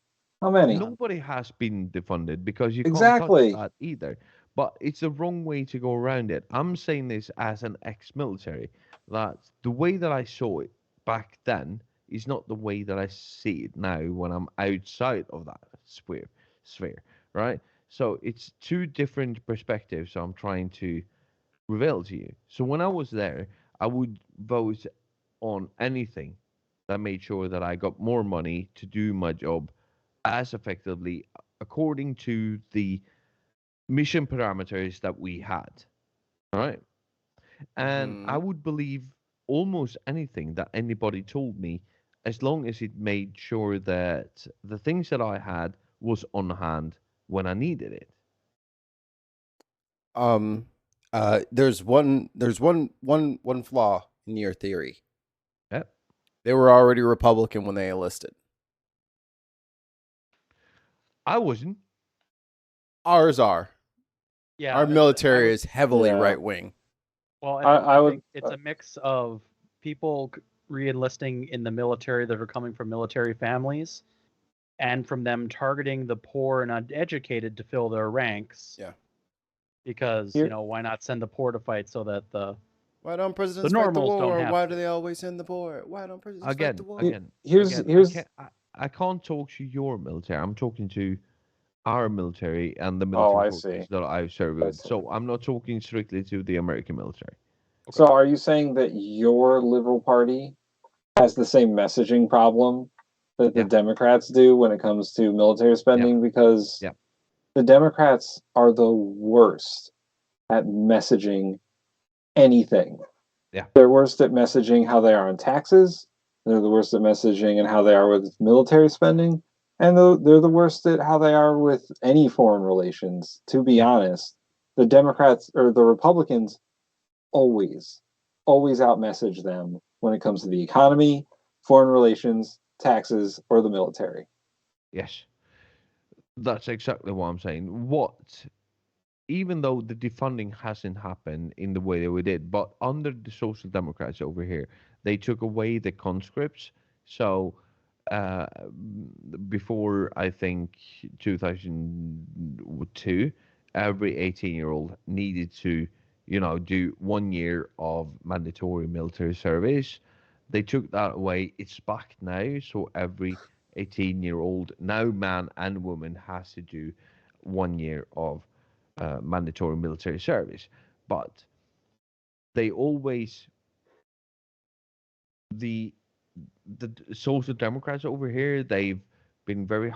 How many? nobody has been defunded because you can't touch Exactly. that either. But it's the wrong way to go around it. I'm saying this as an ex-military, that the way that I saw it back then is not the way that I see it now when I'm outside of that sphere, right? So it's two different perspectives I'm trying to reveal to you. So when I was there, I would vote on anything that made sure that I got more money to do my job as effectively according to the mission parameters that we had. All right. And I Mhm. would believe almost anything that anybody told me as long as it made sure that the things that I had was on hand when I needed it. Um, there's one flaw in your theory. Yep. They were already Republican when they enlisted. I wasn't. Ours are. Yeah, Our I military would- is heavily Yeah. right wing. Well, and I I would- think it's a mix of people re-enlisting in the military that are coming from military families, and from them targeting the poor and uneducated to fill their ranks. Yeah. Because Here- why not send the poor to fight so that the Why don't presidents fight the normals don't war? have Why to. do they always send the poor? Why don't presidents fight Again, the war? Here's- I can't talk to your military. I'm talking to our military and the Oh, military I forces see. that I serve I with. see. So I'm not talking strictly to the American military. So are you saying that your Liberal Party has the same messaging problem that the Yeah. Democrats do when it comes to military spending? Because Yeah. the Democrats are the worst at messaging anything. Yeah. They're worst at messaging how they are on taxes. They're the worst at messaging and how they are with military spending. And they're the worst at how they are with any foreign relations. To be honest, the Democrats or the Republicans always out message them when it comes to the economy, foreign relations, taxes, or the military. Yes. That's exactly what I'm saying. Even though the defunding hasn't happened in the way that we did, but under the Social Democrats over here, they took away the conscripts. So uh, before, I think, 2002, every 18-year-old needed to, do 1 year of mandatory military service. They took that away. It's back now. So every 18-year-old, now man and woman, has to do 1 year of mandatory military service. But they always, the social democrats over here, they've been very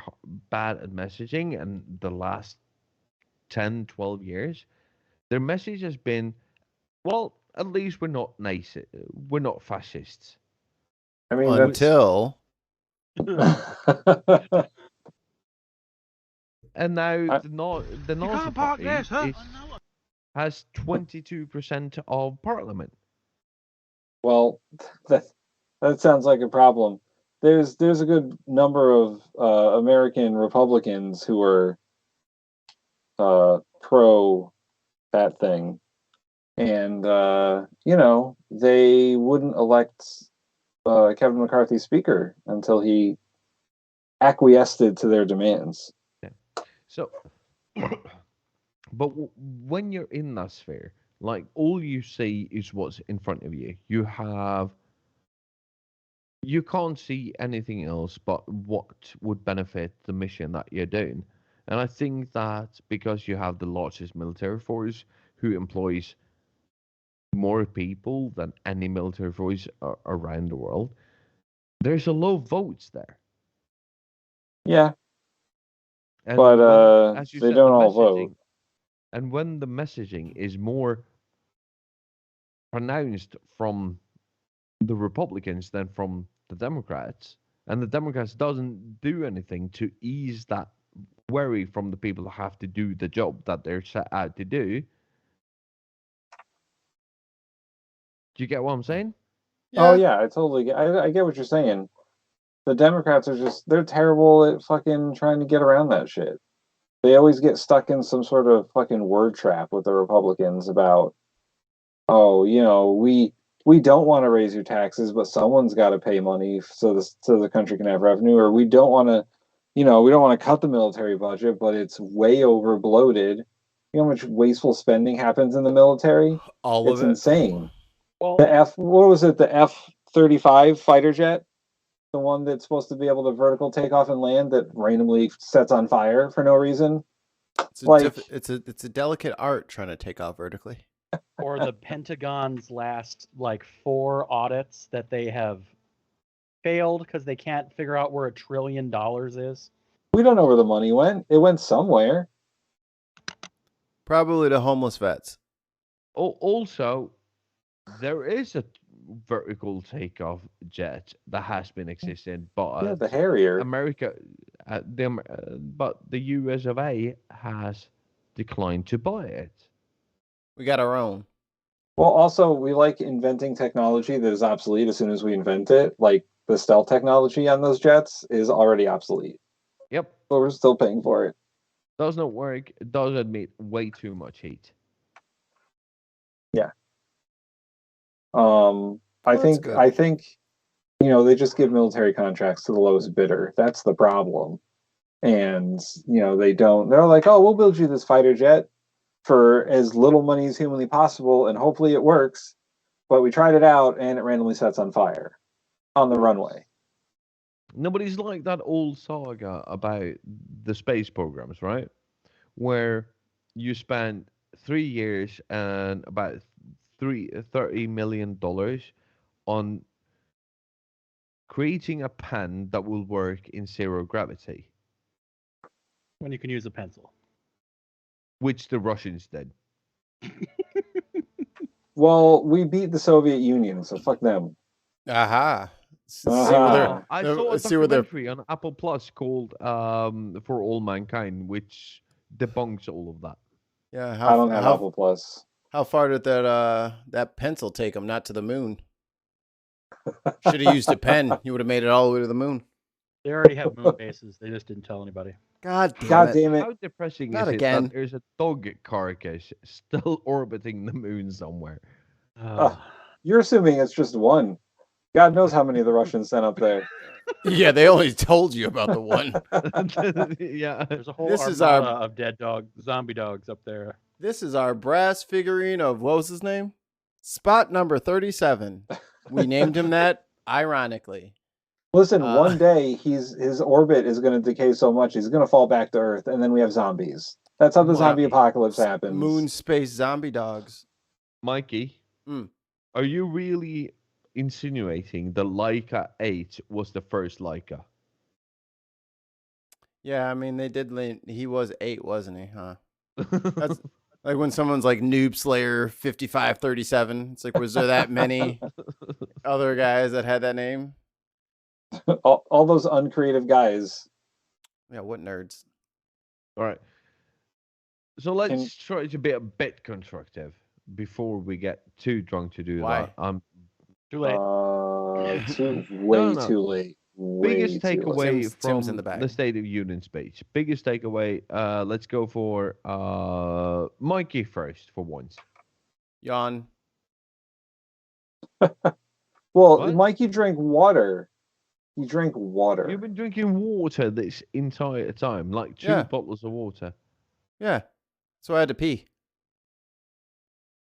bad at messaging, and the last 10, 12 years, their message has been, well, at least we're not nice, we're not fascists. I mean, that's Until And now I- the Nazi party has 22% of parliament. well, that sounds like a problem. There's a good number of American Republicans who are pro that thing, and they wouldn't elect Kevin McCarthy speaker until he acquiesced to their demands. So, but when you're in that sphere, like, all you see is what's in front of you. You can't see anything else but what would benefit the mission that you're doing. And I think that because you have the largest military force who employs more people than any military force around the world, there's a lot of votes there. Yeah, And but as you they said, don't the all messaging, vote. and when the messaging is more pronounced from the Republicans than from the Democrats, and the Democrats doesn't do anything to ease that worry from the people who have to do the job that they're set out to do. Do you get what I'm saying? Oh yeah, I totally get. I get what you're saying. The Democrats are they're terrible at fucking trying to get around that shit. They always get stuck in some sort of fucking word trap with the Republicans about, oh, we don't want to raise your taxes, but someone's got to pay money so the country can have revenue, or we don't want to, we don't want to cut the military budget, but it's way over bloated. You know how much wasteful spending happens in the military? All It's of it. insane. Well, What was it? The F-35 fighter jet, the one that's supposed to be able to vertical take off and land that randomly sets on fire for no reason. It's a delicate art trying to take off vertically. or the Pentagon's last 4 audits that they have failed because they can't figure out where $1 trillion is. We don't know where the money went. It went somewhere. Probably to homeless vets. Also, there is a vertical takeoff jet that has been existing, but The Harrier. America, but the US of A has declined to buy it. We got our own. Well, also, we like inventing technology that is obsolete as soon as we invent it. Like the stealth technology on those jets is already obsolete, Yep, but we're still paying for it. does not work. It does emit way too much heat. Yeah. Well, I that's think good. they just give military contracts to the lowest bidder. That's the problem. And they don't. They're like, oh, we'll build you this fighter jet for as little money as humanly possible, and hopefully it works. But we tried it out, and it randomly sets on fire on the runway. Nobody's like that old saga about the space programs, right? Where you spend 3 years and about $30 million on creating a pen that will work in zero gravity, When you can use a pencil. which the Russians did. Well, we beat the Soviet Union, so fuck them. Aha. See Aha. I saw a see where they're. documentary on Apple Plus called "For All Mankind," which debunks all of that. Yeah. I don't have Apple Plus. How far did that pencil take him? Not to the moon. Should have used a pen. You would have made it all the way to the moon. They already have moon bases. They just didn't tell anybody. God God damn it. How depressing Not is again. it that there's a dog carcass still orbiting the moon somewhere? You're assuming it's just one. God knows how many the Russians sent up there. Yeah, they only told you about the one. Yeah. There's a whole This is armada of dead zombie dogs up there. This is our brass figurine of, what was his name? Spot number 37. We named him that ironically. Listen, one day his orbit is going to decay so much he's going to fall back to Earth, and then we have zombies. That's how the zombie apocalypse happens. Moon space zombie dogs. Mikey, are you really insinuating the Leica 8 was the first Leica? Yeah, I mean, he was 8, wasn't he? Huh? That's like when someone's like Noob Slayer 5537. It's like, was there that many other guys that had that name? all those uncreative guys. Yeah, what nerds? All right. So let's try to be a bit constructive before we get too drunk to do that. Too late. Too late. Biggest takeaway from Tim's in the bag. State of Union speech. Biggest takeaway. Let's go for Mikey first for once. Yawn. Well, What? Mikey drank water. He drank water. You've been drinking water this entire time, like 2 bottles of water. Yeah. So I had to pee.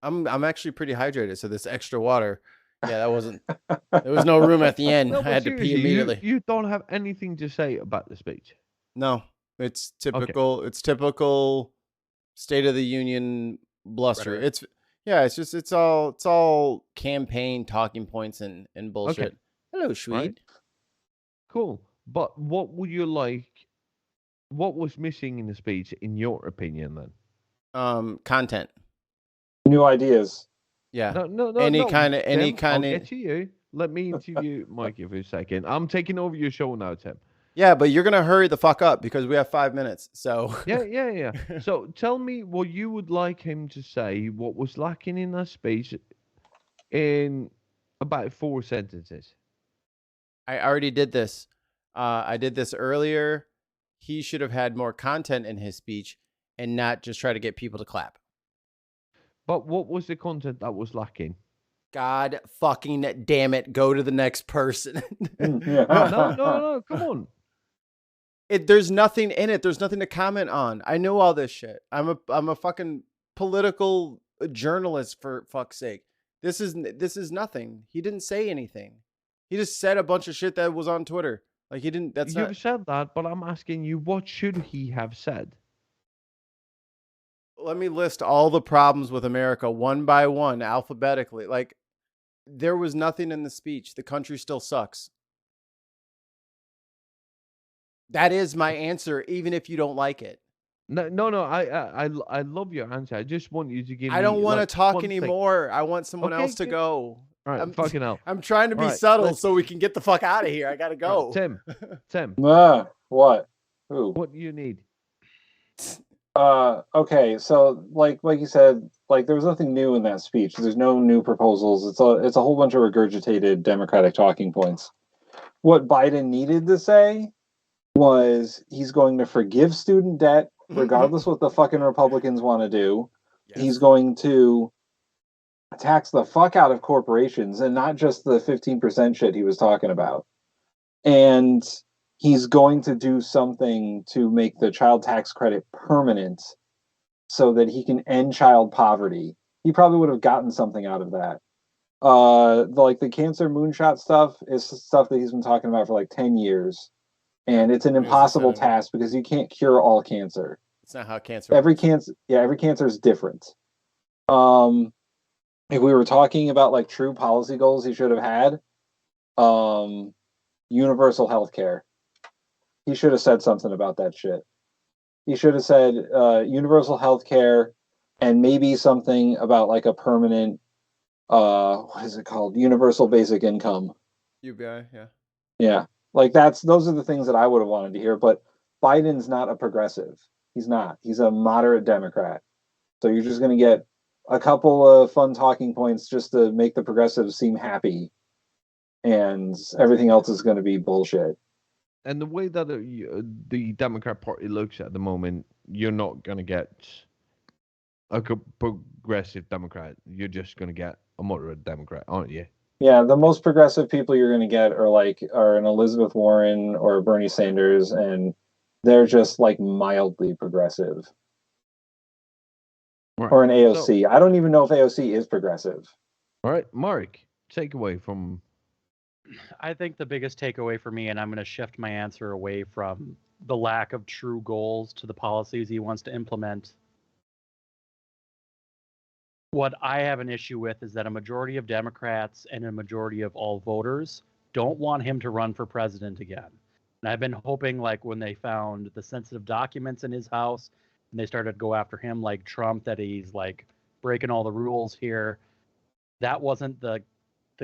I'm actually pretty hydrated, so this extra water. Yeah, that wasn't. There was no room at the end. No, I had to pee seriously, immediately. You don't have anything to say about the speech. No, it's typical. Okay. It's typical State of the Union bluster. Rhetoric. It's all campaign talking points and bullshit. Okay. Hello, Schweed. Right. Cool. But what would you like? What was missing in the speech, in your opinion, then? Content. New ideas. Yeah. No. Any no, kind of. I'll get to you. Let me interview Mikey for a second. I'm taking over your show now, Tim. Yeah, but you're gonna hurry the fuck up because we have 5 minutes. So. Yeah. So tell me what you would like him to say. What was lacking in that speech? In about 4 sentences. I already did this. I did this earlier. he should have had more content in his speech and not just try to get people to clap. But what was the content that was lacking? God fucking damn it. Go to the next person. No, come on. There's nothing in it. There's nothing to comment on. I know all this shit. I'm a fucking political journalist, for fuck's sake. This is nothing. He didn't say anything. He just said a bunch of shit that was on Twitter. Like he didn't. You've said that, but I'm asking you, what should he have said? Let me list all the problems with America one by one, alphabetically. Like, there was nothing in the speech. The country still sucks. That is my answer, even if you don't like it. No. I love your answer. I just want you to give me. I don't want to talk one thing. anymore. I want someone else to good. go. All right, fucking hell. I'm trying to be Right, subtle so we can get the fuck out of here. I gotta go. Tim. What? Who? What do you need? Okay, so like you said, like there was nothing new in that speech. There's no new proposals. It's a whole bunch of regurgitated Democratic talking points. What Biden needed to say was he's going to forgive student debt, regardless what the fucking Republicans want to do. Yes. He's going to tax the fuck out of corporations, and not just the 15% shit he was talking about. And he's going to do something to make the child tax credit permanent so that he can end child poverty. He probably would have gotten something out of that. The cancer moonshot stuff is stuff that he's been talking about for like 10 years. And it's an impossible task because you can't cure all cancer. It's not how cancer works. Every cancer is different. If we were talking about like true policy goals he should have had, universal health care. He should have said something about that shit. He should have said universal health care and maybe something about like a permanent, what is it called? Universal basic income. UBI, yeah. Yeah. Like those are the things that I would have wanted to hear, but Biden's not a progressive. He's not. He's a moderate Democrat. So you're just going to get a couple of fun talking points just to make the progressives seem happy. And everything else is going to be bullshit. And the way that the Democrat Party looks at the moment, you're not going to get a progressive Democrat. You're just going to get a moderate Democrat, aren't you? Yeah, the most progressive people you're going to get are an Elizabeth Warren or Bernie Sanders, and they're just like mildly progressive. Right. Or an AOC. So, I don't even know if AOC is progressive. All right, Mark, take away from... I think the biggest takeaway for me, and I'm going to shift my answer away from the lack of true goals to the policies he wants to implement. What I have an issue with is that a majority of Democrats and a majority of all voters don't want him to run for president again. And I've been hoping, like, when they found the sensitive documents in his house and they started to go after him like Trump, that he's like breaking all the rules here. That wasn't the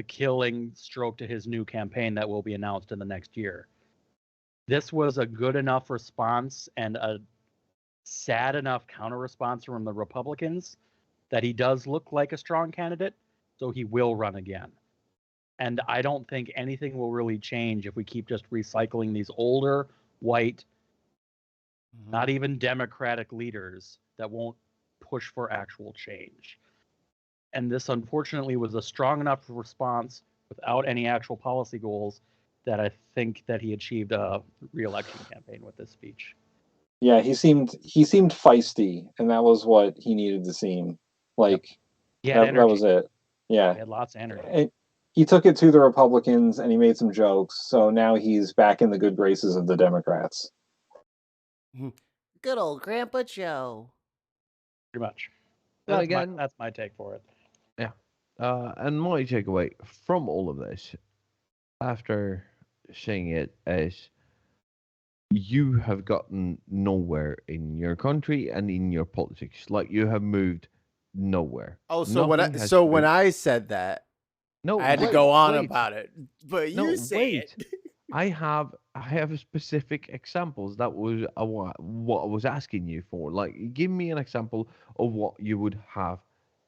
killing stroke to his new campaign that will be announced in the next year. This was a good enough response and a sad enough counter response from the Republicans that he does look like a strong candidate, so he will run again. And I don't think anything will really change if we keep just recycling these older, white, not even democratic leaders that won't push for actual change. And this, unfortunately, was a strong enough response without any actual policy goals that I think that he achieved a re-election campaign with this speech. Yeah, he seemed feisty, and that was what he needed to seem. Like, that was it. Yeah. He had lots of energy. And he took it to the Republicans, and he made some jokes, so now he's back in the good graces of the Democrats. Good old Grandpa Joe. Pretty much. That's my take for it. Yeah. And my takeaway from all of this, after seeing it, is you have gotten nowhere in your country and in your politics. Like, you have moved nowhere. Oh, so when I said that, I had to go on about it. But you say it. I have specific examples. That was what I was asking you for. Like, give me an example of what you would have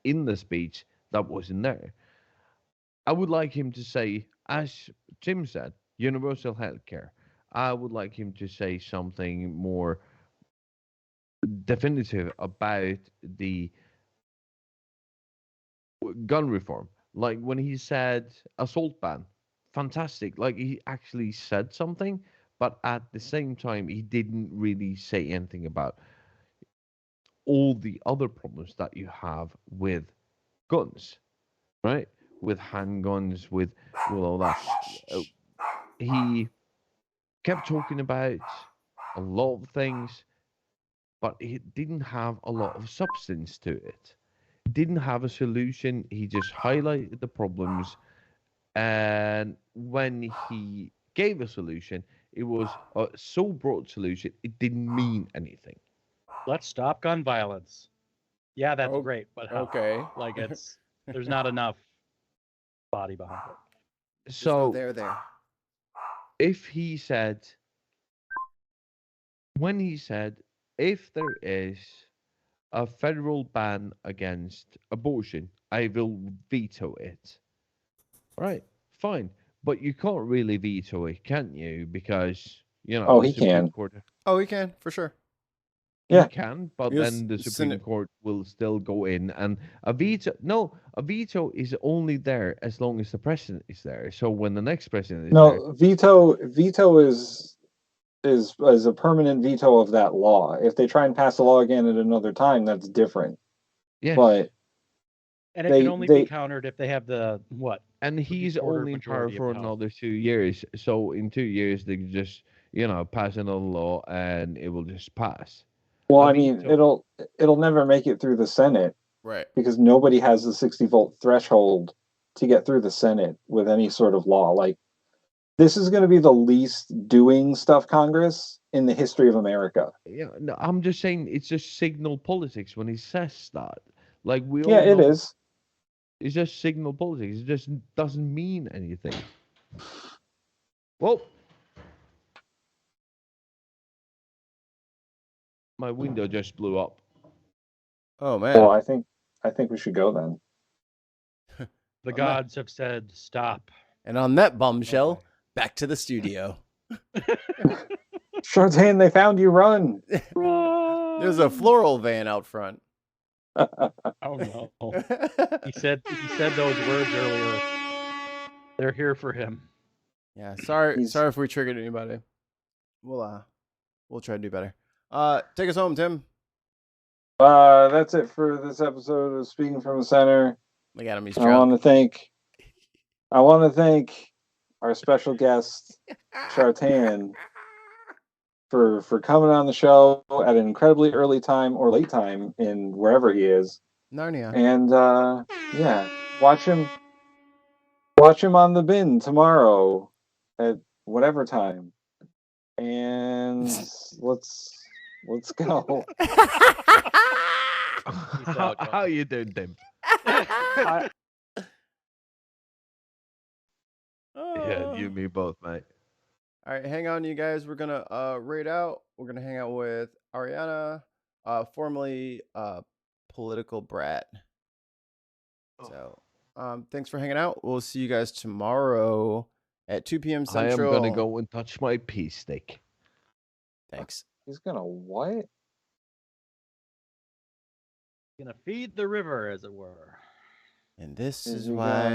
in the speech that wasn't there. I would like him to say, as Jim said, universal health care. I would like him to say something more definitive about the gun reform. Like when he said assault ban, fantastic. Like he actually said something, but at the same time, he didn't really say anything about all the other problems that you have with guns, right? With handguns, with all that. He kept talking about a lot of things, but he didn't have a lot of substance to it. Didn't have a solution. He just highlighted the problems, and when he gave a solution, it was a so broad solution it didn't mean anything. Let's stop gun violence. Yeah, that's Oh, great, but how? Okay. Like there's not enough body behind it. There's no So there. if he said, when he said, if there is a federal ban against abortion, I will veto it. Right, fine. But you can't really veto it, can you? Because, Oh, the he Supreme can. Court, Oh, we can for sure. he Yeah. can, but Yes, then the Supreme Senate- Court will still go in. And a veto is only there as long as the president is there. So when the next president is there, No, veto is a permanent veto of that law. If they try and pass a law again at another time, that's different. yes. But And it They- can only they- be countered if they have the what? And he's Three-quarter only in power majority of for the House. another 2 years. So in 2 years, they can just, pass another law and it will just pass. well, A I mean, veto- it'll never make it through the Senate Right. because nobody has the 60-vote threshold to get through the Senate with any sort of law. Like, this is going to be the least doing stuff Congress in the history of America. Yeah, no, I'm just saying it's just signal politics when he says that. Like we Yeah, all it know is. it's just signal politics. It just doesn't mean anything. Well, my window just blew up. Oh man. Well, I think we should go then. The On that- gods have said stop. And on that bombshell, back to the studio. Shartan, they found you. Run. There's a floral van out front. Oh no. He said those words earlier. They're here for him. Yeah, sorry He's- if we triggered anybody. We'll try to do better. Take us home, Tim. That's it for this episode of Speaking from the Center. Look at him, he's I want drunk. to thank our special guest, Shartan, for coming on the show at an incredibly early time or late time in wherever he is. Narnia. And yeah, watch him on the bin tomorrow at whatever time. And let's go. out, How you doing, Tim? Yeah, you and me both, mate. All right, hang on, you guys. We're gonna raid out. We're gonna hang out with Ariana, formerly political brat. So, thanks for hanging out. We'll see you guys tomorrow at 2 p.m. I am Central. gonna go and touch my pea stick. Thanks. He's gonna what? Gonna feed the river, as it were. And this Is is he why. gonna-